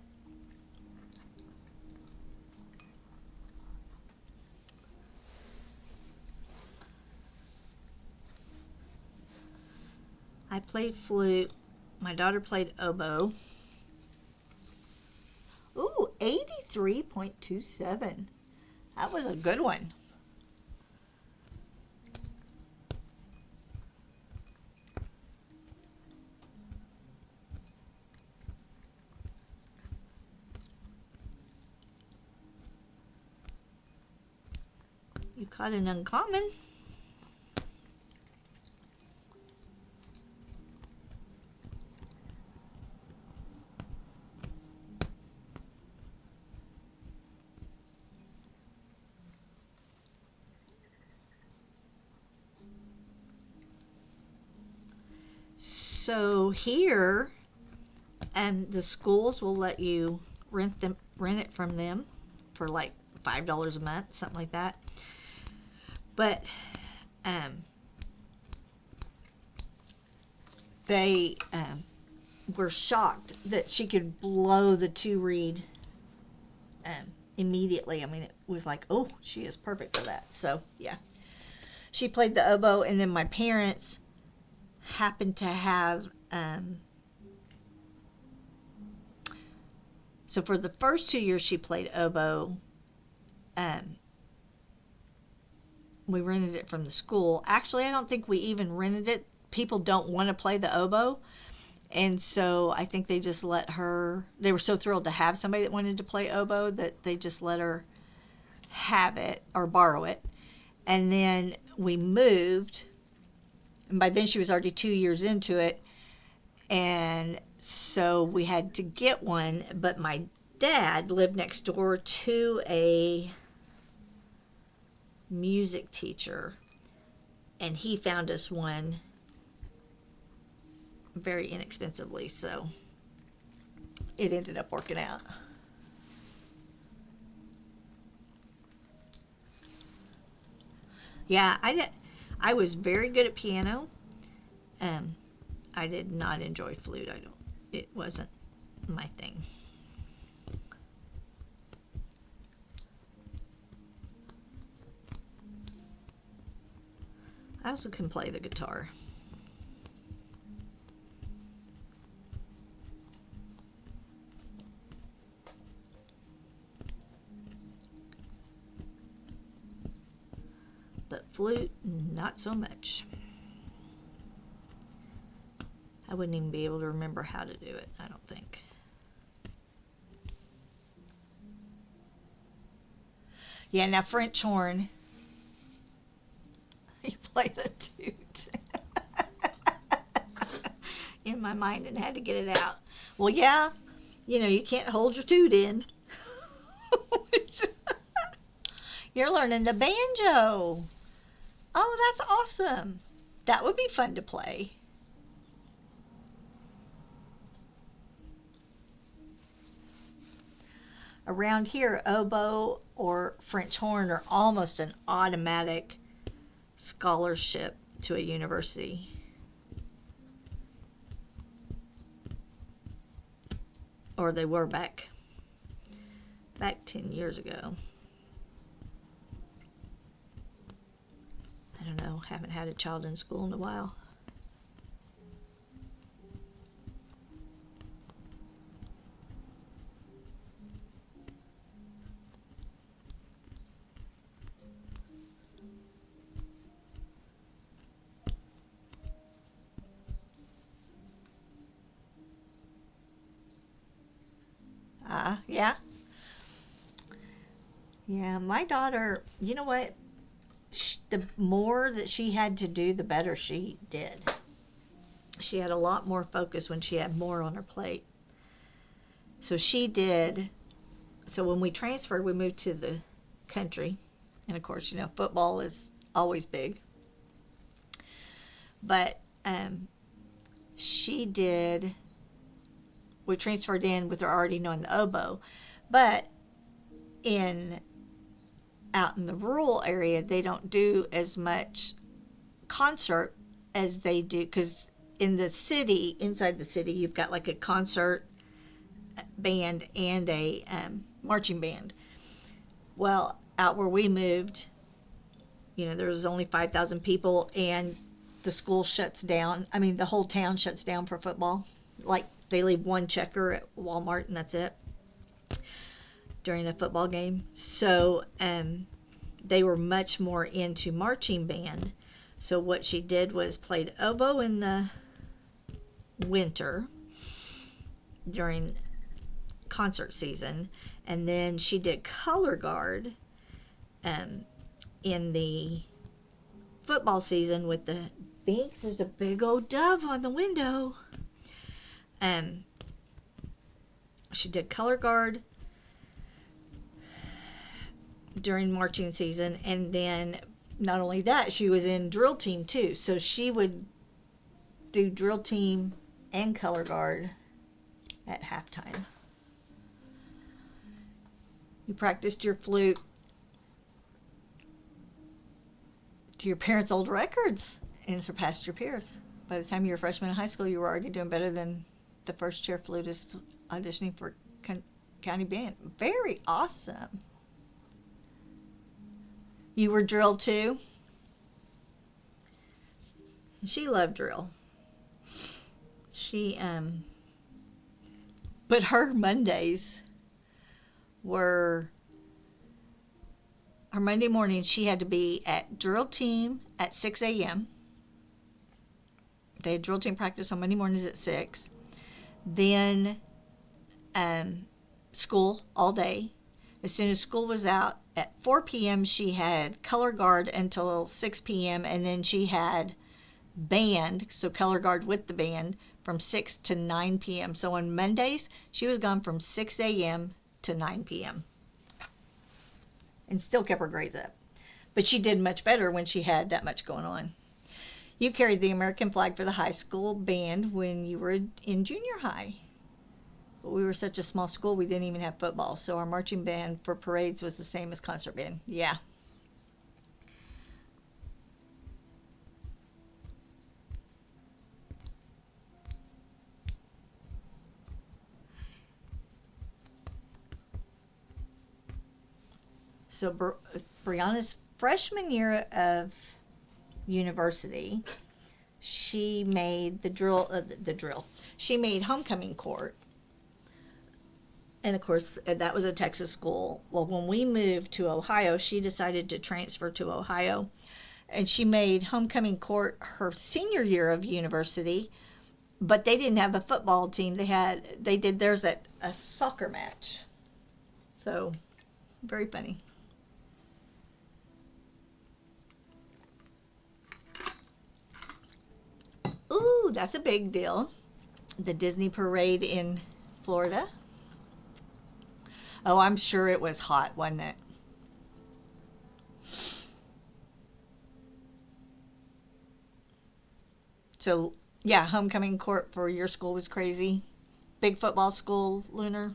I played flute. My daughter played oboe. Ooh, 83.27. That was a good one. You caught an uncommon. So here, the schools will let you rent it from them for like $5 a month, something like that. But they were shocked that she could blow the 2-reed immediately. I mean, it was like, oh, she is perfect for that. So yeah, she played the oboe, and then my parents happened to have so for the first 2 years she played oboe, we rented it from the school. Actually, I don't think we even rented it. People don't want to play the oboe, and so I think they just let her. They were so thrilled to have somebody that wanted to play oboe that they just let her have it or borrow it. And then we moved, and by then she was already 2 years into it, and so we had to get one. But my dad lived next door to a music teacher, and he found us one very inexpensively, so it ended up working out. Yeah, I was very good at piano. I did not enjoy flute. It wasn't my thing. I also can play the guitar. But flute, not so much. I wouldn't even be able to remember how to do it, I don't think. Yeah, now French horn. You play the toot in my mind and had to get it out. Well, yeah, you can't hold your toot in. You're learning the banjo. Oh, that's awesome. That would be fun to play. Around here, oboe or French horn are almost an automatic scholarship to a university. Or they were back 10 years ago. I don't know, haven't had a child in school in a while. Yeah. Yeah, my daughter, you know what? The more that she had to do, the better she did. She had a lot more focus when she had more on her plate. So she did. So when we transferred, we moved to the country. And of course, football is always big. But we transferred in with her already knowing the oboe. But out in the rural area, they don't do as much concert as they do, because in the city, inside the city, you've got like a concert band and a marching band. Well, out where we moved, there was only 5,000 people, and the school shuts down. I mean, the whole town shuts down for football. Like, they leave one checker at Walmart, and that's it during a football game. So they were much more into marching band. So what she did was played oboe in the winter during concert season, and then she did color guard in the football season with the Binks. There's a big old dove on the window. She did color guard during marching season, and then not only that, she was in drill team too. So she would do drill team and color guard at halftime. You practiced your flute to your parents' old records and surpassed your peers. By the time you were a freshman in high school, you were already doing better than the first chair flutist auditioning for county band. Very awesome. You were drill too? She loved drill. But her Mondays were, her Monday morning, she had to be at drill team at 6 a.m. They had drill team practice on Monday mornings at 6. Then school all day. As soon as school was out, at 4 p.m. she had color guard until 6 p.m. and then she had band, so color guard with the band, from 6 to 9 p.m. So on Mondays, she was gone from 6 a.m. to 9 p.m. and still kept her grades up. But she did much better when she had that much going on. You carried the American flag for the high school band when you were in junior high. But we were such a small school, we didn't even have football. So our marching band for parades was the same as concert band. Yeah. So Brianna's freshman year of university, she made the drill. She made homecoming court. And of course, that was a Texas school. Well, when we moved to Ohio, she decided to transfer to Ohio. And she made homecoming court her senior year of university, but they didn't have a football team. They did theirs at a soccer match. So, very funny. Ooh, that's a big deal. The Disney parade in Florida. Oh, I'm sure it was hot, wasn't it? So, yeah, homecoming court for your school was crazy. Big football school, Lunar.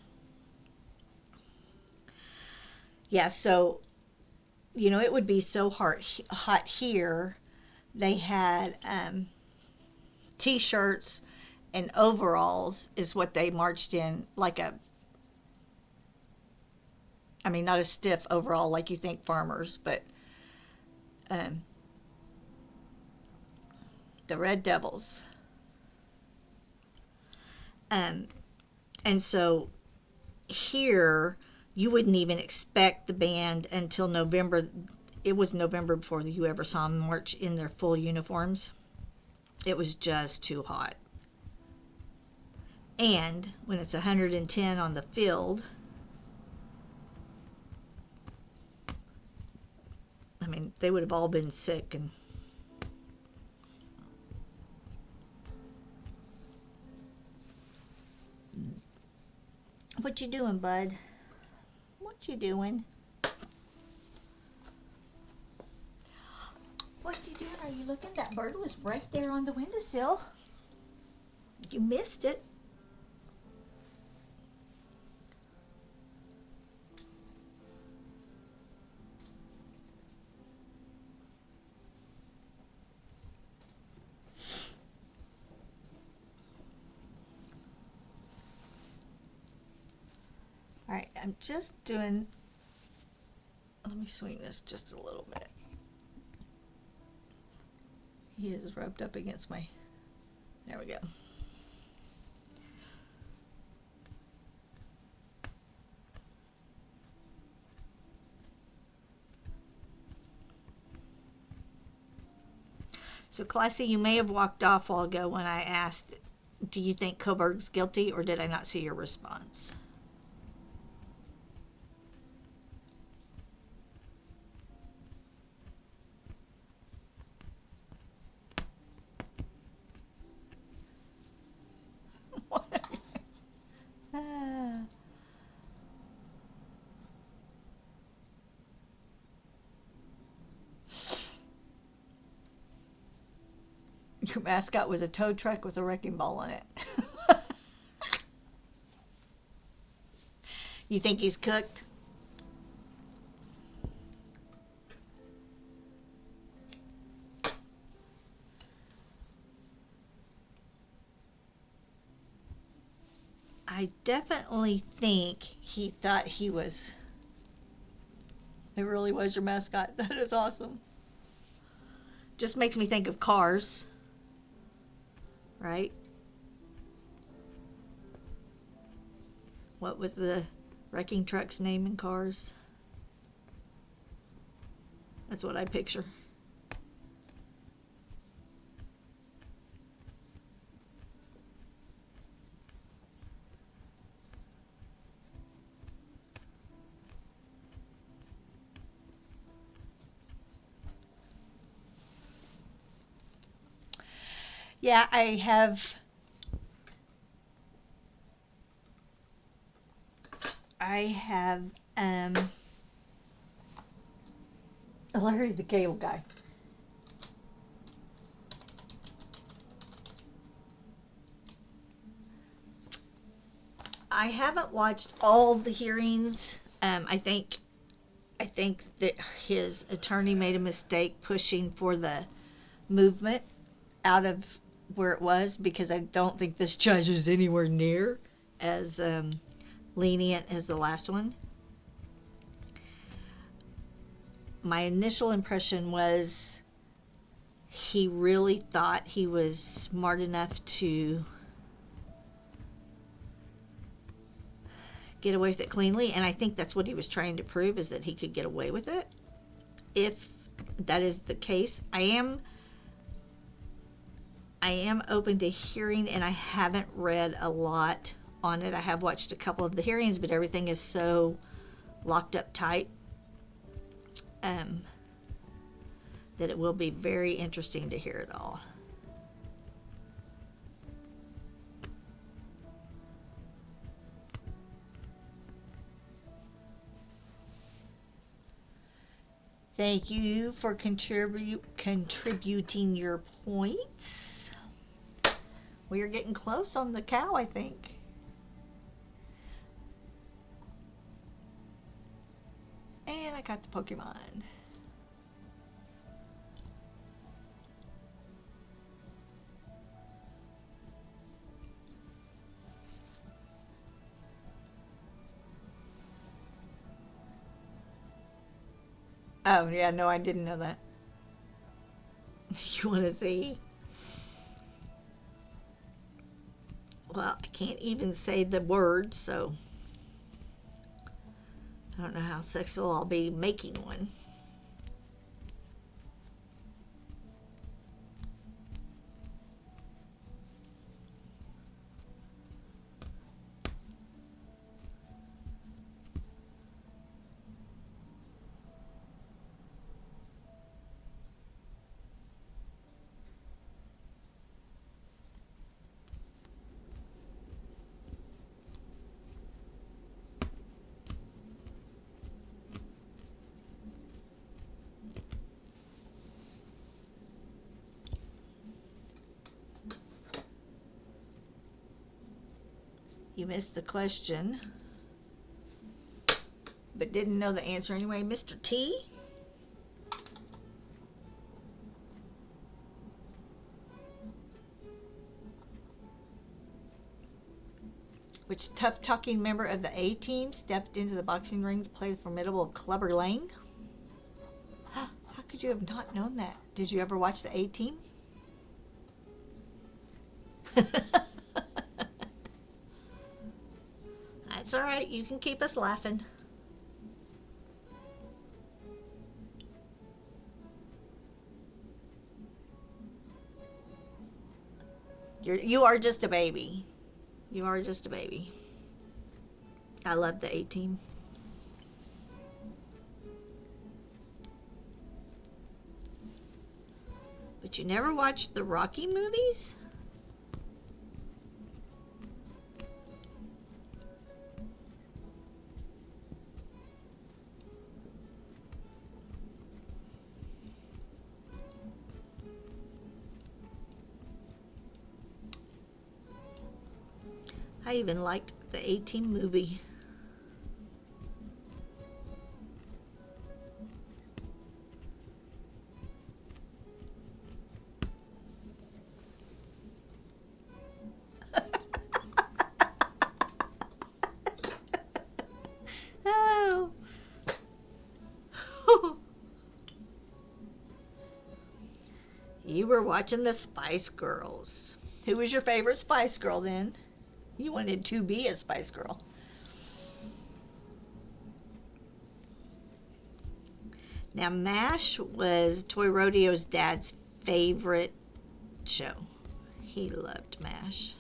Yeah, so, it would be so hot here. They had T-shirts and overalls is what they marched in, like not a stiff overall like you think farmers, but the Red Devils. And so here, you wouldn't even expect the band until November. It was November before you ever saw them march in their full uniforms. It was just too hot. And when it's 110 on the field, they would have all been sick. And what you doing, bud? What you doing? What you doing? Are you looking? That bird was right there on the windowsill. You missed it. Alright, I'm just doing, let me swing this just a little bit. He is rubbed up against my, there we go. So Classy, you may have walked off a while ago when I asked, do you think Coburg's guilty, or did I not see your response? Ah. Your mascot was a tow truck with a wrecking ball on it. You think he's cooked? I definitely think he thought he was. It really was your mascot. That is awesome. Just makes me think of Cars. Right? What was the wrecking truck's name in Cars? That's what I picture. Yeah, I have. Larry the Cable Guy. I haven't watched all the hearings. I think that his attorney made a mistake pushing for the movement out of where it was, because I don't think this judge is anywhere near as lenient as the last one. My initial impression was he really thought he was smart enough to get away with it cleanly, and I think that's what he was trying to prove, is that he could get away with it. If that is the case, I am open to hearing, and I haven't read a lot on it. I have watched a couple of the hearings, but everything is so locked up tight that it will be very interesting to hear it all. Thank you for contributing your points. We are getting close on the cow, I think. And I got the Pokemon. Oh, yeah, no, I didn't know that. You want to see? Well, I can't even say the word, so I don't know how successful I'll be making one. You missed the question, but didn't know the answer anyway. Mr. T? Which tough-talking member of the A-Team stepped into the boxing ring to play the formidable Clubber Lang? How could you have not known that? Did you ever watch the A-Team? That's all right. You can keep us laughing. You are just a baby. You are just a baby. I love the A-Team. But you never watched the Rocky movies? I even liked the A-Team movie. Oh. You were watching the Spice Girls. Who was your favorite Spice Girl then? You wanted to be a Spice Girl. Now, MASH was Toy Rodeo's dad's favorite show. He loved MASH.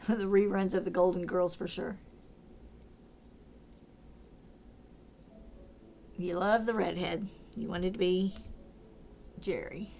The reruns of the Golden Girls for sure. You love the redhead. You wanted to be Jerry.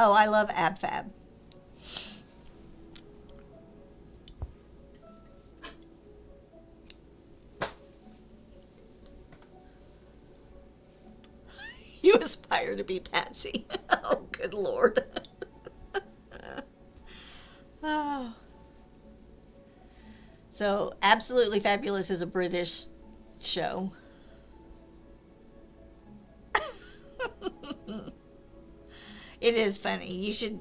Oh, I love Ab Fab. You aspire to be Patsy. Oh, good Lord. Oh. So, Absolutely Fabulous is a British show. It is funny. You should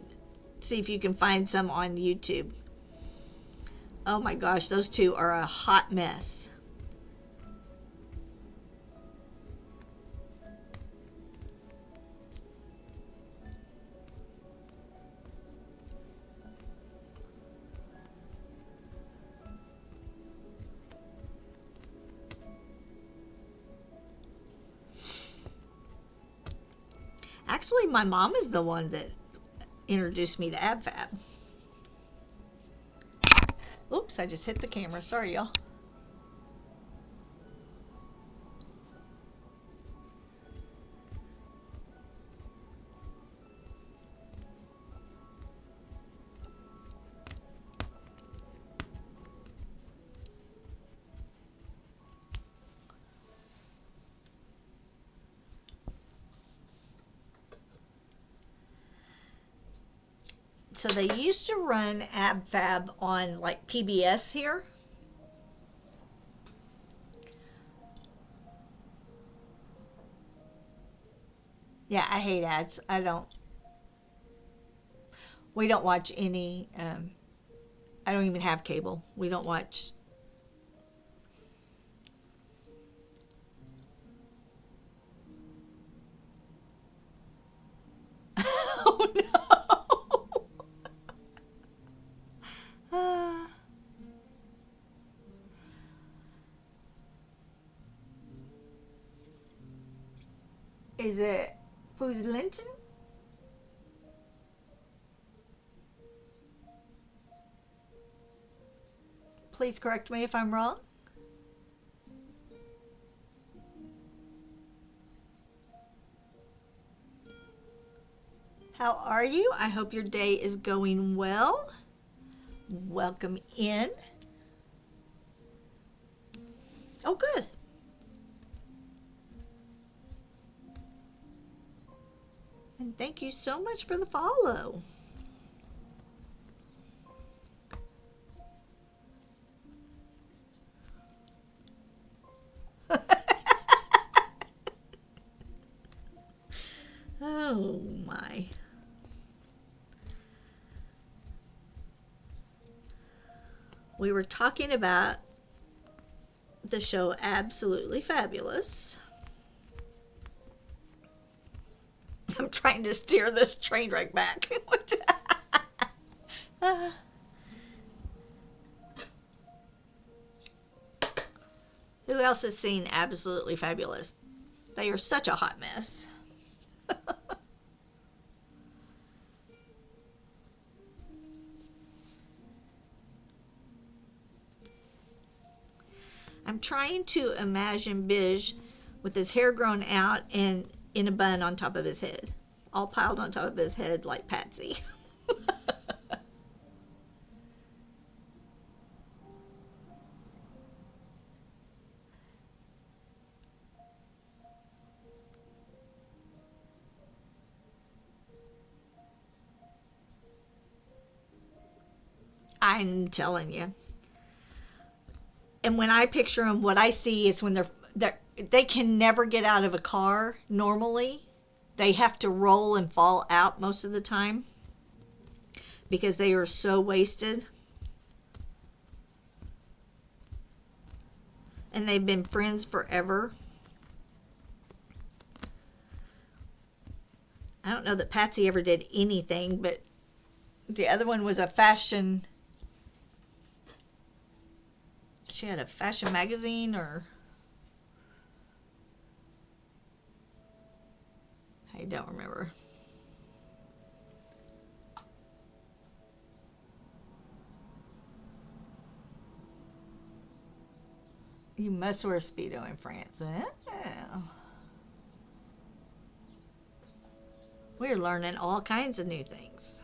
see if you can find some on YouTube. Oh my gosh, those two are a hot mess. Actually, my mom is the one that introduced me to Ab Fab. Oops, I just hit the camera. Sorry, y'all. So they used to run Ab Fab on like PBS here. Yeah, I hate ads. We don't watch any, I don't even have cable. We don't watch. Oh no. Is it Fußlinchen? Please correct me if I'm wrong. How are you? I hope your day is going well. Welcome in. Oh, good. And thank you so much for the follow. Oh my. We were talking about the show Absolutely Fabulous. I'm trying to steer this train wreck back. Who else has seen Absolutely Fabulous? They are such a hot mess. I'm trying to imagine Bij with his hair grown out and in a bun on top of his head. All piled on top of his head like Patsy. I'm telling you. And when I picture them, what I see is when they can never get out of a car normally. They have to roll and fall out most of the time because they are so wasted. And they've been friends forever. I don't know that Patsy ever did anything, but the other one was a fashion. She had a fashion magazine, or I don't remember. You must wear a Speedo in France. Oh. We're learning all kinds of new things.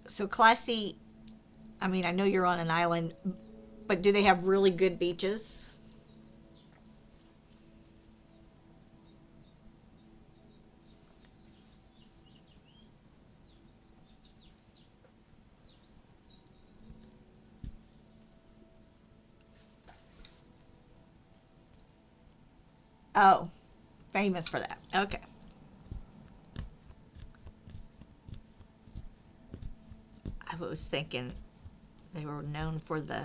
So Classy, I mean, I know you're on an island, but do they have really good beaches? Oh, famous for that. Okay. I was thinking they were known for the.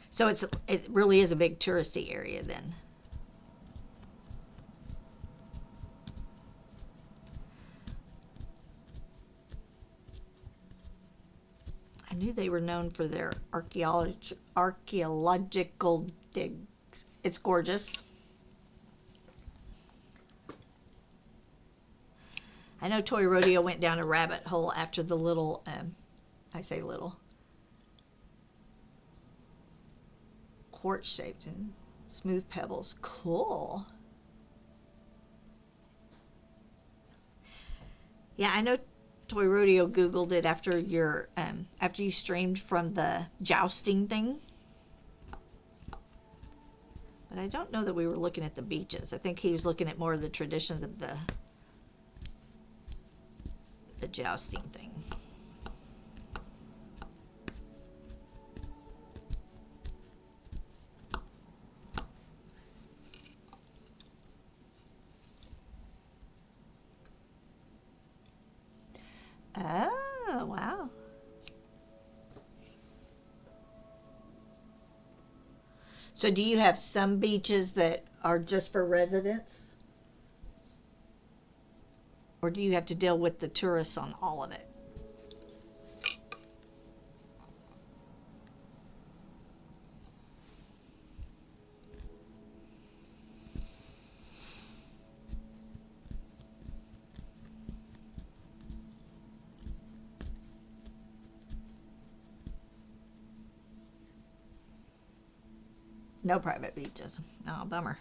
So it really is a big touristy area then. I knew they were known for their archaeological digs. It's gorgeous. I know Toy Rodeo went down a rabbit hole after the little, I say little, quartz shaped and smooth pebbles. Cool. Yeah, I know Toy Rodeo Googled it after after you streamed from the jousting thing. But I don't know that we were looking at the beaches. I think he was looking at more of the traditions of the jousting thing. Oh, wow. So do you have some beaches that are just for residents? Or do you have to deal with the tourists on all of it? No private beaches. Oh, bummer.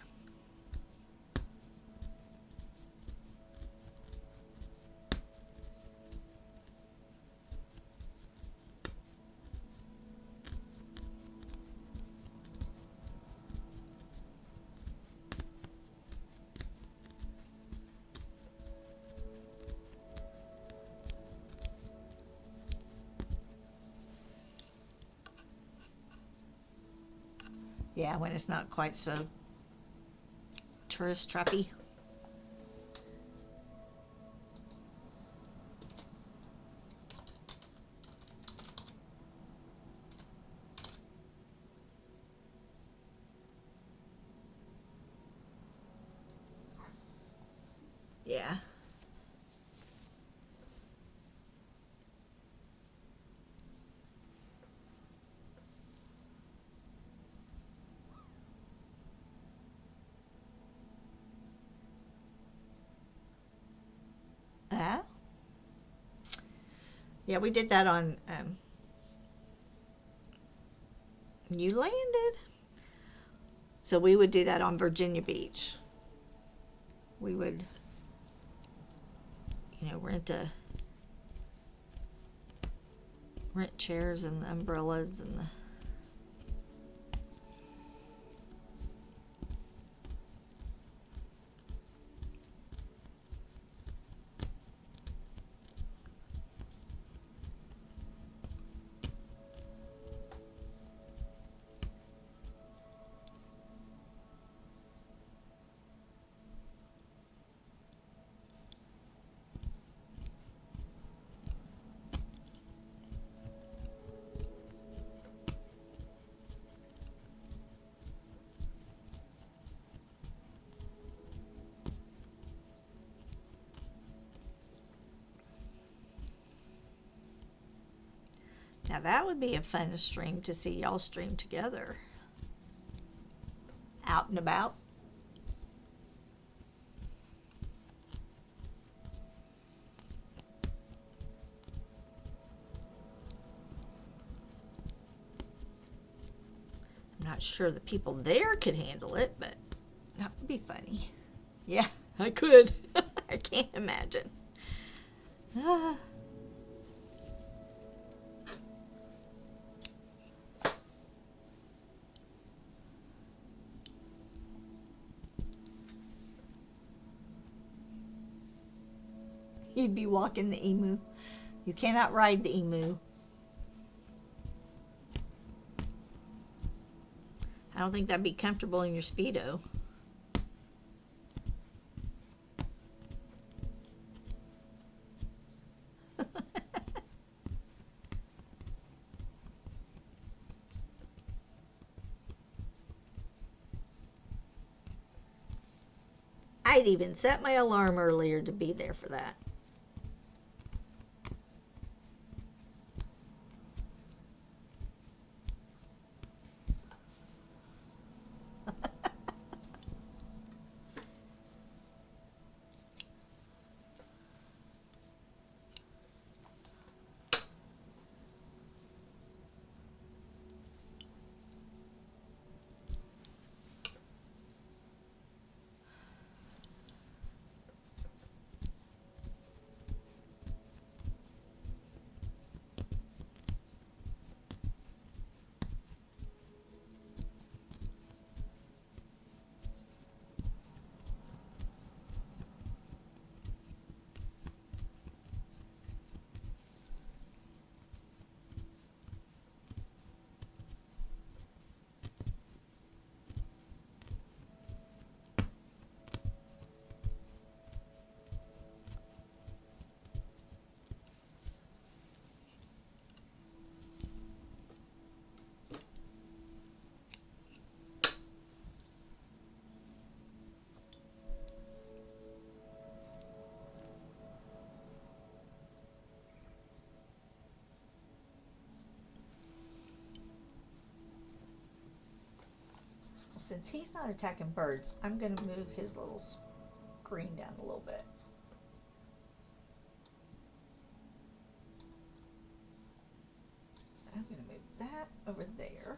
Yeah, when it's not quite so tourist trappy. Yeah. Yeah, we did that on You Landed. So we would do that on Virginia Beach. We would, rent chairs and umbrellas and the Now that would be a fun stream to see y'all stream together. Out and about. I'm not sure the people there could handle it, but that would be funny. Yeah, I could. I can't imagine. Ah. You'd be walking the emu. You cannot ride the emu. I don't think that'd be comfortable in your Speedo. I'd even set my alarm earlier to be there for that. since he's not attacking birds, I'm going to move his little screen down a little bit. I'm going to move that over there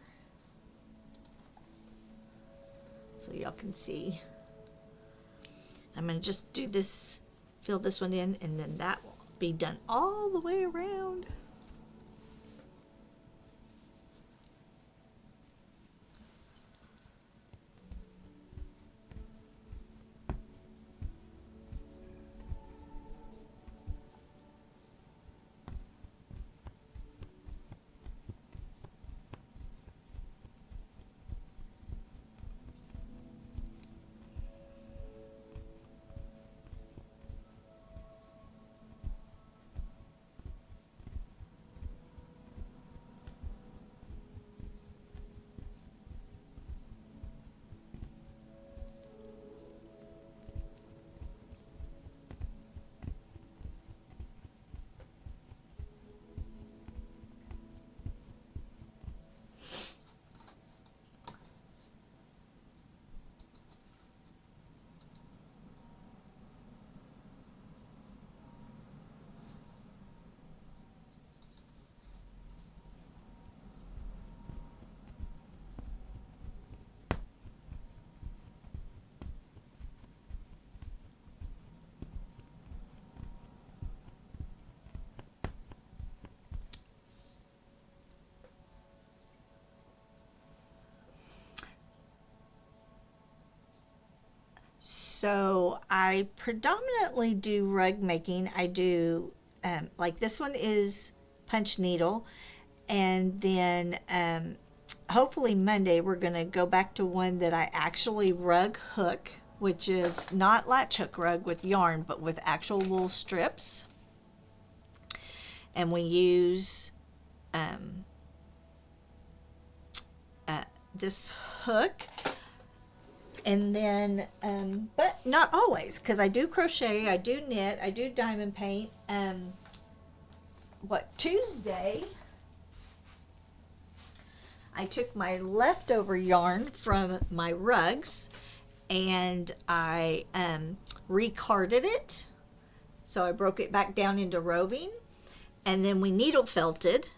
so y'all can see. I'm going to just do this, fill this one in, and then that will be done all the way around. So I predominantly do rug making. I do, like this one is punch needle. And then hopefully Monday we're going to go back to one that I actually rug hook, which is not latch hook rug with yarn, but with actual wool strips. And we use this hook. And then, but not always, because I do crochet, I do knit, I do diamond paint. Tuesday, I took my leftover yarn from my rugs and I recarded it. So I broke it back down into roving. And then we needle felted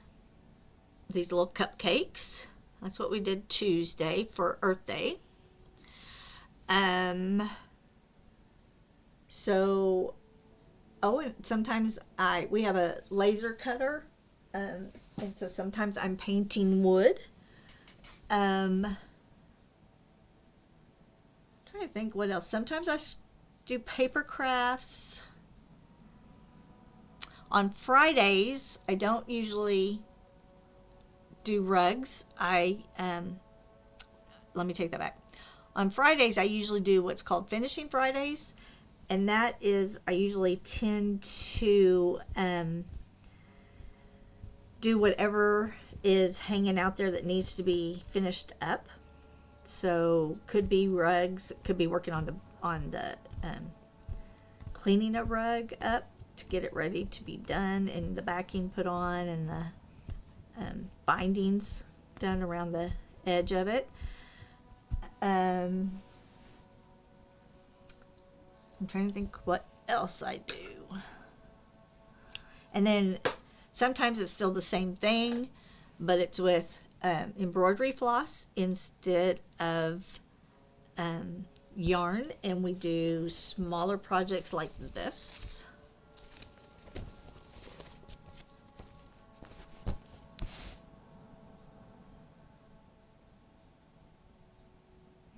these little cupcakes. That's what we did Tuesday for Earth Day. And sometimes we have a laser cutter, and so sometimes I'm painting wood. Trying to think what else. Sometimes I do paper crafts. On Fridays, I don't usually do rugs. Let me take that back. On Fridays, I usually do what's called Finishing Fridays, and that is I usually tend to do whatever is hanging out there that needs to be finished up. So could be rugs, could be working on the cleaning a rug up to get it ready to be done, and the backing put on, and the bindings done around the edge of it. I'm trying to think what else I do. And then sometimes it's still the same thing, but it's with embroidery floss instead of yarn, and we do smaller projects like this.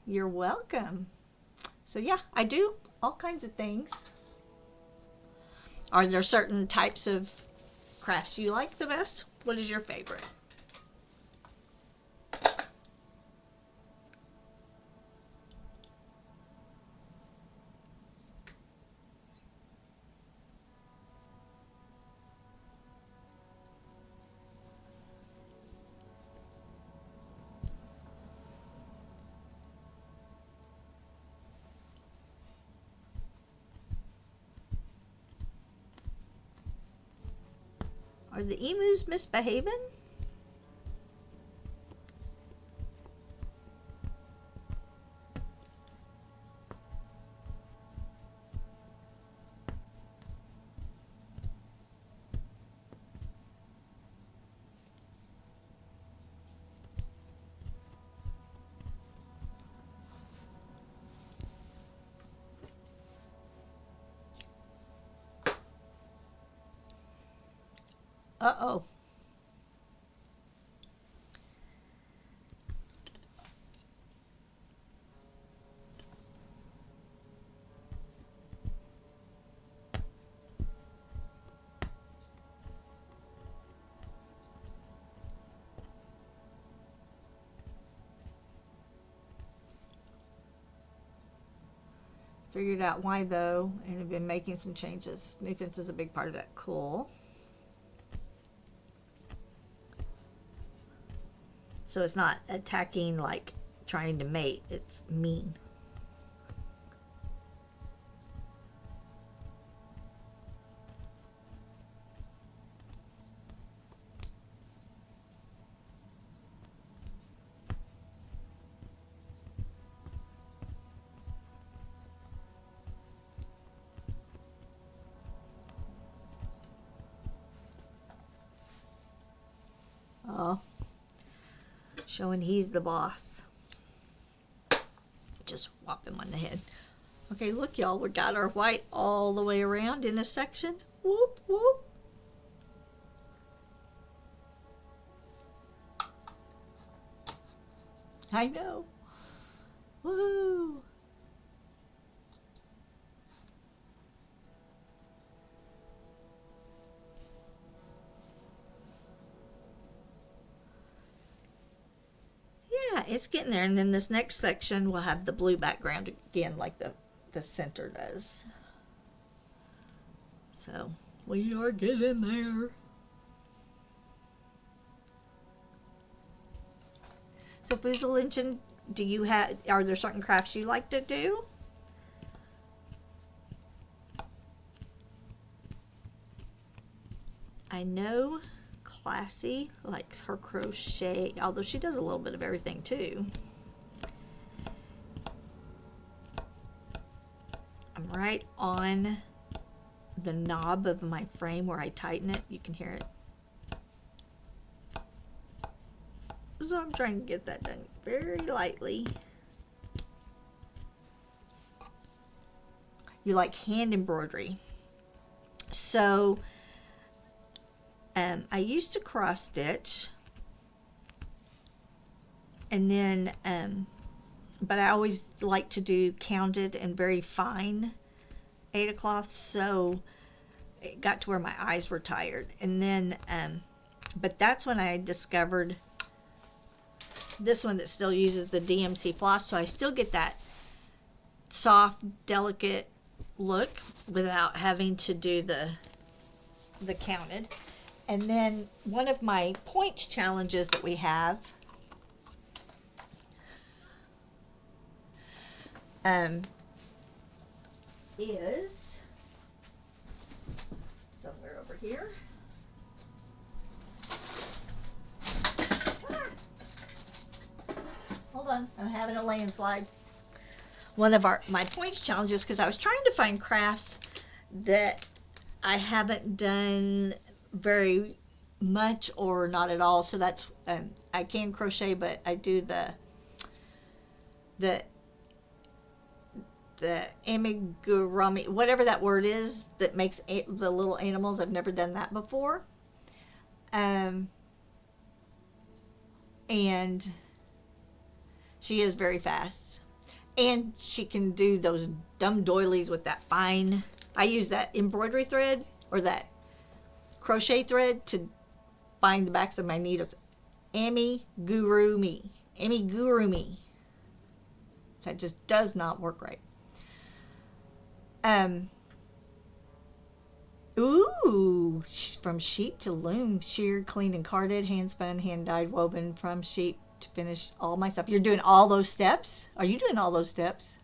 You're welcome. So yeah, I do all kinds of things. Are there certain types of crafts you like the best? What is your favorite? Are the emus misbehaving? Uh-oh. Figured out why though, and have been making some changes. New fence is a big part of that. Cool. So it's not attacking like trying to mate, it's mean. Oh, showing he's the boss. Just whop him on the head. Okay, look y'all, we got our white all the way around in a section. Whoop, whoop. I know. Woo! Yeah, it's getting there. And then this next section will have the blue background again, like the center does. So we are getting there. So Foozle Engine, are there certain crafts you like to do? I know Classy likes her crochet, although she does a little bit of everything too. I'm right on the knob of my frame where I tighten it. You can hear it. So I'm trying to get that done very lightly. You like hand embroidery. So I used to cross stitch, and then but I always like to do counted and very fine Aida cloth, so it got to where my eyes were tired. And then but that's when I discovered this one that still uses the DMC floss, so I still get that soft, delicate look without having to do the counted. And then one of my points challenges that we have is somewhere over here. Hold on, I'm having a landslide. One of my points challenges, because I was trying to find crafts that I haven't done very much or not at all. So that's I can crochet, but I do the amigurumi, whatever that word is that makes the little animals. I've never done that before. And she is very fast, and she can do those dumb doilies with that fine. I use that embroidery thread or that crochet thread to bind the backs of my needles. Amigurumi. That just does not work right. Ooh, from sheep to loom, sheared, cleaned, and carded, hand spun, hand dyed, woven from sheep to finish all my stuff. You're doing all those steps? Are you doing all those steps?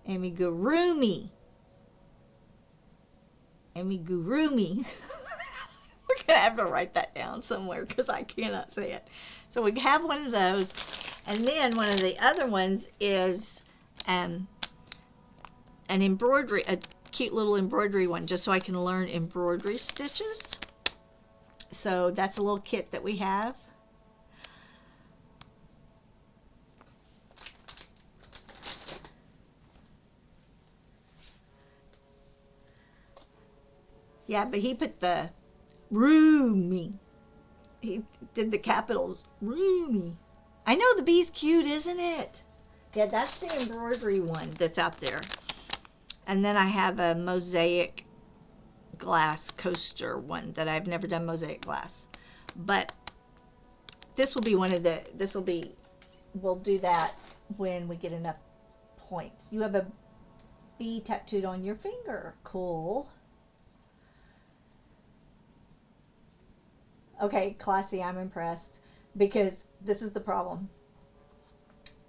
Amigurumi. We're going to have to write that down somewhere because I cannot say it. So we have one of those. And then one of the other ones is an embroidery, a cute little embroidery one, just so I can learn embroidery stitches. So that's a little kit that we have. Yeah, but he put the roomy. He did the capitals roomy. I know the bee's cute, isn't it? Yeah, that's the embroidery one that's out there. And then I have a mosaic glass coaster one that I've never done mosaic glass. But this will be we'll do that when we get enough points. You have a bee tattooed on your finger. Cool. Okay, classy, I'm impressed. Because this is the problem.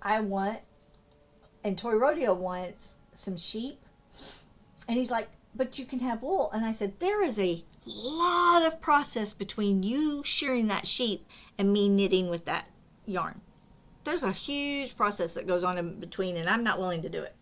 And Toy Rodeo wants some sheep. And he's like, but you can have wool. And I said, there is a lot of process between you shearing that sheep and me knitting with that yarn. There's a huge process that goes on in between, and I'm not willing to do it.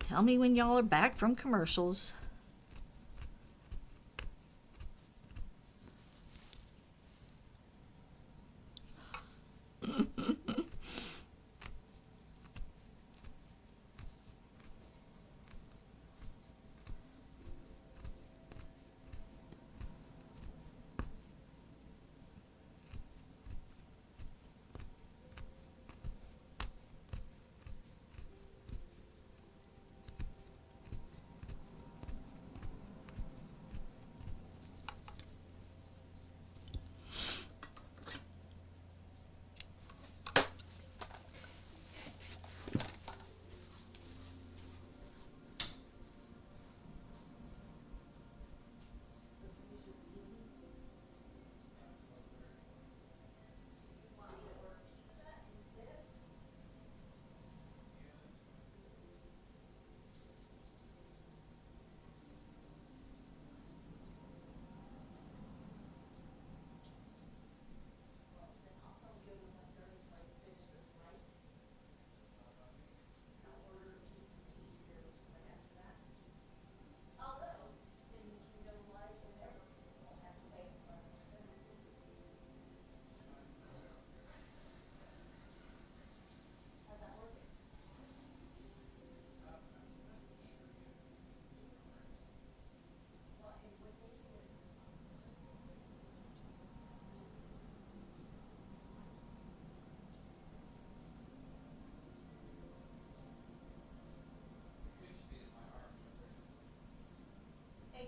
Tell me when y'all are back from commercials.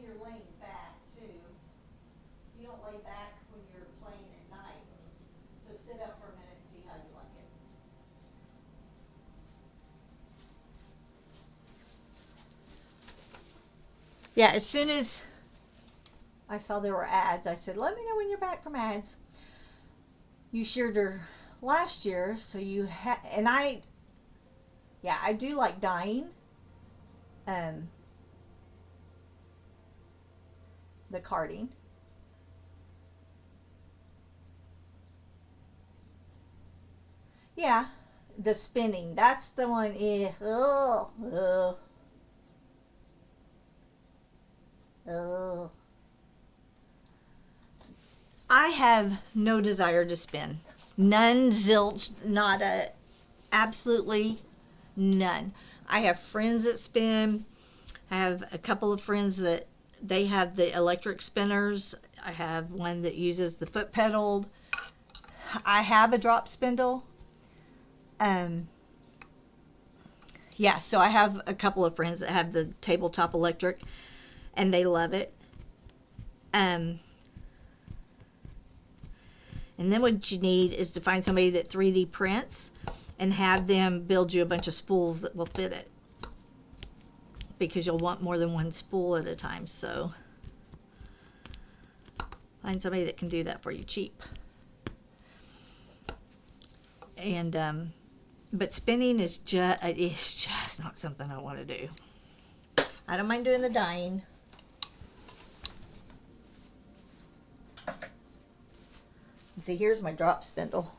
You're laying back too. You don't lay back when you're playing at night. So sit up for a minute and see how you like it. Yeah, as soon as I saw there were ads, I said, let me know when you're back from ads. You sheared her last year, so you and I do like dyeing. The carding. Yeah, the spinning. That's the one. I have no desire to spin. None, zilch, nada, absolutely none. I have friends that spin. I have a couple of friends that they have the electric spinners. I have one that uses the foot pedaled. I have a drop spindle. Yeah, so I have a couple of friends that have the tabletop electric, and they love it. And then what you need is to find somebody that 3D prints and have them build you a bunch of spools that will fit it. Because you'll want more than one spool at a time, so find somebody that can do that for you cheap. And but spinning is just not something I want to do. I don't mind doing the dyeing. See, here's my drop spindle.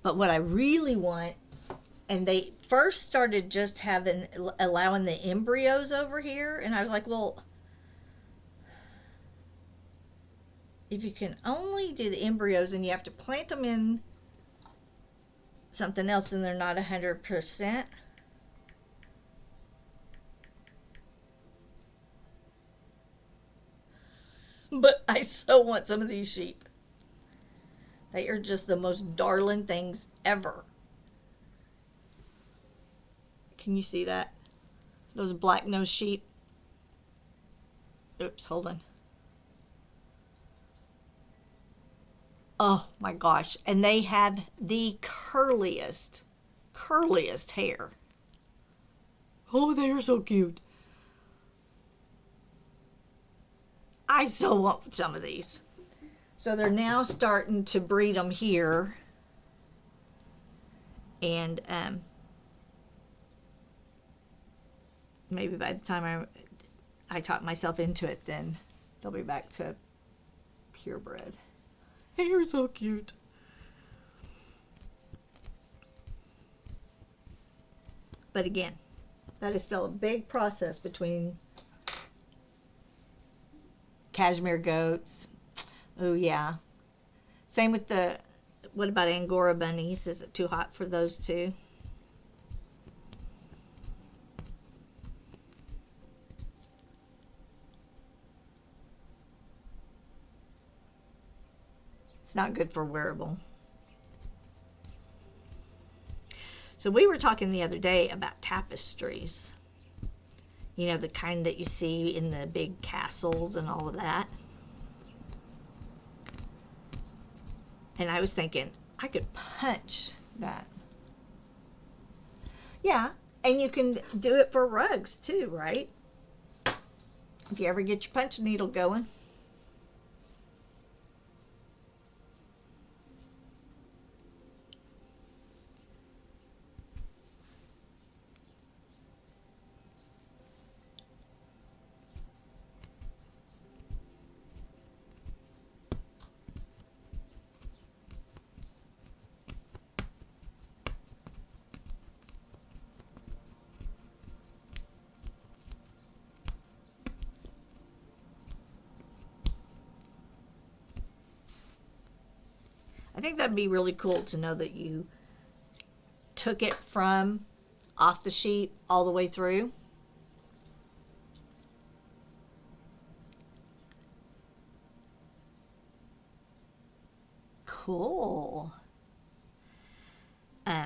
But what I really want, and they first started just allowing the embryos over here, and I was like, well, if you can only do the embryos and you have to plant them in something else, then they're not 100%. But I so want some of these sheep. They are just the most darling things ever. Can you see that? Those black-nosed sheep. Oops, hold on. Oh my gosh. And they have the curliest hair. Oh, they're so cute. I so want some of these. So they're now starting to breed them here. And maybe by the time I talk myself into it, then they'll be back to purebred. They're so cute. But again, that is still a big process between cashmere goats. Oh yeah. Same with what about Angora bunnies? Is it too hot for those too? It's not good for wearable. So we were talking the other day about tapestries. You know, the kind that you see in the big castles and all of that. And I was thinking, I could punch that. Yeah, and you can do it for rugs too, right? If you ever get your punch needle going. I think that'd be really cool to know that you took it from off the sheet all the way through. Cool. I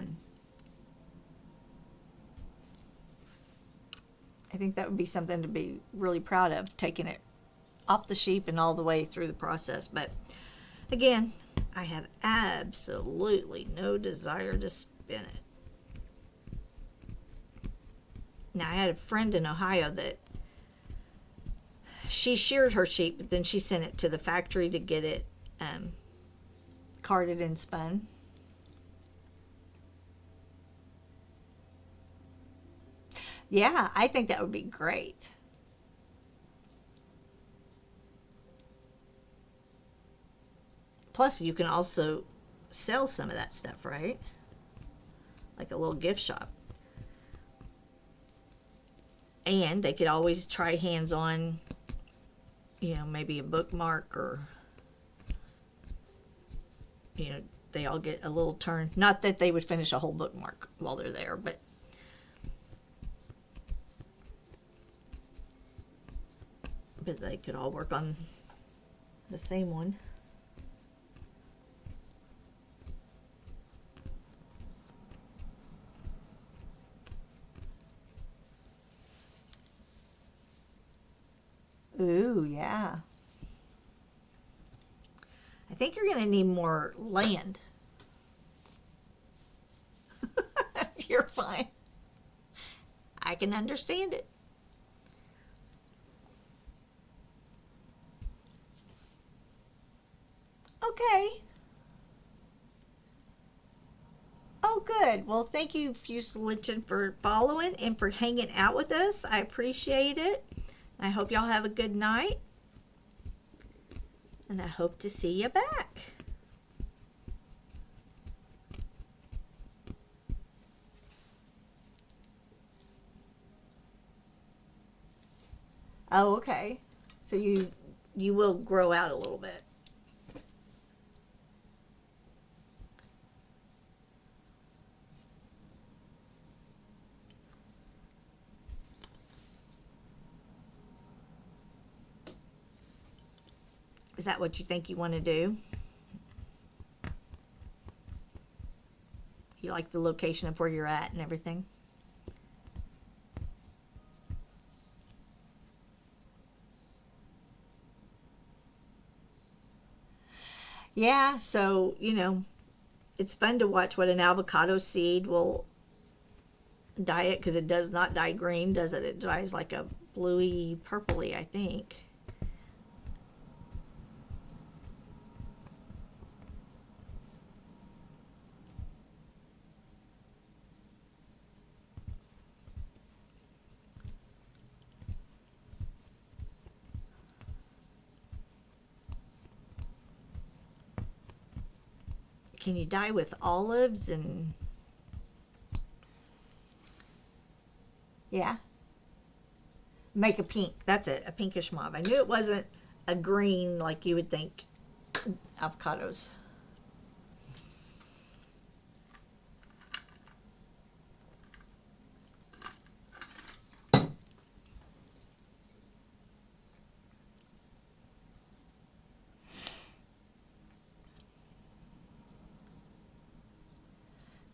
think that would be something to be really proud of, taking it off the sheep and all the way through the process. But again, I have absolutely no desire to spin it. Now, I had a friend in Ohio that she sheared her sheep, but then she sent it to the factory to get it carded and spun. Yeah, I think that would be great. Plus, you can also sell some of that stuff, right? Like a little gift shop. And they could always try hands on, you know, maybe a bookmark, or, you know, they all get a little turn. Not that they would finish a whole bookmark while they're there, but they could all work on the same one. Ooh, yeah. I think you're going to need more land. You're fine. I can understand it. Okay. Oh, good. Well, thank you, Fuselichin, for following and for hanging out with us. I appreciate it. I hope y'all have a good night. And I hope to see you back. Oh, okay. So you will grow out a little bit. Is that what you think you want to do? You like the location of where you're at and everything? Yeah, so, it's fun to watch what an avocado seed will dye it, because it does not dye green, does it? It dyes like a bluey, purpley, I think. Can you dye with olives and... Yeah. Make a pink. That's it. A pinkish mauve. I knew it wasn't a green like you would think avocados.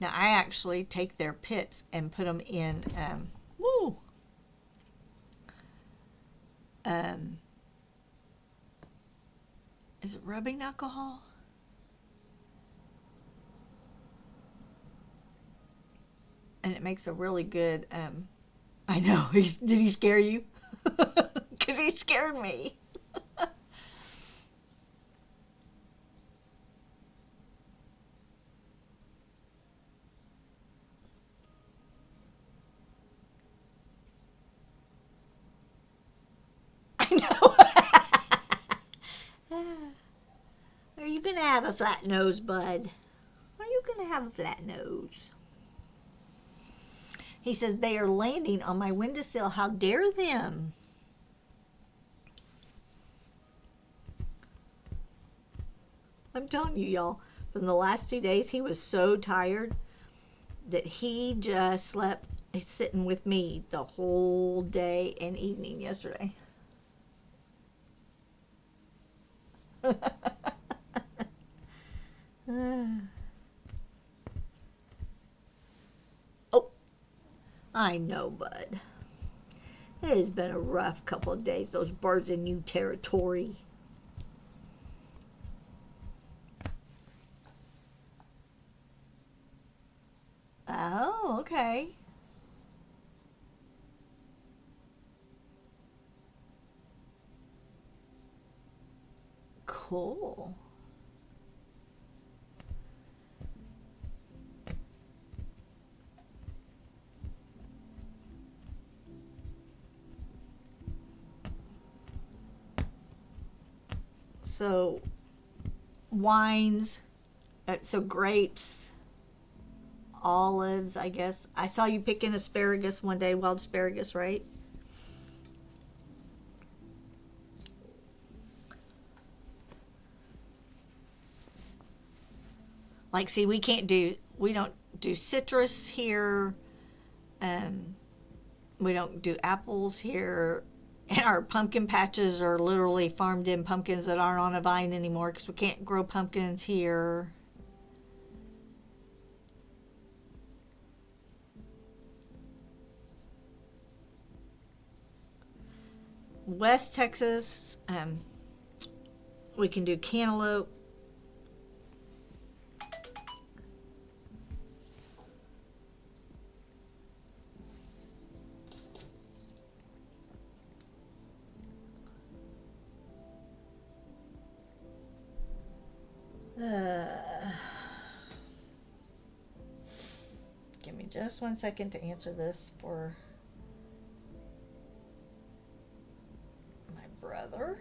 Now I actually take their pits and put them in, is it rubbing alcohol? And it makes a really good, I know, did he scare you? Because he scared me. I know. Are you going to have a flat nose, bud? Are you going to have a flat nose? He says, they are landing on my windowsill. How dare them? I'm telling you, y'all, from the last 2 days, he was so tired that he just slept sitting with me the whole day and evening yesterday. Oh, I know, bud. It has been a rough couple of days. Those birds in new territory. Oh, okay. Cool. So, wines, so grapes, olives, I guess. I saw you picking asparagus one day, wild asparagus, right? Like, see, we don't do citrus here. We don't do apples here. And our pumpkin patches are literally farmed in pumpkins that aren't on a vine anymore because we can't grow pumpkins here. West Texas, we can do cantaloupe. Give me just 1 second to answer this for my brother.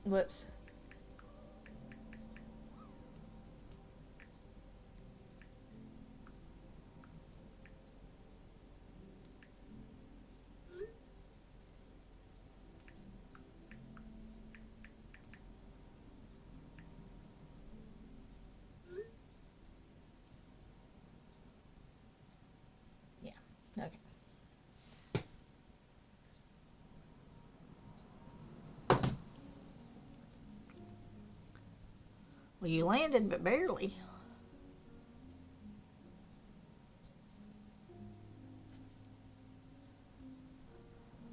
Whoops. Okay. Well, you landed, but barely.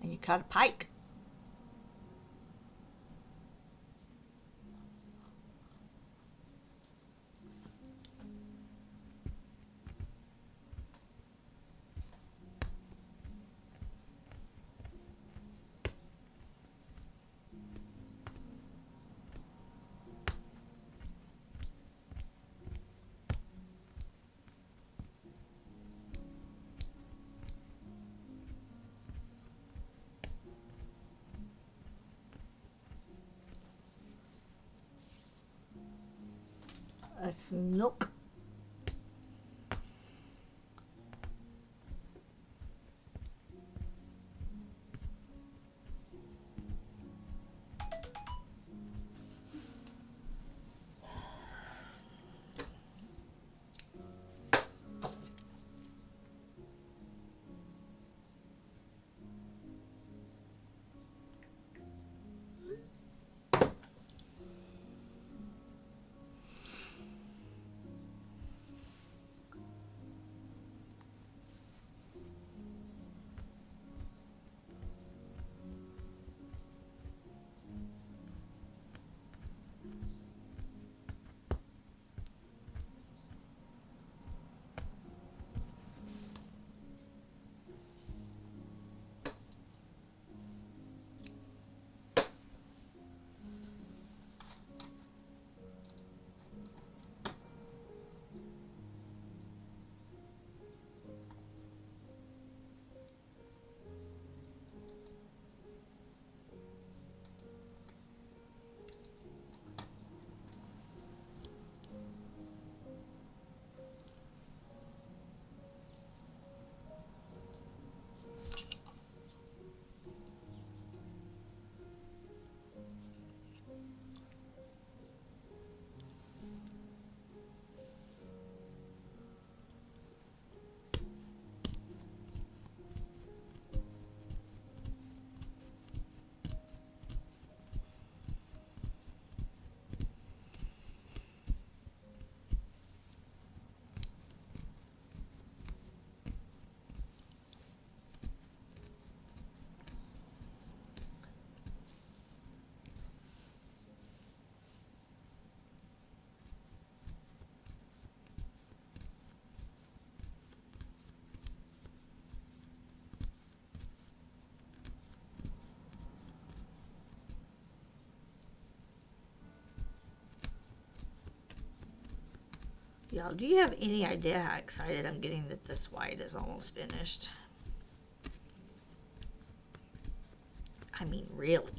And you caught a pike. A snook. Y'all, do you have any idea how excited I'm getting that this white is almost finished? I mean, really.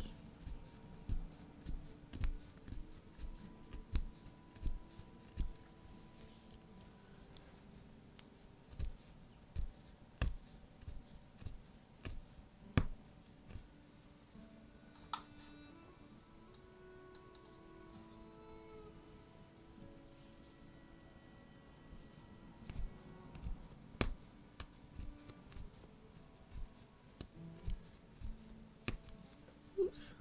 Oops.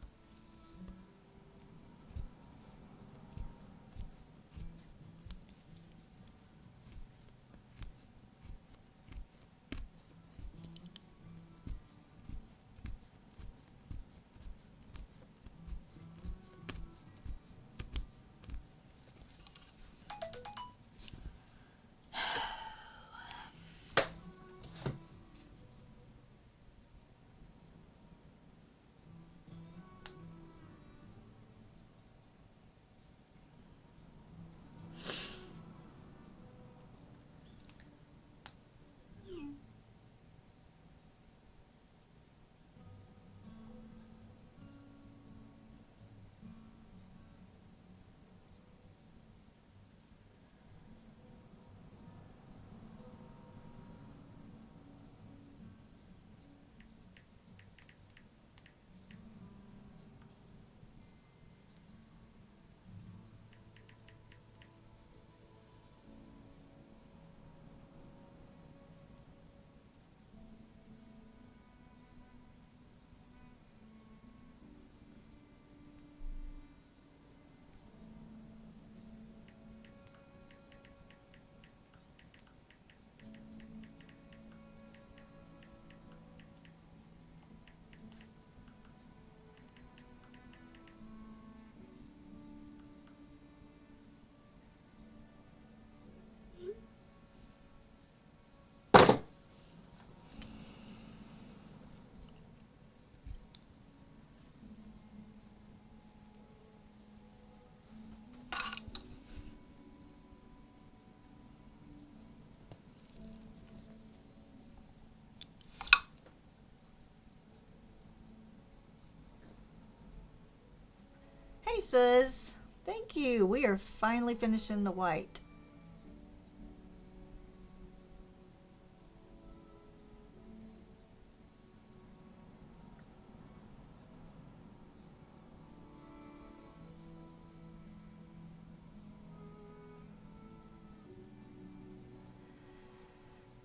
Rosa's. Thank you. We are finally finishing the white.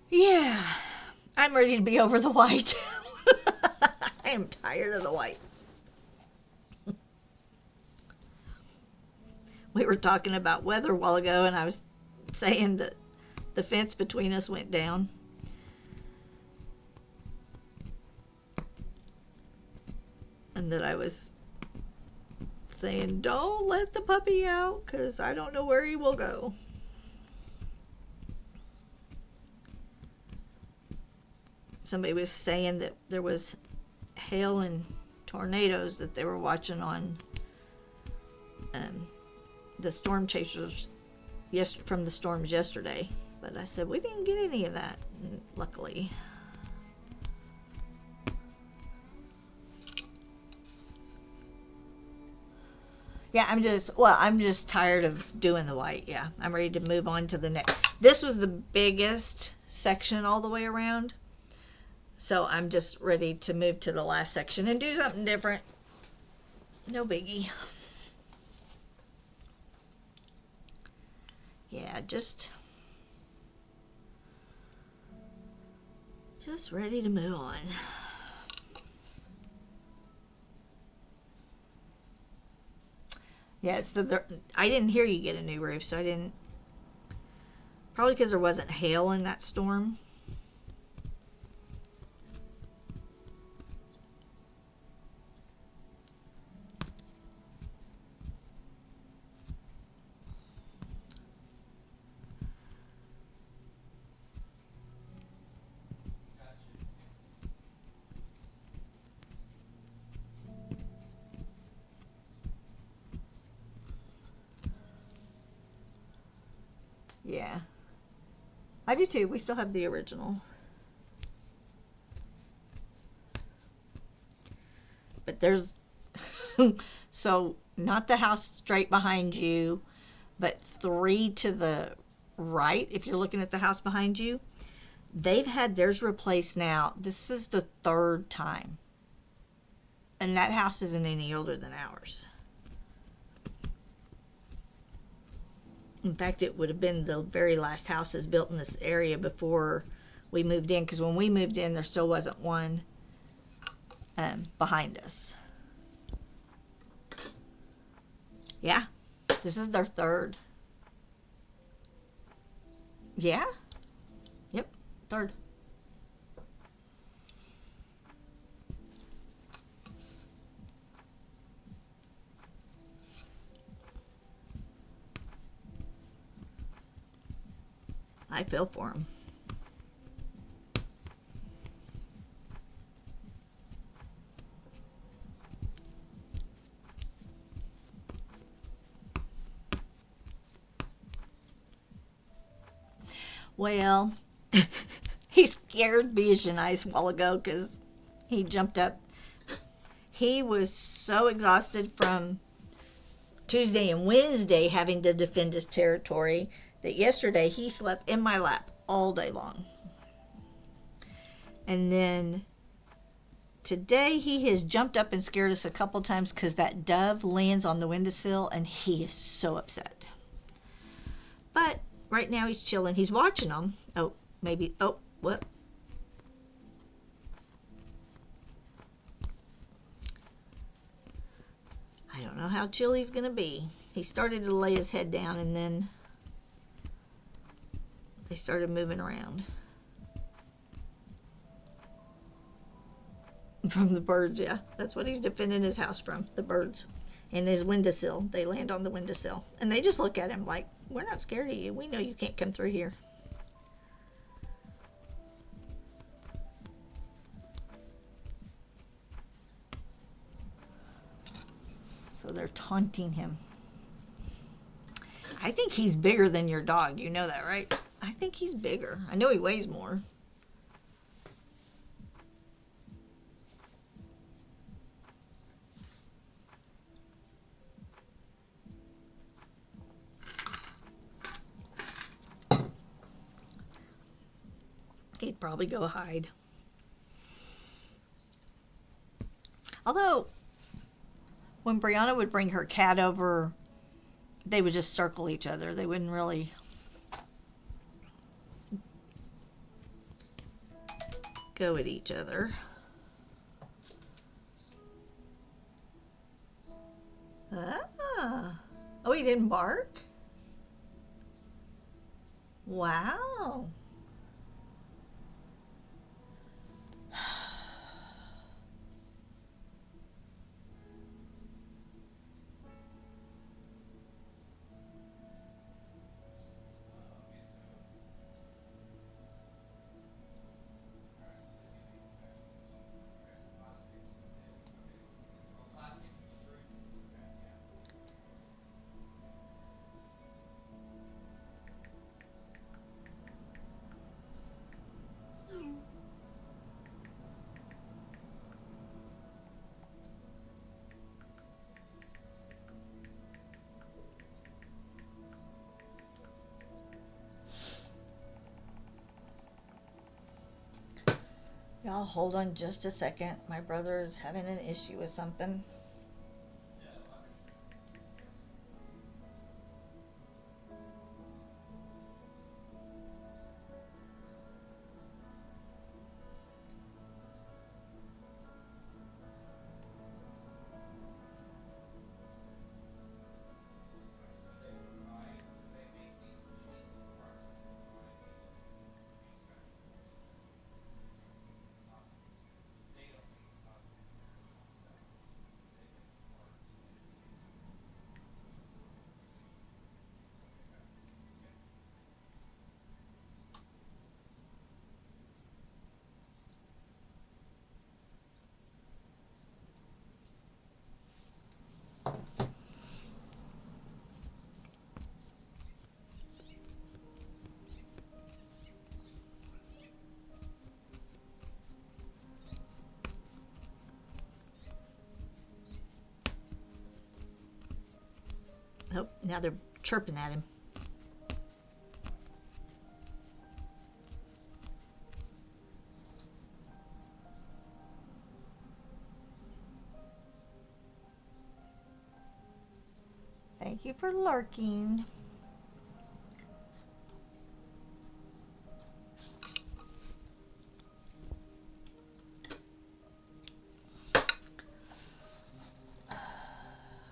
Yeah, I'm ready to be over the white. I am tired of the white. We were talking about weather a while ago, and I was saying that the fence between us went down. And that I was saying, don't let the puppy out, because I don't know where he will go. Somebody was saying that there was hail and tornadoes that they were watching on the storm chasers from the storms yesterday. But I said, we didn't get any of that, luckily. Yeah, I'm just tired of doing the white. Yeah, I'm ready to move on to the next. This was the biggest section all the way around. So I'm just ready to move to the last section and do something different. No biggie. Yeah, just ready to move on. Yeah, so I didn't hear you get a new roof, so I didn't. Probably because there wasn't hail in that storm. Yeah. I do too. We still have the original. But there's so not the house straight behind you, but 3 to the right, if you're looking at the house behind you, they've had theirs replaced now. This is the 3rd time. And that house isn't any older than ours. In fact, it would have been the very last houses built in this area before we moved in, because when we moved in, there still wasn't one behind us. Yeah, this is their 3rd. Yeah, yep, 3rd. I feel for him. Well, he scared Bijanice a while ago because he jumped up. He was so exhausted from Tuesday and Wednesday having to defend his territory that yesterday he slept in my lap all day long. And then today he has jumped up and scared us a couple times because that dove lands on the windowsill and he is so upset. But right now he's chilling. He's watching them. Oh, maybe. Oh, what? I don't know how chill he's going to be. He started to lay his head down and then they started moving around. From the birds, yeah. That's what he's defending his house from, the birds. And his windowsill. They land on the windowsill. And they just look at him like, we're not scared of you. We know you can't come through here. So they're taunting him. I think he's bigger than your dog. You know that, right? I think he's bigger. I know he weighs more. probably go hide. Although, when Brianna would bring her cat over, they would just circle each other. They wouldn't really go at each other. Ah. Oh, he didn't bark? Wow. Y'all hold on just a second. My brother is having an issue with something. Nope, now they're chirping at him. Thank you for lurking.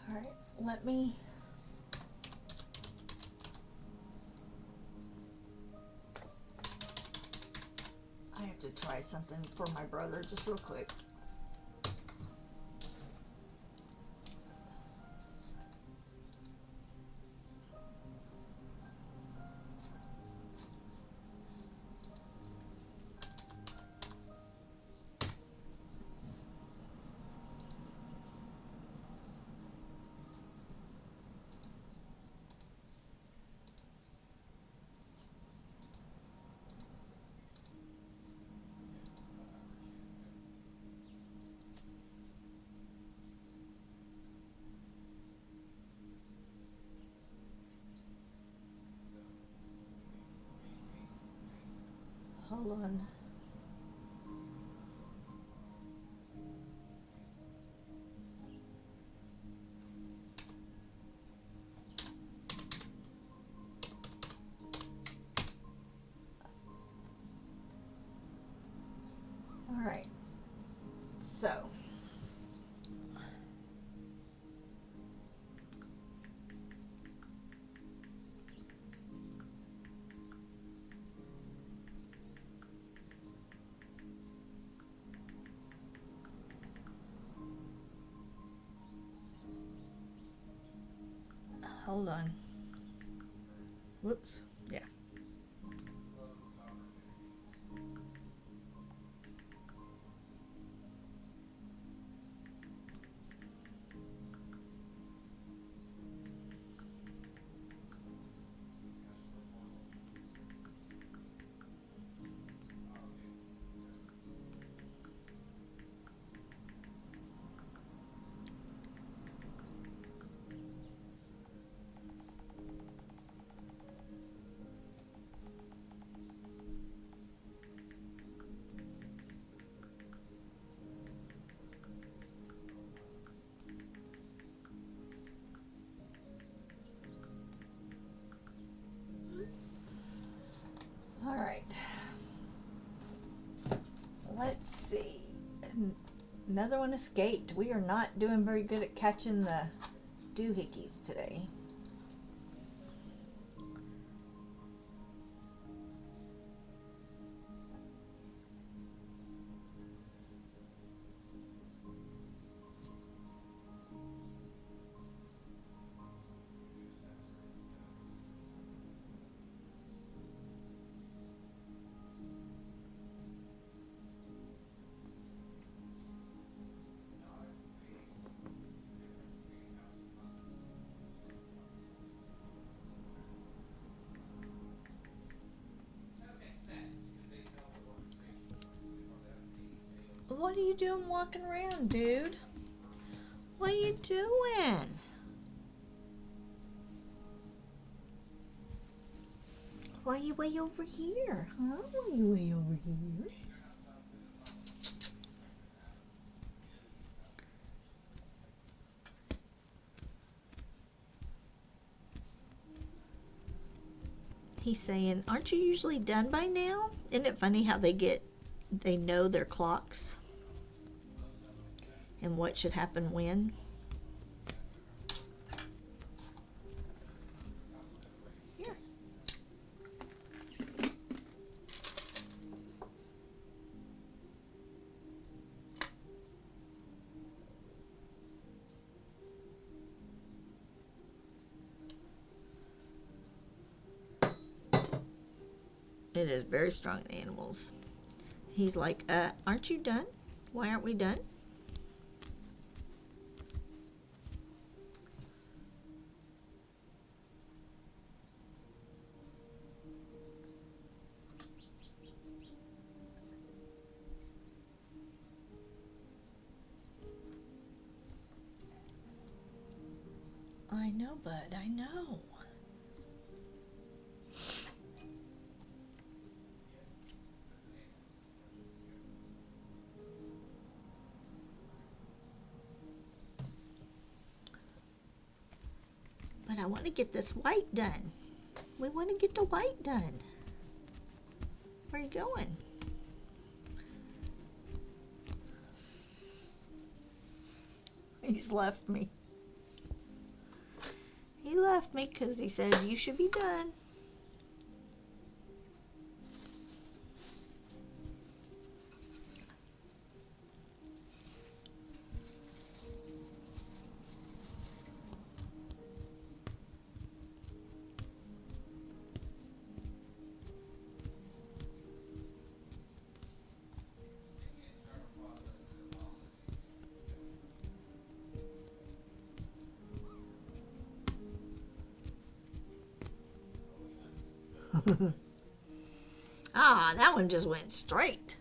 All right, let me... I have to try something for my brother just real quick. Hold on. All right. So. Hold on. Whoops. Yeah. Another one escaped. We are not doing very good at catching the doohickeys today. What are you doing walking around, dude? What are you doing? Why are you way over here? Huh? Why are you way over here? He's saying, aren't you usually done by now? Isn't it funny how they know their clocks and what should happen when? Here. It is very strong in animals. He's like, aren't you done? Why aren't we done? I know, bud, I know. But I want to get this white done. We want to get the white done. Where are you going? He's left me. He left me because he said, you should be done. That one just went straight.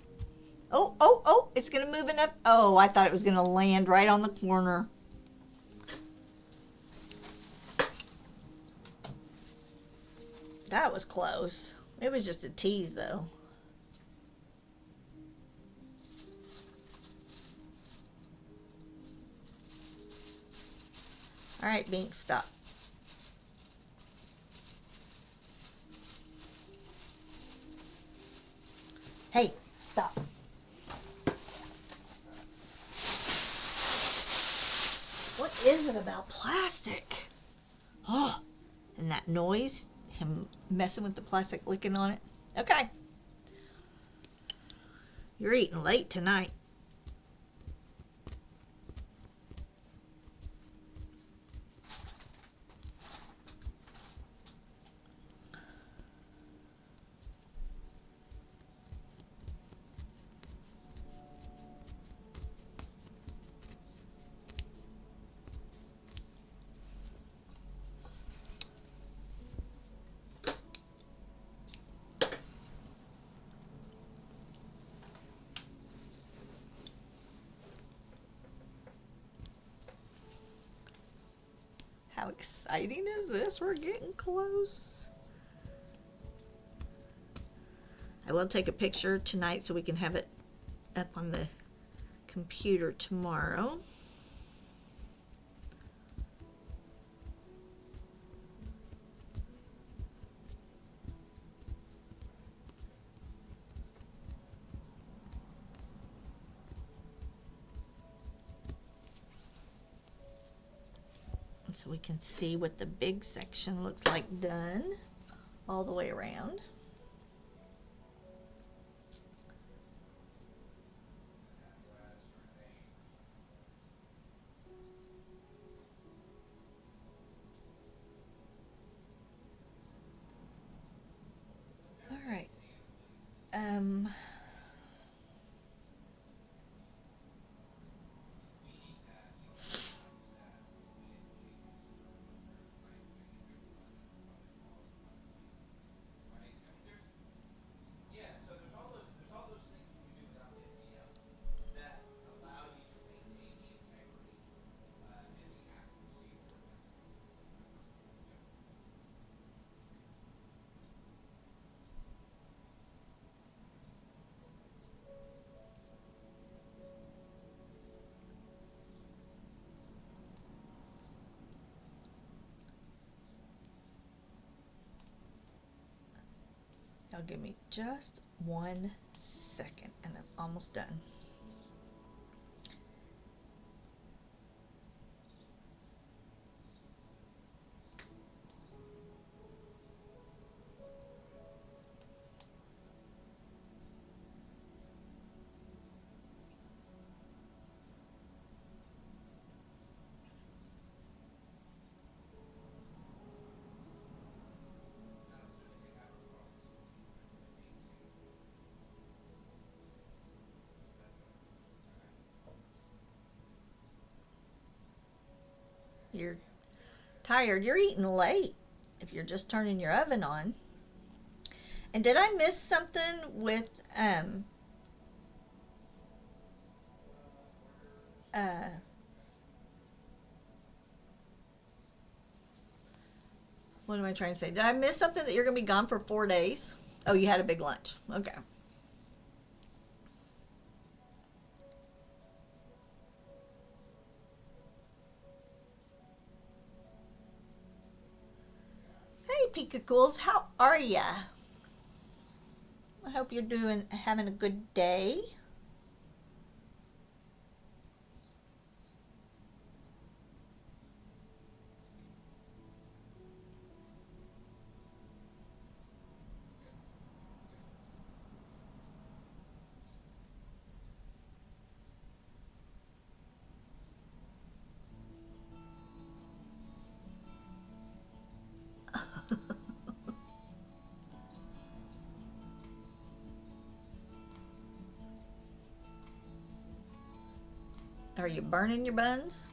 Oh, it's going to move it up. Oh, I thought it was going to land right on the corner. That was close. It was just a tease, though. All right, Bink, stop. Hey, stop. What is it about plastic? Oh, and that noise, him messing with the plastic, licking on it. Okay. You're eating late tonight. How exciting is this? We're getting close. I will take a picture tonight so we can have it up on the computer tomorrow. around so we can see what the big section looks like done all the way around. All right. Now give me just 1 second and I'm almost done. You're tired. You're eating late if you're just turning your oven on. And did I miss something with what am I trying to say? Did I miss something that you're going to be gone for 4 days? Oh, you had a big lunch. Okay. Hey, Peekacools, how are ya? I hope you're having a good day. Are you burning your buns?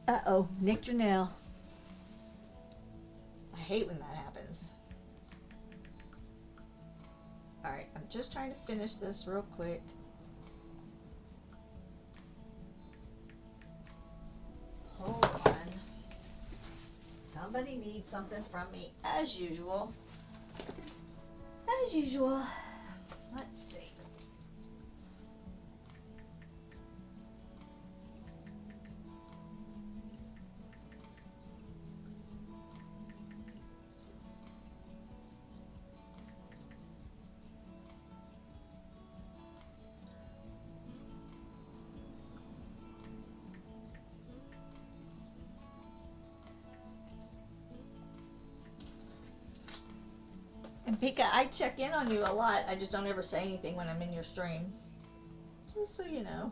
Uh-oh, nicked your nail. I hate when that happens. Alright, I'm just trying to finish this real quick. Hold on. Somebody needs something from me, as usual. As usual. Let's see. And Pika, I check in on you a lot. I just don't ever say anything when I'm in your stream. Just so you know.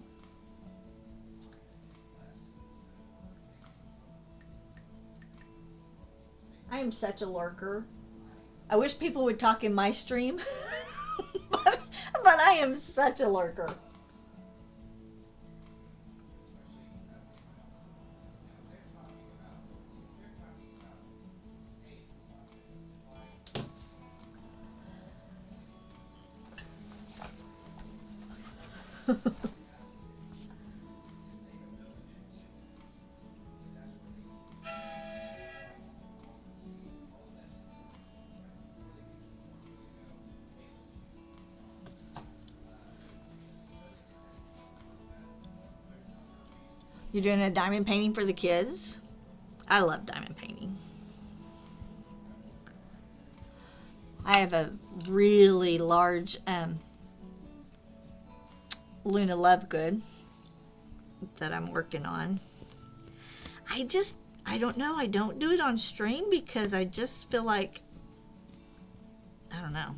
I am such a lurker. I wish people would talk in my stream. but I am such a lurker. You're doing a diamond painting for the kids? I love diamond painting. I have a really large Luna Lovegood that I'm working on. I don't know. I don't do it on stream because I just feel like, I don't know.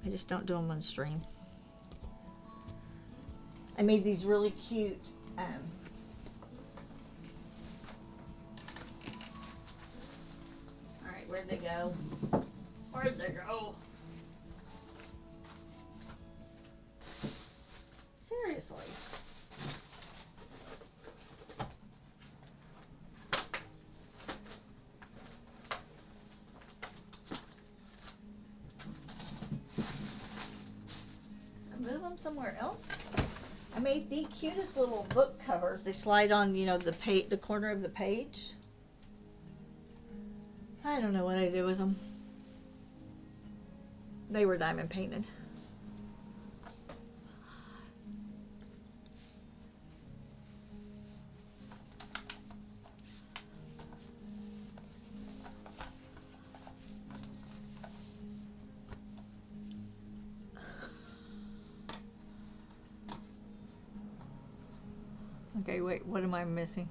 I just don't do them on stream. I made these really cute alright, where'd they go? Where'd they go? Seriously. Move them somewhere else. I made the cutest little book covers. They slide on, you know, the corner of the page. I don't know what I did with them. They were diamond painted. Okay, wait, what am I missing?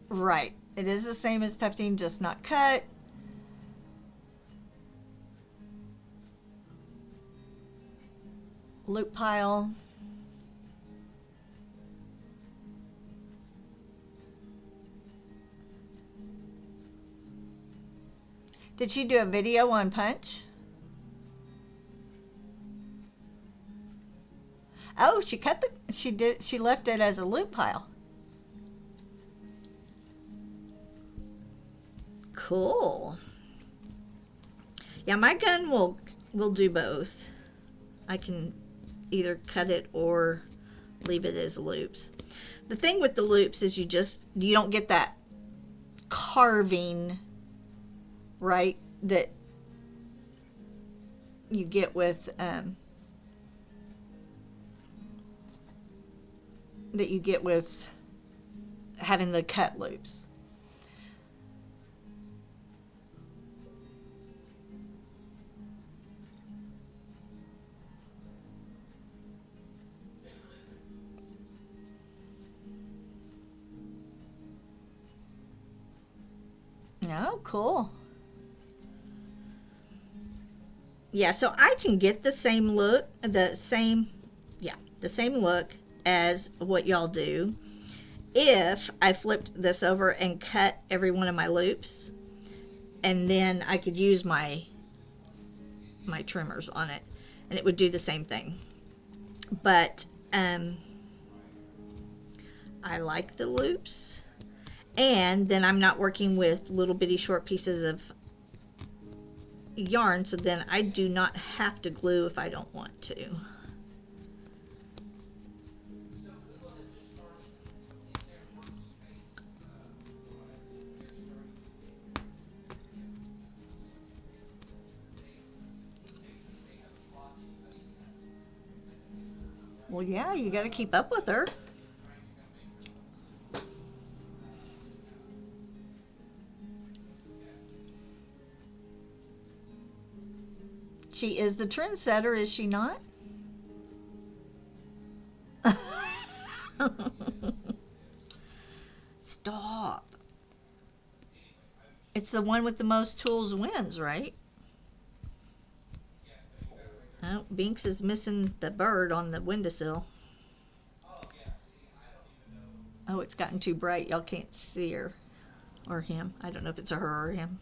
Right, it is the same as tufting, just not cut. Loop pile. Did she do a video on Punch? Oh, she left it as a loop pile. Cool. Yeah, my gun will do both. I can either cut it or leave it as loops. The thing with the loops is you don't get that carving, right, that you get with having the cut loops. Oh, cool. Yeah, so I can get the same look, the same look as what y'all do if I flipped this over and cut every one of my loops, and then I could use my trimmers on it and it would do the same thing. But I like the loops, and then I'm not working with little bitty short pieces of yarn, so then I do not have to glue if I don't want to. Well, yeah, you got to keep up with her. She is the trendsetter, is she not? Stop. It's the one with the most tools wins, right? Oh, Binks is missing the bird on the windowsill. Oh, it's gotten too bright. Y'all can't see her or him. I don't know if it's a her or him.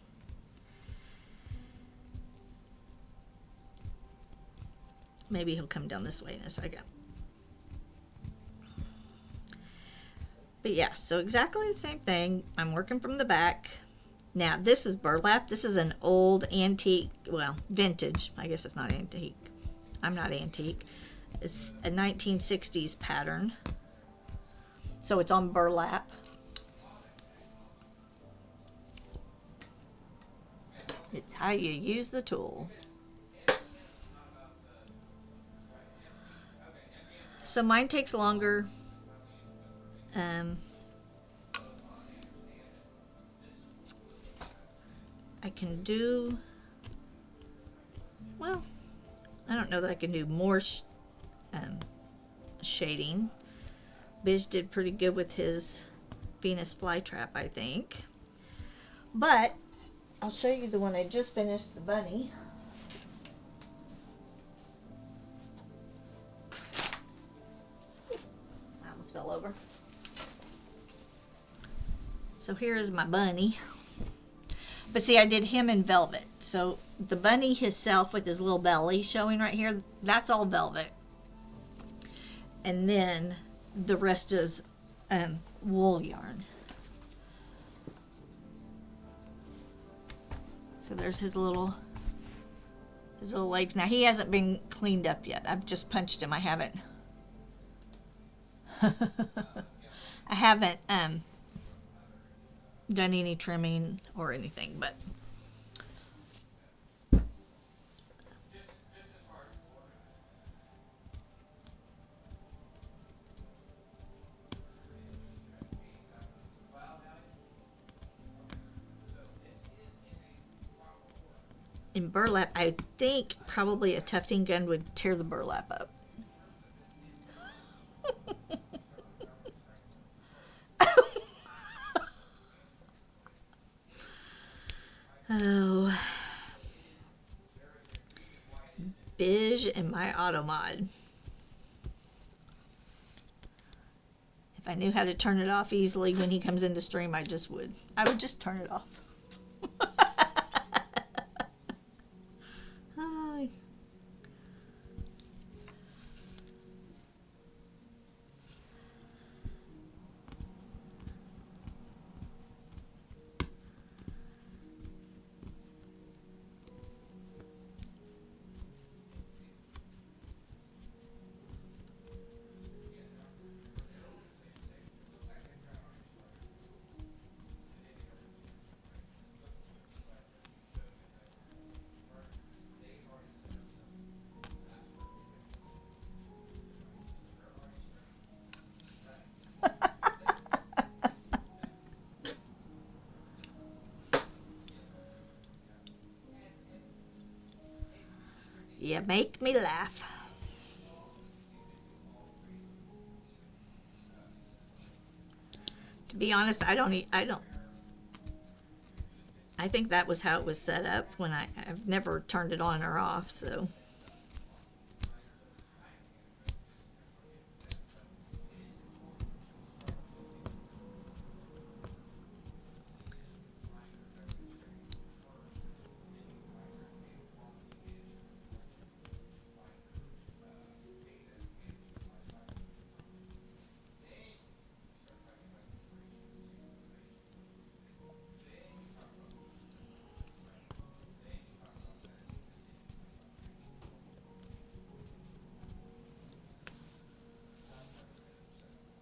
Maybe he'll come down this way in a second. But yeah, so exactly the same thing. I'm working from the back. Now, this is burlap. This is an old antique, well, vintage. I guess it's not antique. I'm not antique. It's a 1960s pattern. So it's on burlap. It's how you use the tool. So mine takes longer. I can do, well, I don't know that I can do more shading. Biz did pretty good with his Venus flytrap, I think. But I'll show you the one I just finished, the bunny. I almost fell over. So here is my bunny. But see, I did him in velvet. So the bunny himself with his little belly showing right here, that's all velvet. And then the rest is wool yarn. So there's his little legs. Now he hasn't been cleaned up yet. I've just punched him. I haven't I haven't done any trimming or anything, but in burlap, I think probably a tufting gun would tear the burlap up. Oh, Biz and my Automod. If I knew how to turn it off easily when he comes into stream, I would just turn it off. Hi. You make me laugh. To be honest, I think that was how it was set up when I've never turned it on or off, so.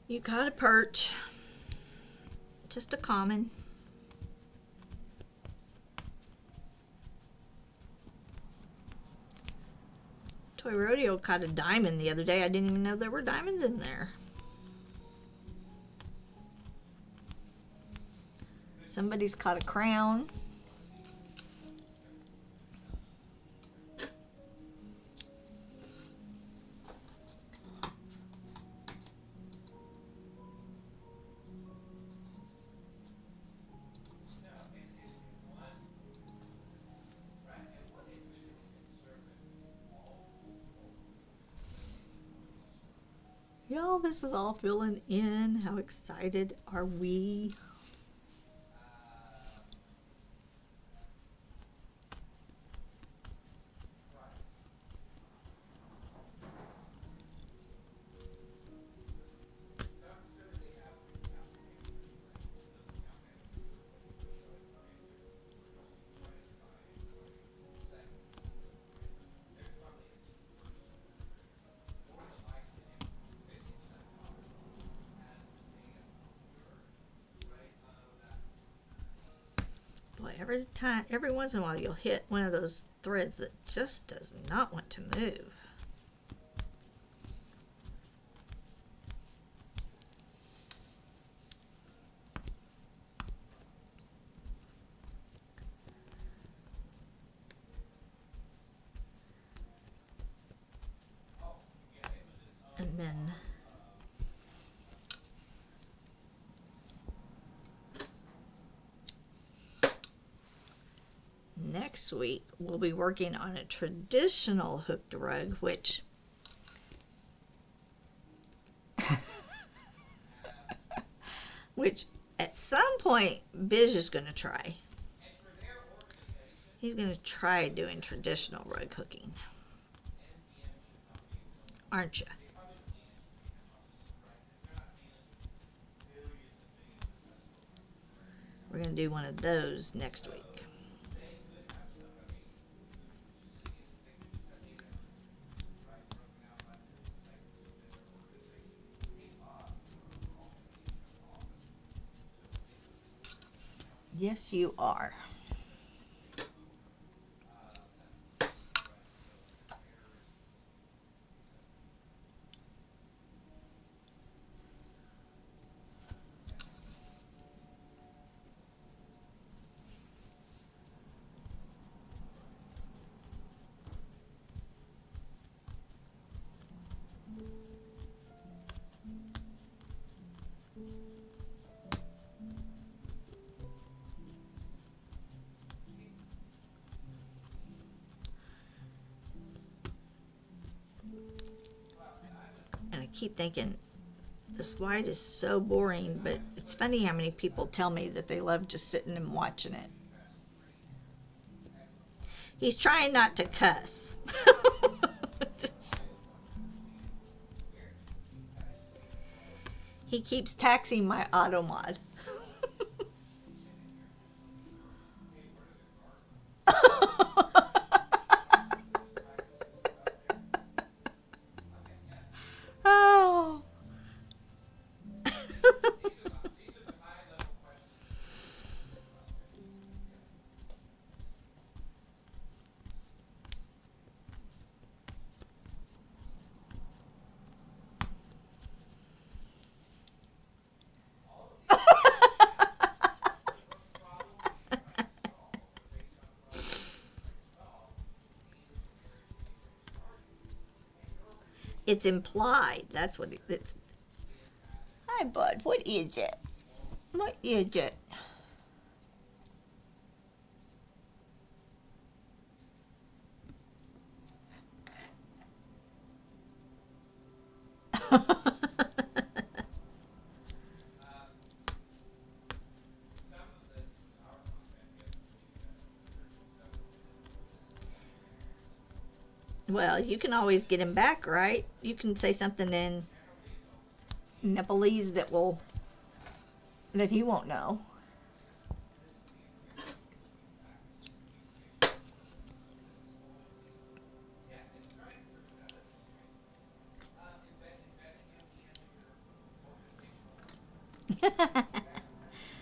You got a perch. Just a common. Toy Rodeo caught a diamond the other day. I didn't even know there were diamonds in there. Somebody's caught a crown. Y'all, this is all filling in. How excited are we? Every once in a while you'll hit one of those threads that just does not want to move. And then next week we'll be working on a traditional hooked rug, which at some point Biz is going to try. He's going to try doing traditional rug hooking. Aren't you? We're going to do one of those next week. Yes, you are. And I keep thinking, this white is so boring, but it's funny how many people tell me that they love just sitting and watching it. He's trying not to cuss. He keeps taxing my automod. Oh. It's implied. That's what it's. Hi, bud. What is it? What is it? Well, you can always get him back, right? You can say something in Nepalese that he won't know.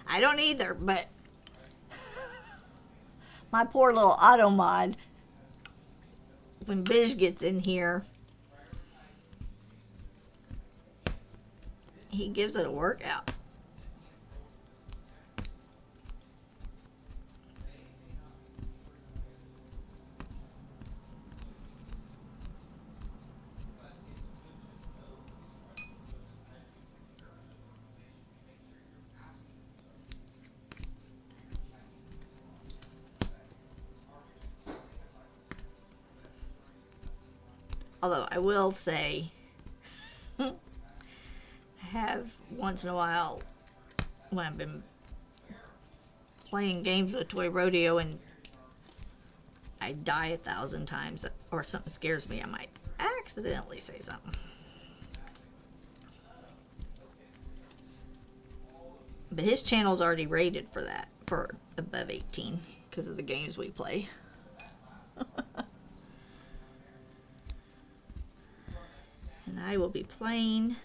I don't either, but my poor little automod, when Biz gets in here, he gives it a workout. Although I will say, I have once in a while, when I've been playing games with Toy Rodeo and I die 1,000 times or something scares me, I might accidentally say something. But his channel's already rated for that, for above 18, because of the games we play. And I will be playing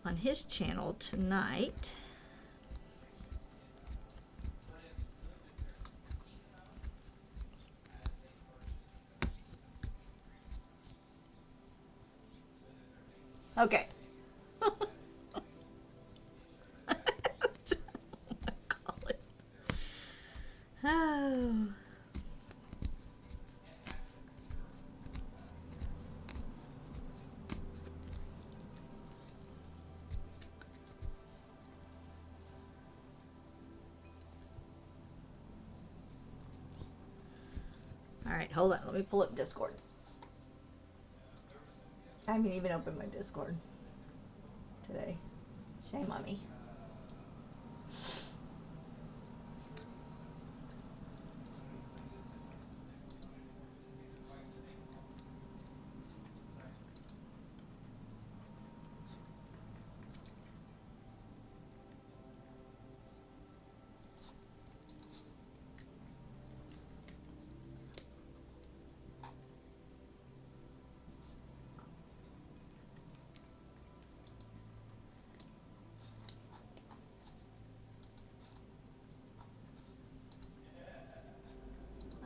on his channel tonight. Okay. Oh. Alright, hold on. Let me pull up Discord. I haven't even opened my Discord today. Shame on me.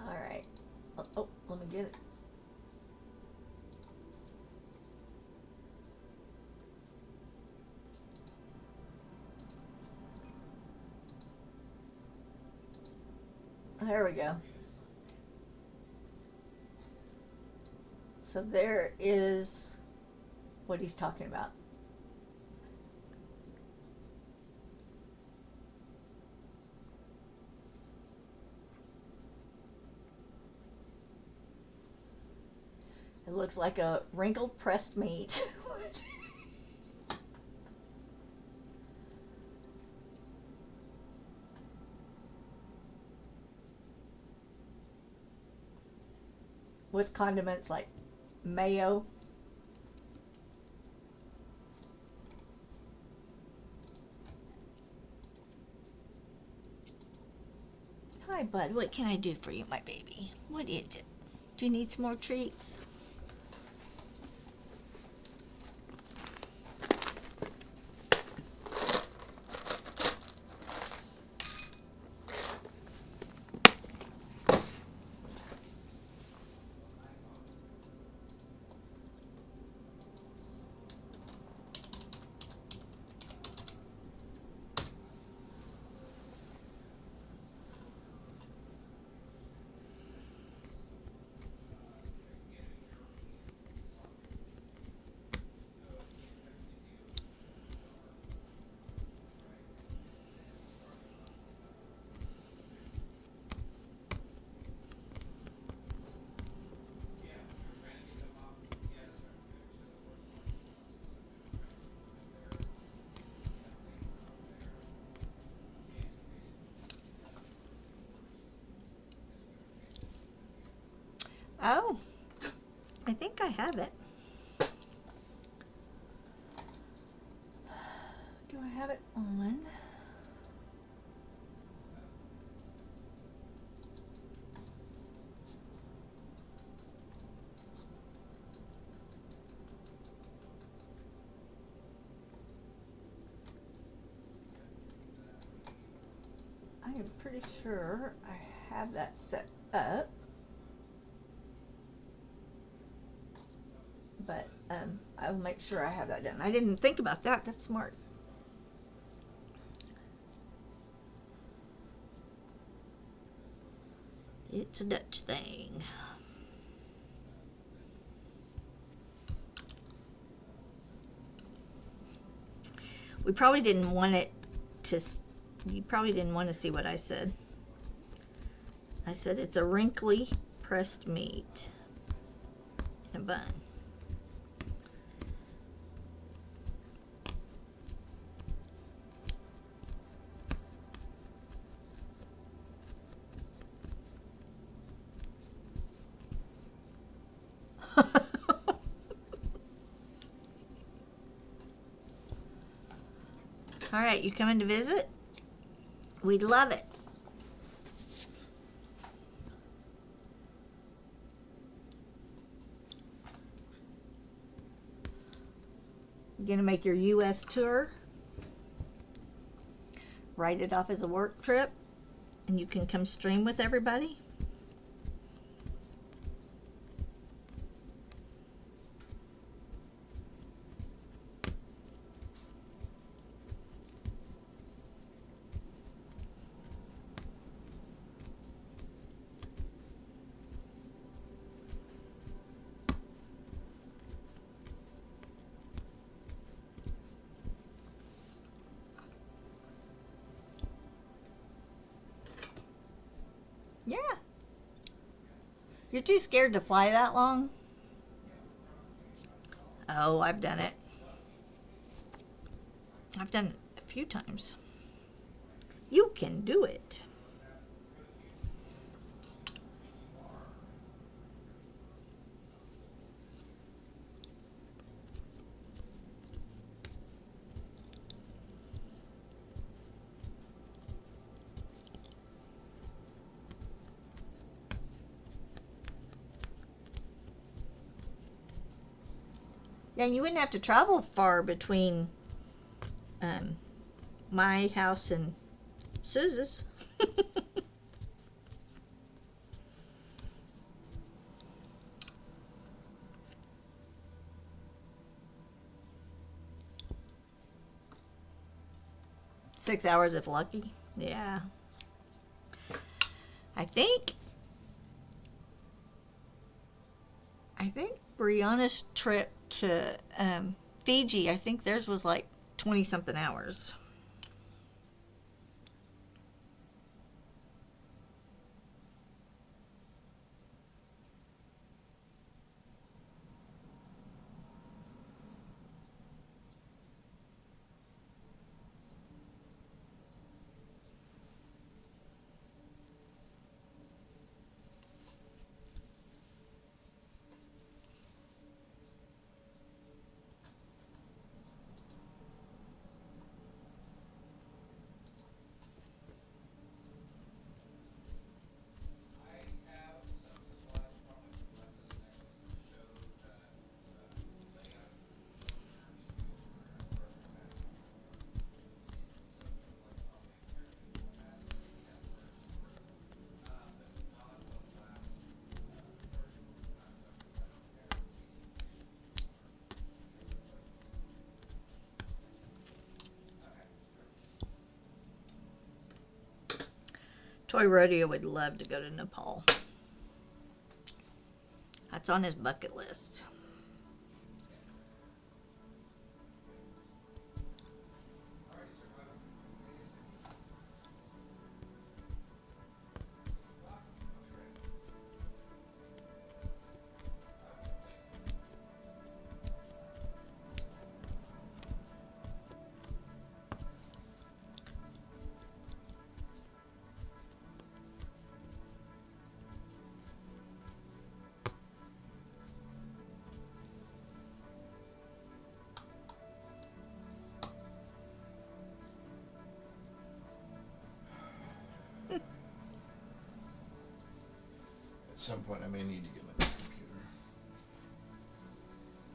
Alright. Oh, let me get it. There we go. So there is what he's talking about. It looks like a wrinkled pressed meat. With condiments like mayo. Hi, bud. What can I do for you, my baby? What is it? Do you need some more treats? Oh, I think I have it. Do I have it on? I am pretty sure I have that set up. But I'll make sure I have that done. I didn't think about that. That's smart. It's a Dutch thing. We probably didn't want it to, you probably didn't want to see what I said. I said it's a wrinkly pressed meat in a bun. All right, you coming to visit? We'd love it. You're gonna make your U.S. tour. Write it off as a work trip, and you can come stream with everybody. Yeah. You're too scared to fly that long? Oh, I've done it. I've done it a few times. You can do it. Yeah, you wouldn't have to travel far between my house and Suze's. 6 hours if lucky. Yeah. I think Brianna's trip to Fiji, I think theirs was like 20 something hours. Toy Rodeo would love to go to Nepal. That's on his bucket list. At some point, I may need to get my computer.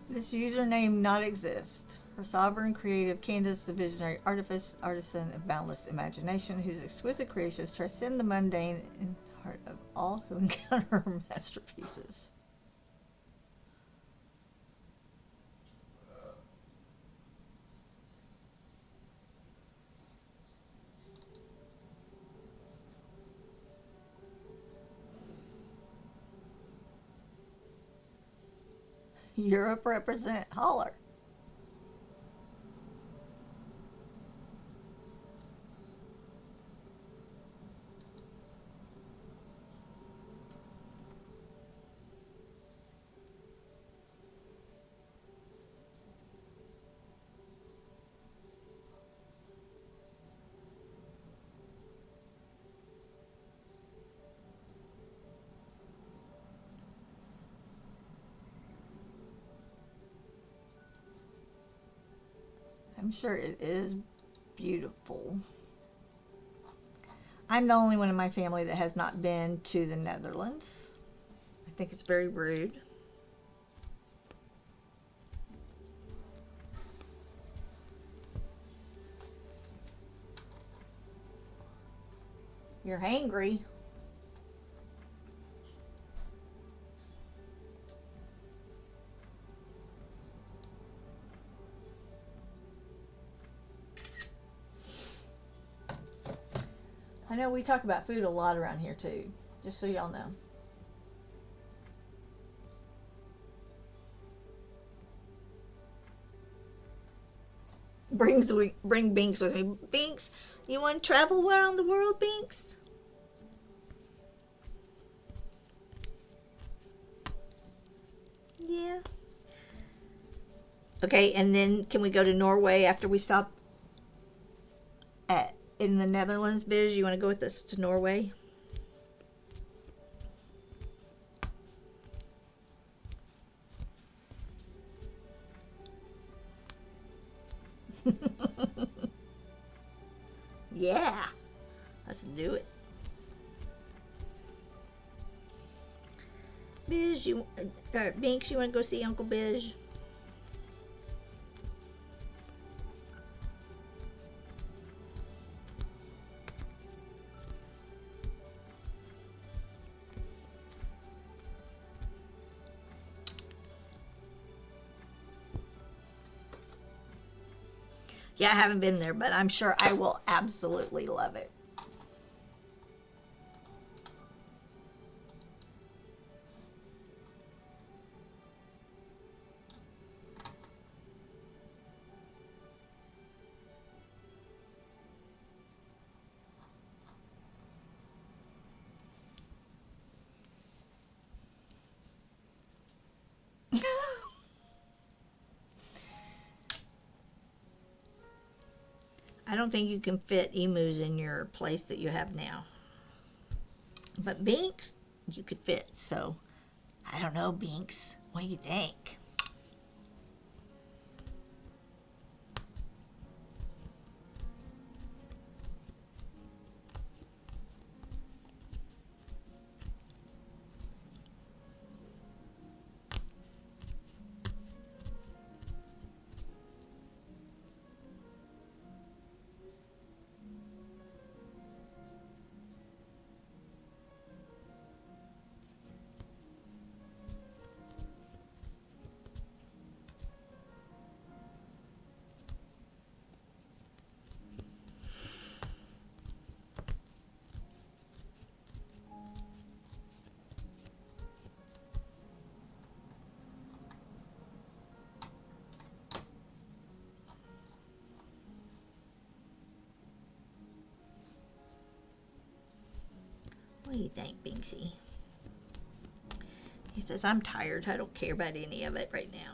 This username not exist. Her sovereign, creative, Candace, the visionary artisan of boundless imagination, whose exquisite creations transcend the mundane in the heart of all who encounter her masterpieces. Europe represent. Holler. I'm sure it is beautiful. I'm the only one in my family that has not been to the Netherlands. I think it's very rude. You're hangry. I know we talk about food a lot around here too, just so y'all know. Bring Binks with me. Binks, you want to travel around the world, Binks? Okay, and then can we go to Norway after we stop in the Netherlands, Biz? You want to go with us to Norway? Yeah, let's do it. Biz, Binks, you want to go see Uncle Biz? Yeah, I haven't been there, but I'm sure I will absolutely love it. I don't think you can fit emus in your place that you have now. But Binks, you could fit, so I don't know, Binks. What do you think? What do you think, Binksy? He says, I'm tired. I don't care about any of it right now.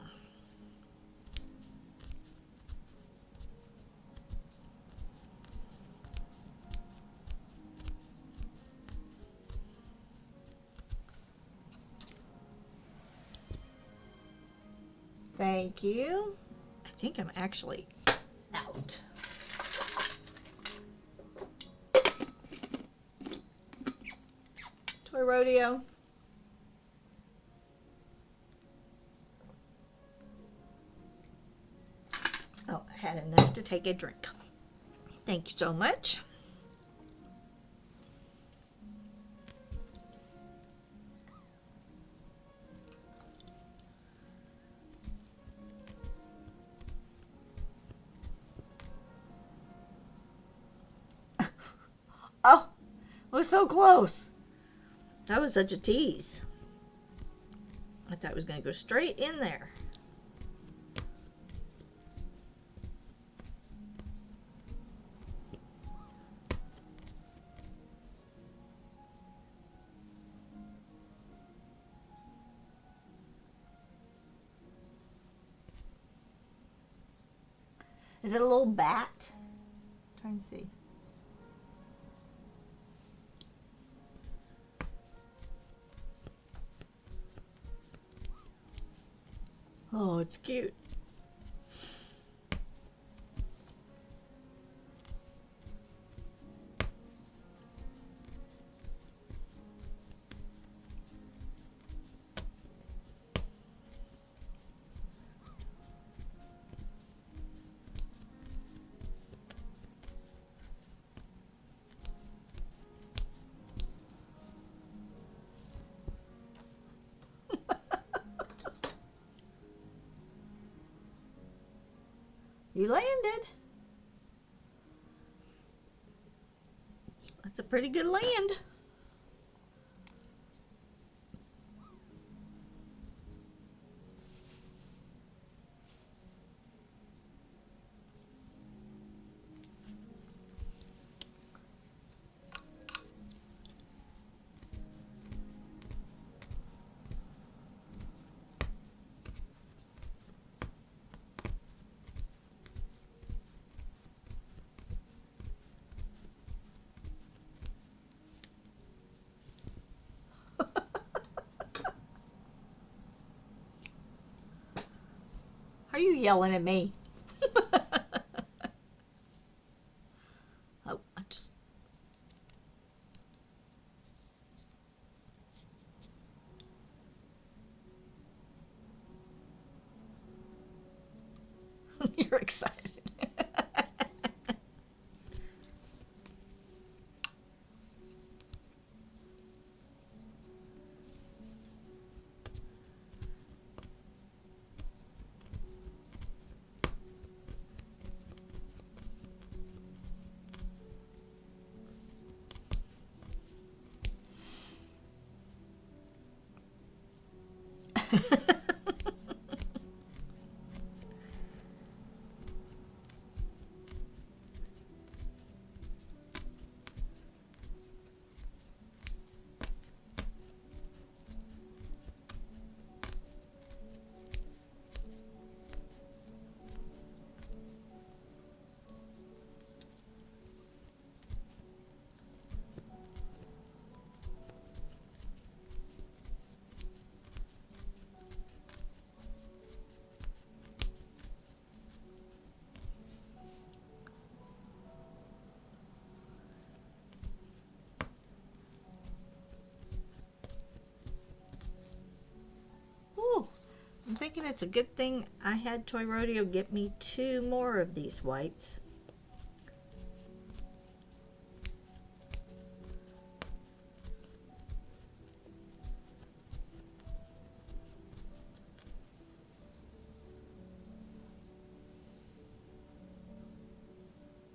Thank you. I think I'm actually out. Toy Rodeo. Oh, I had enough to take a drink. Thank you so much. Oh, it was so close. That was such a tease. I thought it was going to go straight in there. Is it a little bat? Trying to see. Oh, it's cute. You landed. That's a pretty good land. Are you yelling at me? Oh, I just... You're excited. Ooh, I'm thinking it's a good thing I had Toy Rodeo get me 2 more of these whites.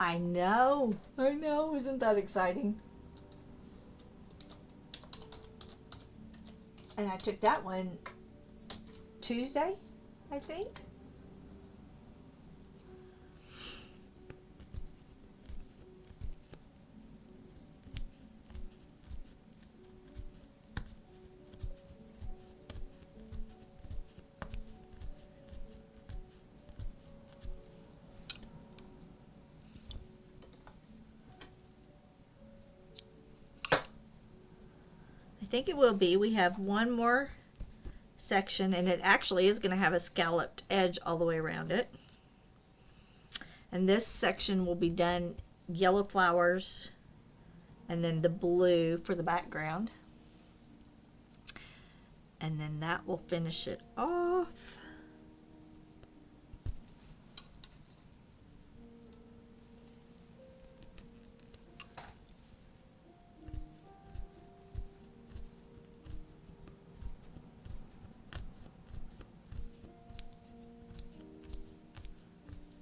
I know, isn't that exciting? And I took that one Tuesday, I think. I think it will be. We have one more section, and it actually is going to have a scalloped edge all the way around it. And this section will be done yellow flowers and then the blue for the background. And then that will finish it off.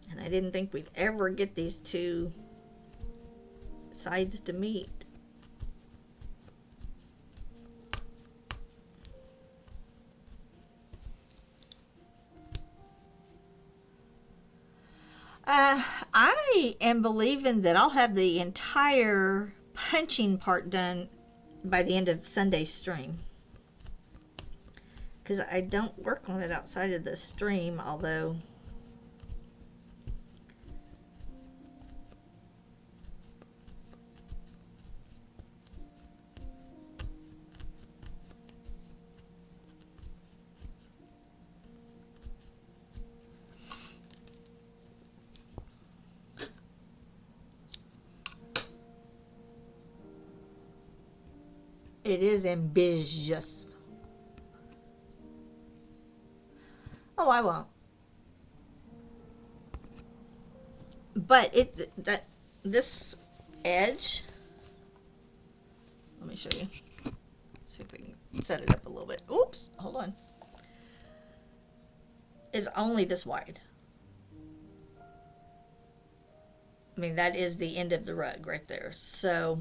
And I didn't think we'd ever get these 2 sides to meet. I am believing that I'll have the entire punching part done by the end of Sunday's stream. Because I don't work on it outside of the stream, although it is ambitious. Oh, I won't. But this edge, let me show you. See if we can set it up a little bit. Oops, hold on. Is only this wide. I mean, that is the end of the rug right there. So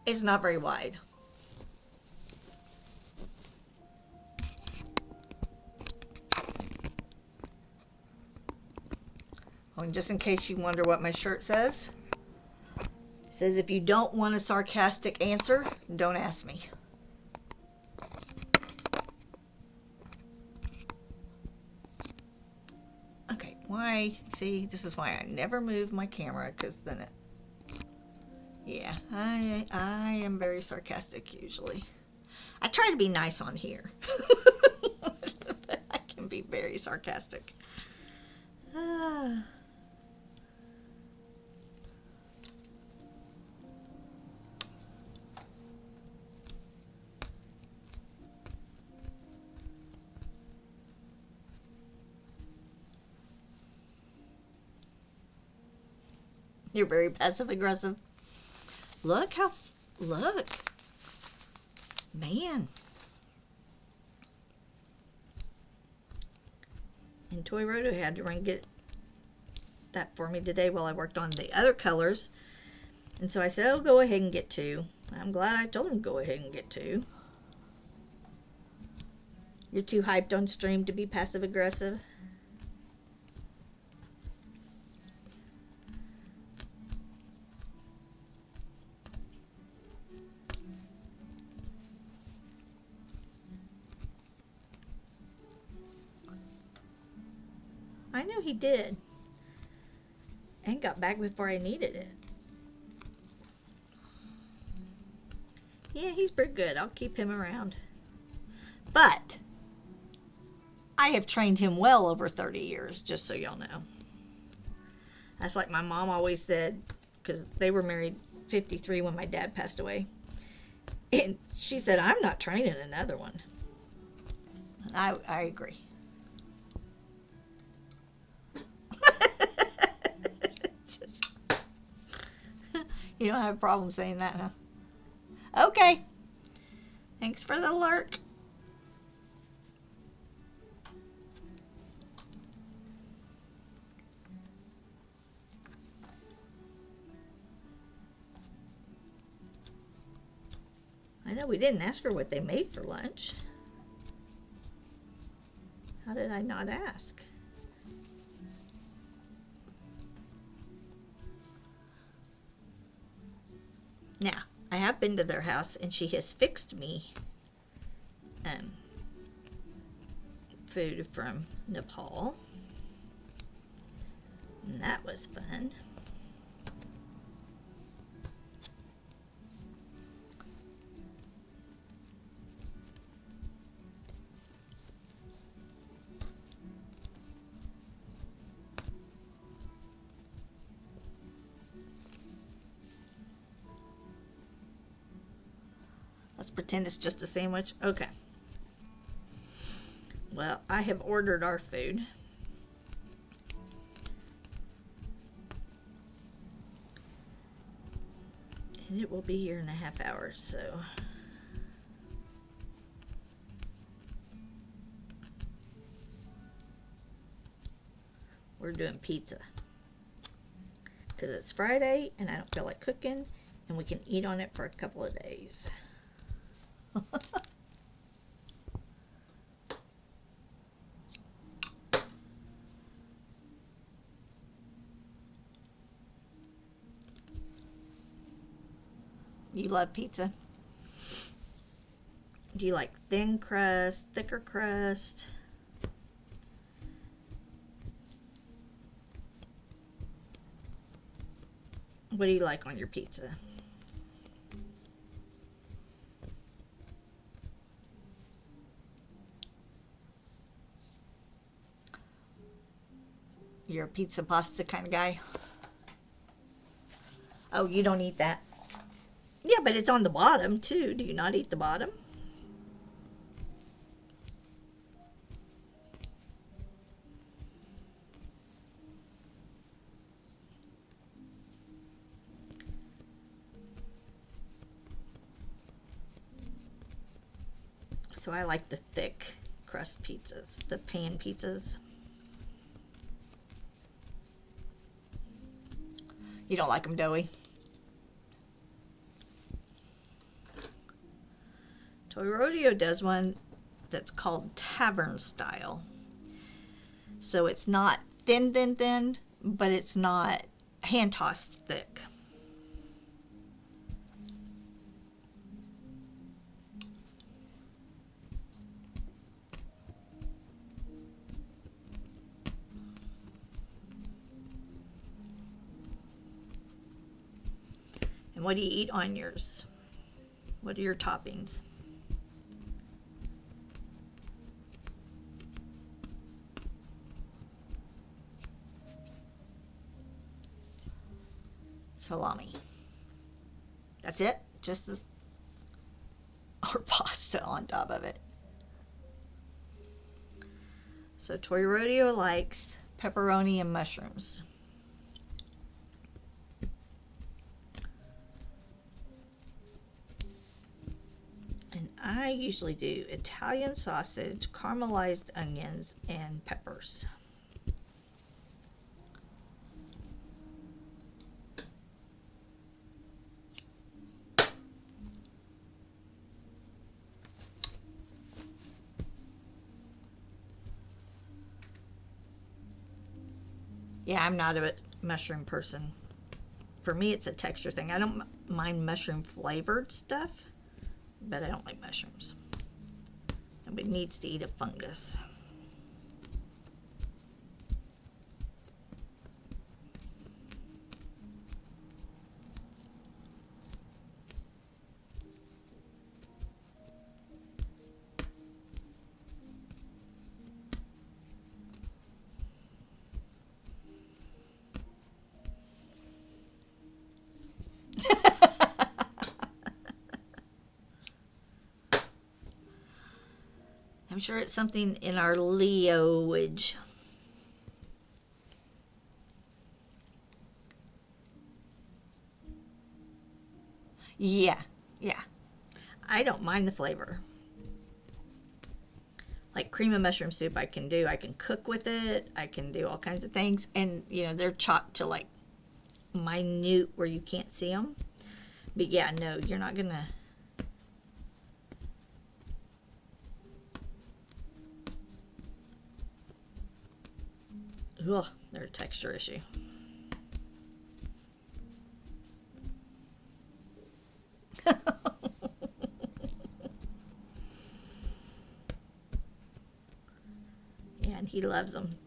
it's not very wide. Oh, and just in case you wonder what my shirt says, it says, if you don't want a sarcastic answer, don't ask me. Okay, why? See, this is why I never move my camera, because then it... Yeah, I am very sarcastic usually. I try to be nice on here. I can be very sarcastic. Ah. You're very passive aggressive. Look. Man. And Toy Roto had to run get that for me today while I worked on the other colors. And so I said, oh, go ahead and get 2. I'm glad I told him go ahead and get 2. You're too hyped on stream to be passive aggressive. I know he did. And got back before I needed it. Yeah, he's pretty good. I'll keep him around. But I have trained him well over 30 years, just so y'all know. That's like my mom always said, because they were married 53 when my dad passed away. And she said, I'm not training another one. And I agree. You don't have a problem saying that, huh? Okay. Thanks for the lurk. I know we didn't ask her what they made for lunch. How did I not ask? Now, I have been to their house and she has fixed me food from Nepal. And that was fun. Let's pretend it's just a sandwich. Okay. Well, I have ordered our food. And it will be here in a half hour, so. We're doing pizza. Because it's Friday and I don't feel like cooking, and we can eat on it for a couple of days. You love pizza? Do you like thin crust, thicker crust? What do you like on your pizza? You're a pizza pasta kind of guy? Oh, you don't eat that? Yeah, but it's on the bottom too. Do you not eat the bottom? So I like the thick crust pizzas, the pan pizzas. You don't like them doughy? Toy Rodeo does one that's called tavern style. So it's not thin, but it's not hand tossed thick. And what do you eat on yours? What are your toppings? salami. That's it. Just this, or pasta on top of it. So Toy Rodeo likes pepperoni and mushrooms. And I usually do Italian sausage, caramelized onions, and peppers. Yeah, I'm not a mushroom person. For me, it's a texture thing. I don't mind mushroom flavored stuff, but I don't like mushrooms. Nobody needs to eat a fungus. I'm sure it's something in our Leoage. Yeah, yeah. I don't mind the flavor. Like cream of mushroom soup I can do. I can cook with it. I can do all kinds of things. And, you know, they're chopped to like minute where you can't see them. But yeah, no, you're not going to. Ugh, they're a texture issue. Yeah, and he loves them.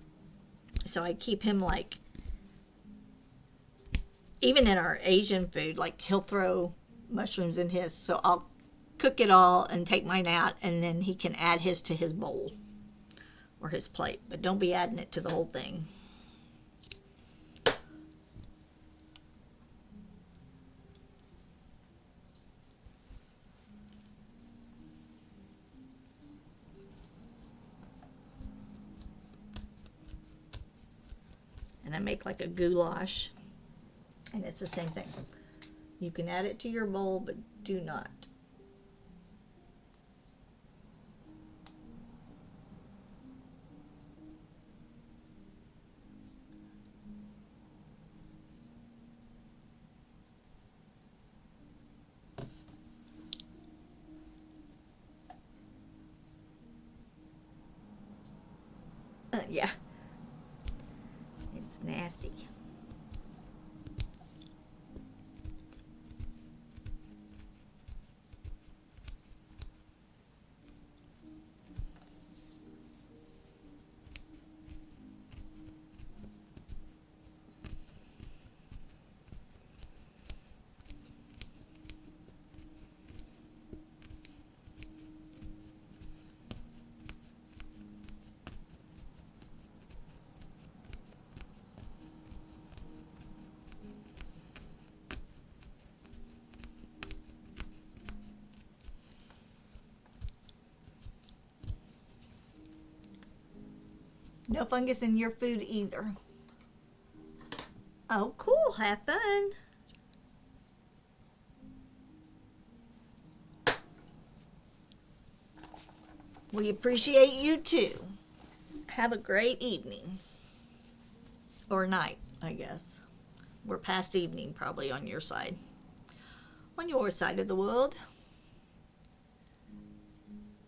So I keep him like, even in our Asian food, like he'll throw mushrooms in his. So I'll cook it all and take mine out, and then he can add his to his bowl or his plate. But don't be adding it to the whole thing. And I make like a goulash, and it's the same thing. You can add it to your bowl, but do not. Yeah. It's nasty. No fungus in your food either. Oh, cool. Have fun. We appreciate you too. Have a great evening. Or night, I guess. We're past evening probably on your side. On your side of the world.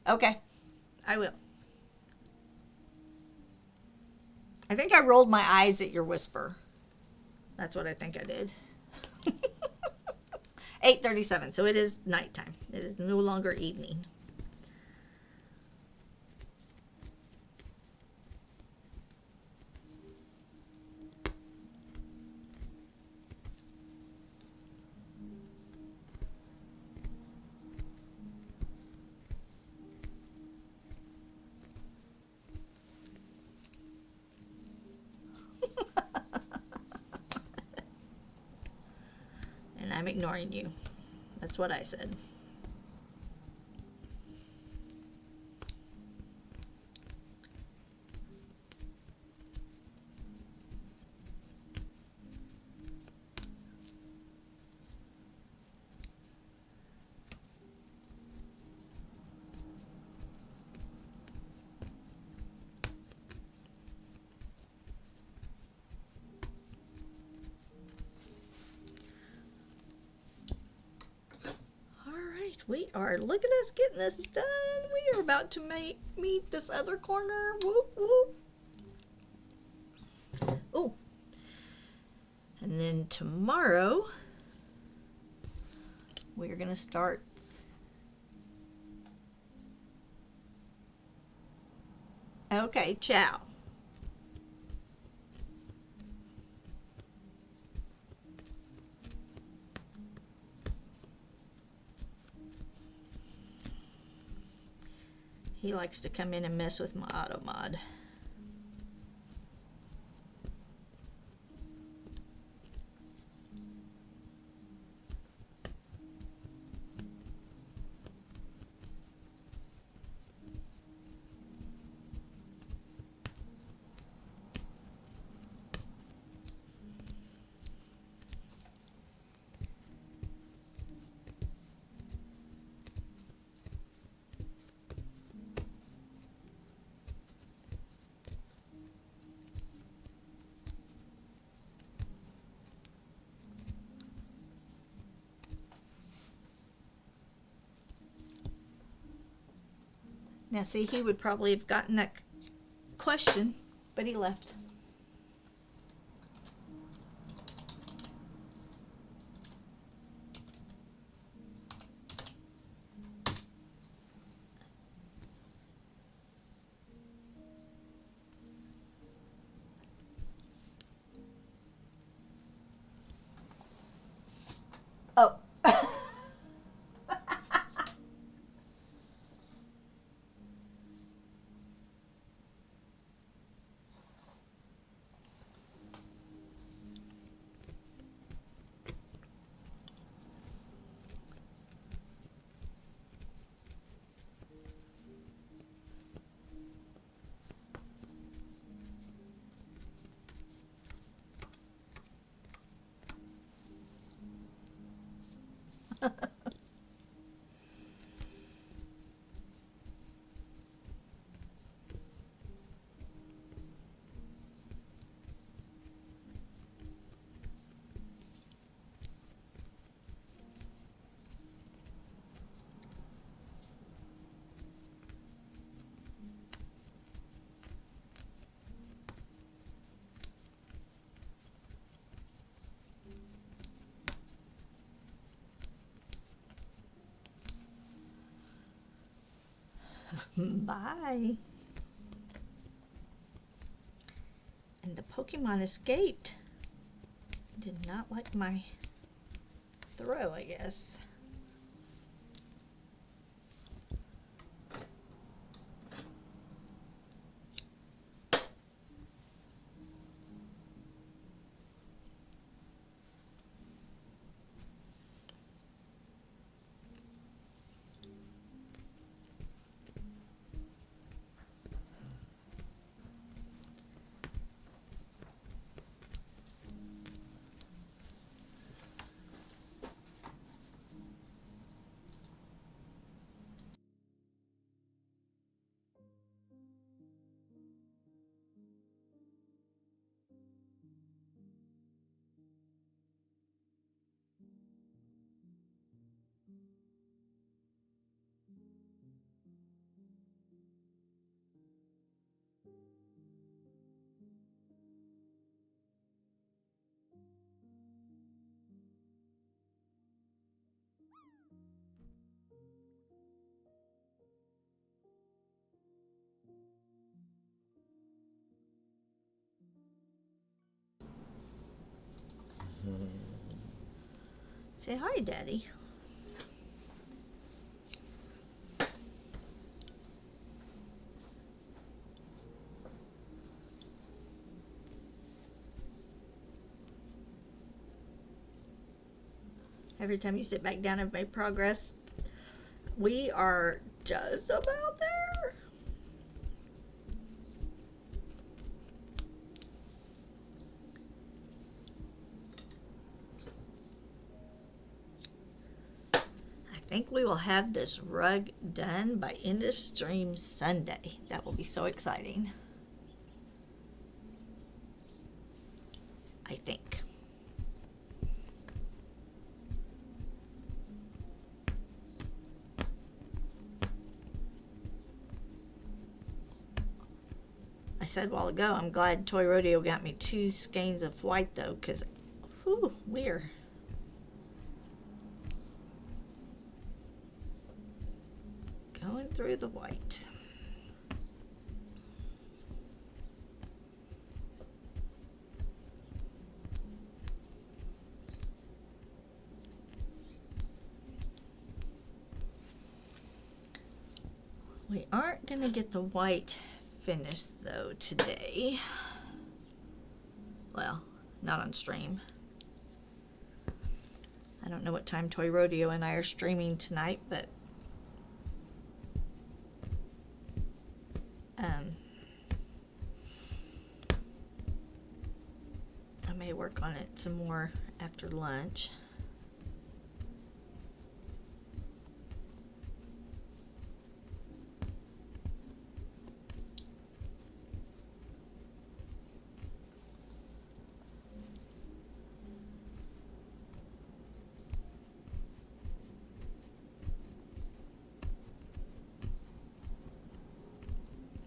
Okay, I will. I think I rolled my eyes at your whisper. That's what I think I did. 8:37, so it is nighttime. It is no longer evening. I'm ignoring you. That's what I said. We are, look at us getting this done. We are about to meet this other corner. Whoop, whoop. Oh. And then tomorrow, we're going to start okay, ciao. He likes to come in and mess with my auto mod. Now see, he would probably have gotten that question, but he left. Oh. Bye. And the Pokemon escaped. Did not like my throw, I guess. Say hi, Daddy. Every time you sit back down and make progress, we are just about there. I think we will have this rug done by end of stream Sunday. That will be so exciting. I think. I said a while ago, I'm glad Toy Rodeo got me 2 skeins of white though, because, whew, we're going through the white. We aren't going to get the white finished though today. Well, not on stream. I don't know what time Toy Rodeo and I are streaming tonight, but I may work on it some more after lunch.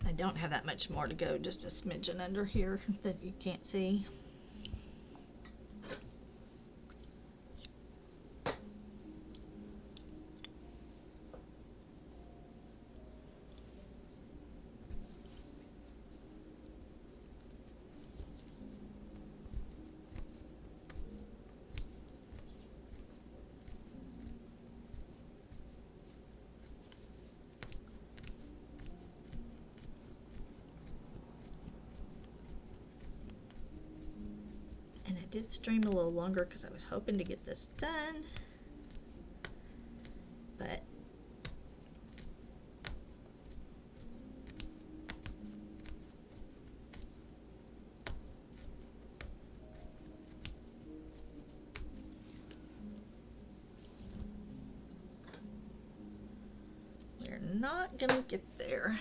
I don't have that much more to go, just a smidgen under here that you can't see. And I did stream a little longer because I was hoping to get this done, but we're not gonna get there.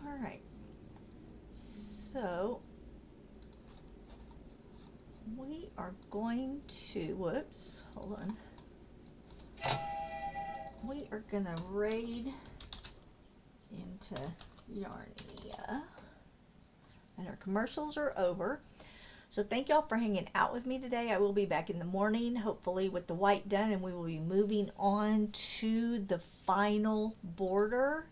All right, so we are going to, whoops, hold on. We are gonna raid into Yarnia, and our commercials are over. So thank y'all for hanging out with me today. I will be back in the morning, hopefully with the white done, and we will be moving on to the final border.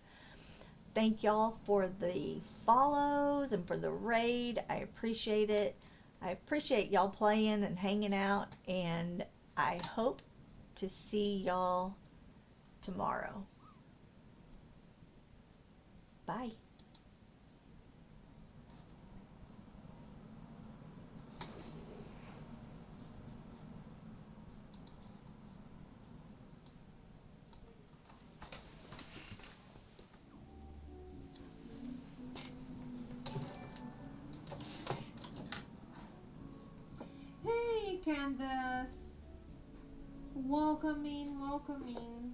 Thank y'all for the follows and for the raid. I appreciate it. I appreciate y'all playing and hanging out, and I hope to see y'all tomorrow. Bye. Candace. Welcome in, welcome in.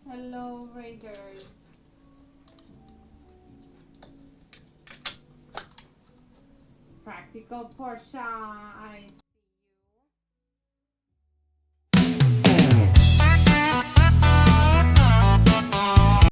Hello, Raiders. Practical Porsche.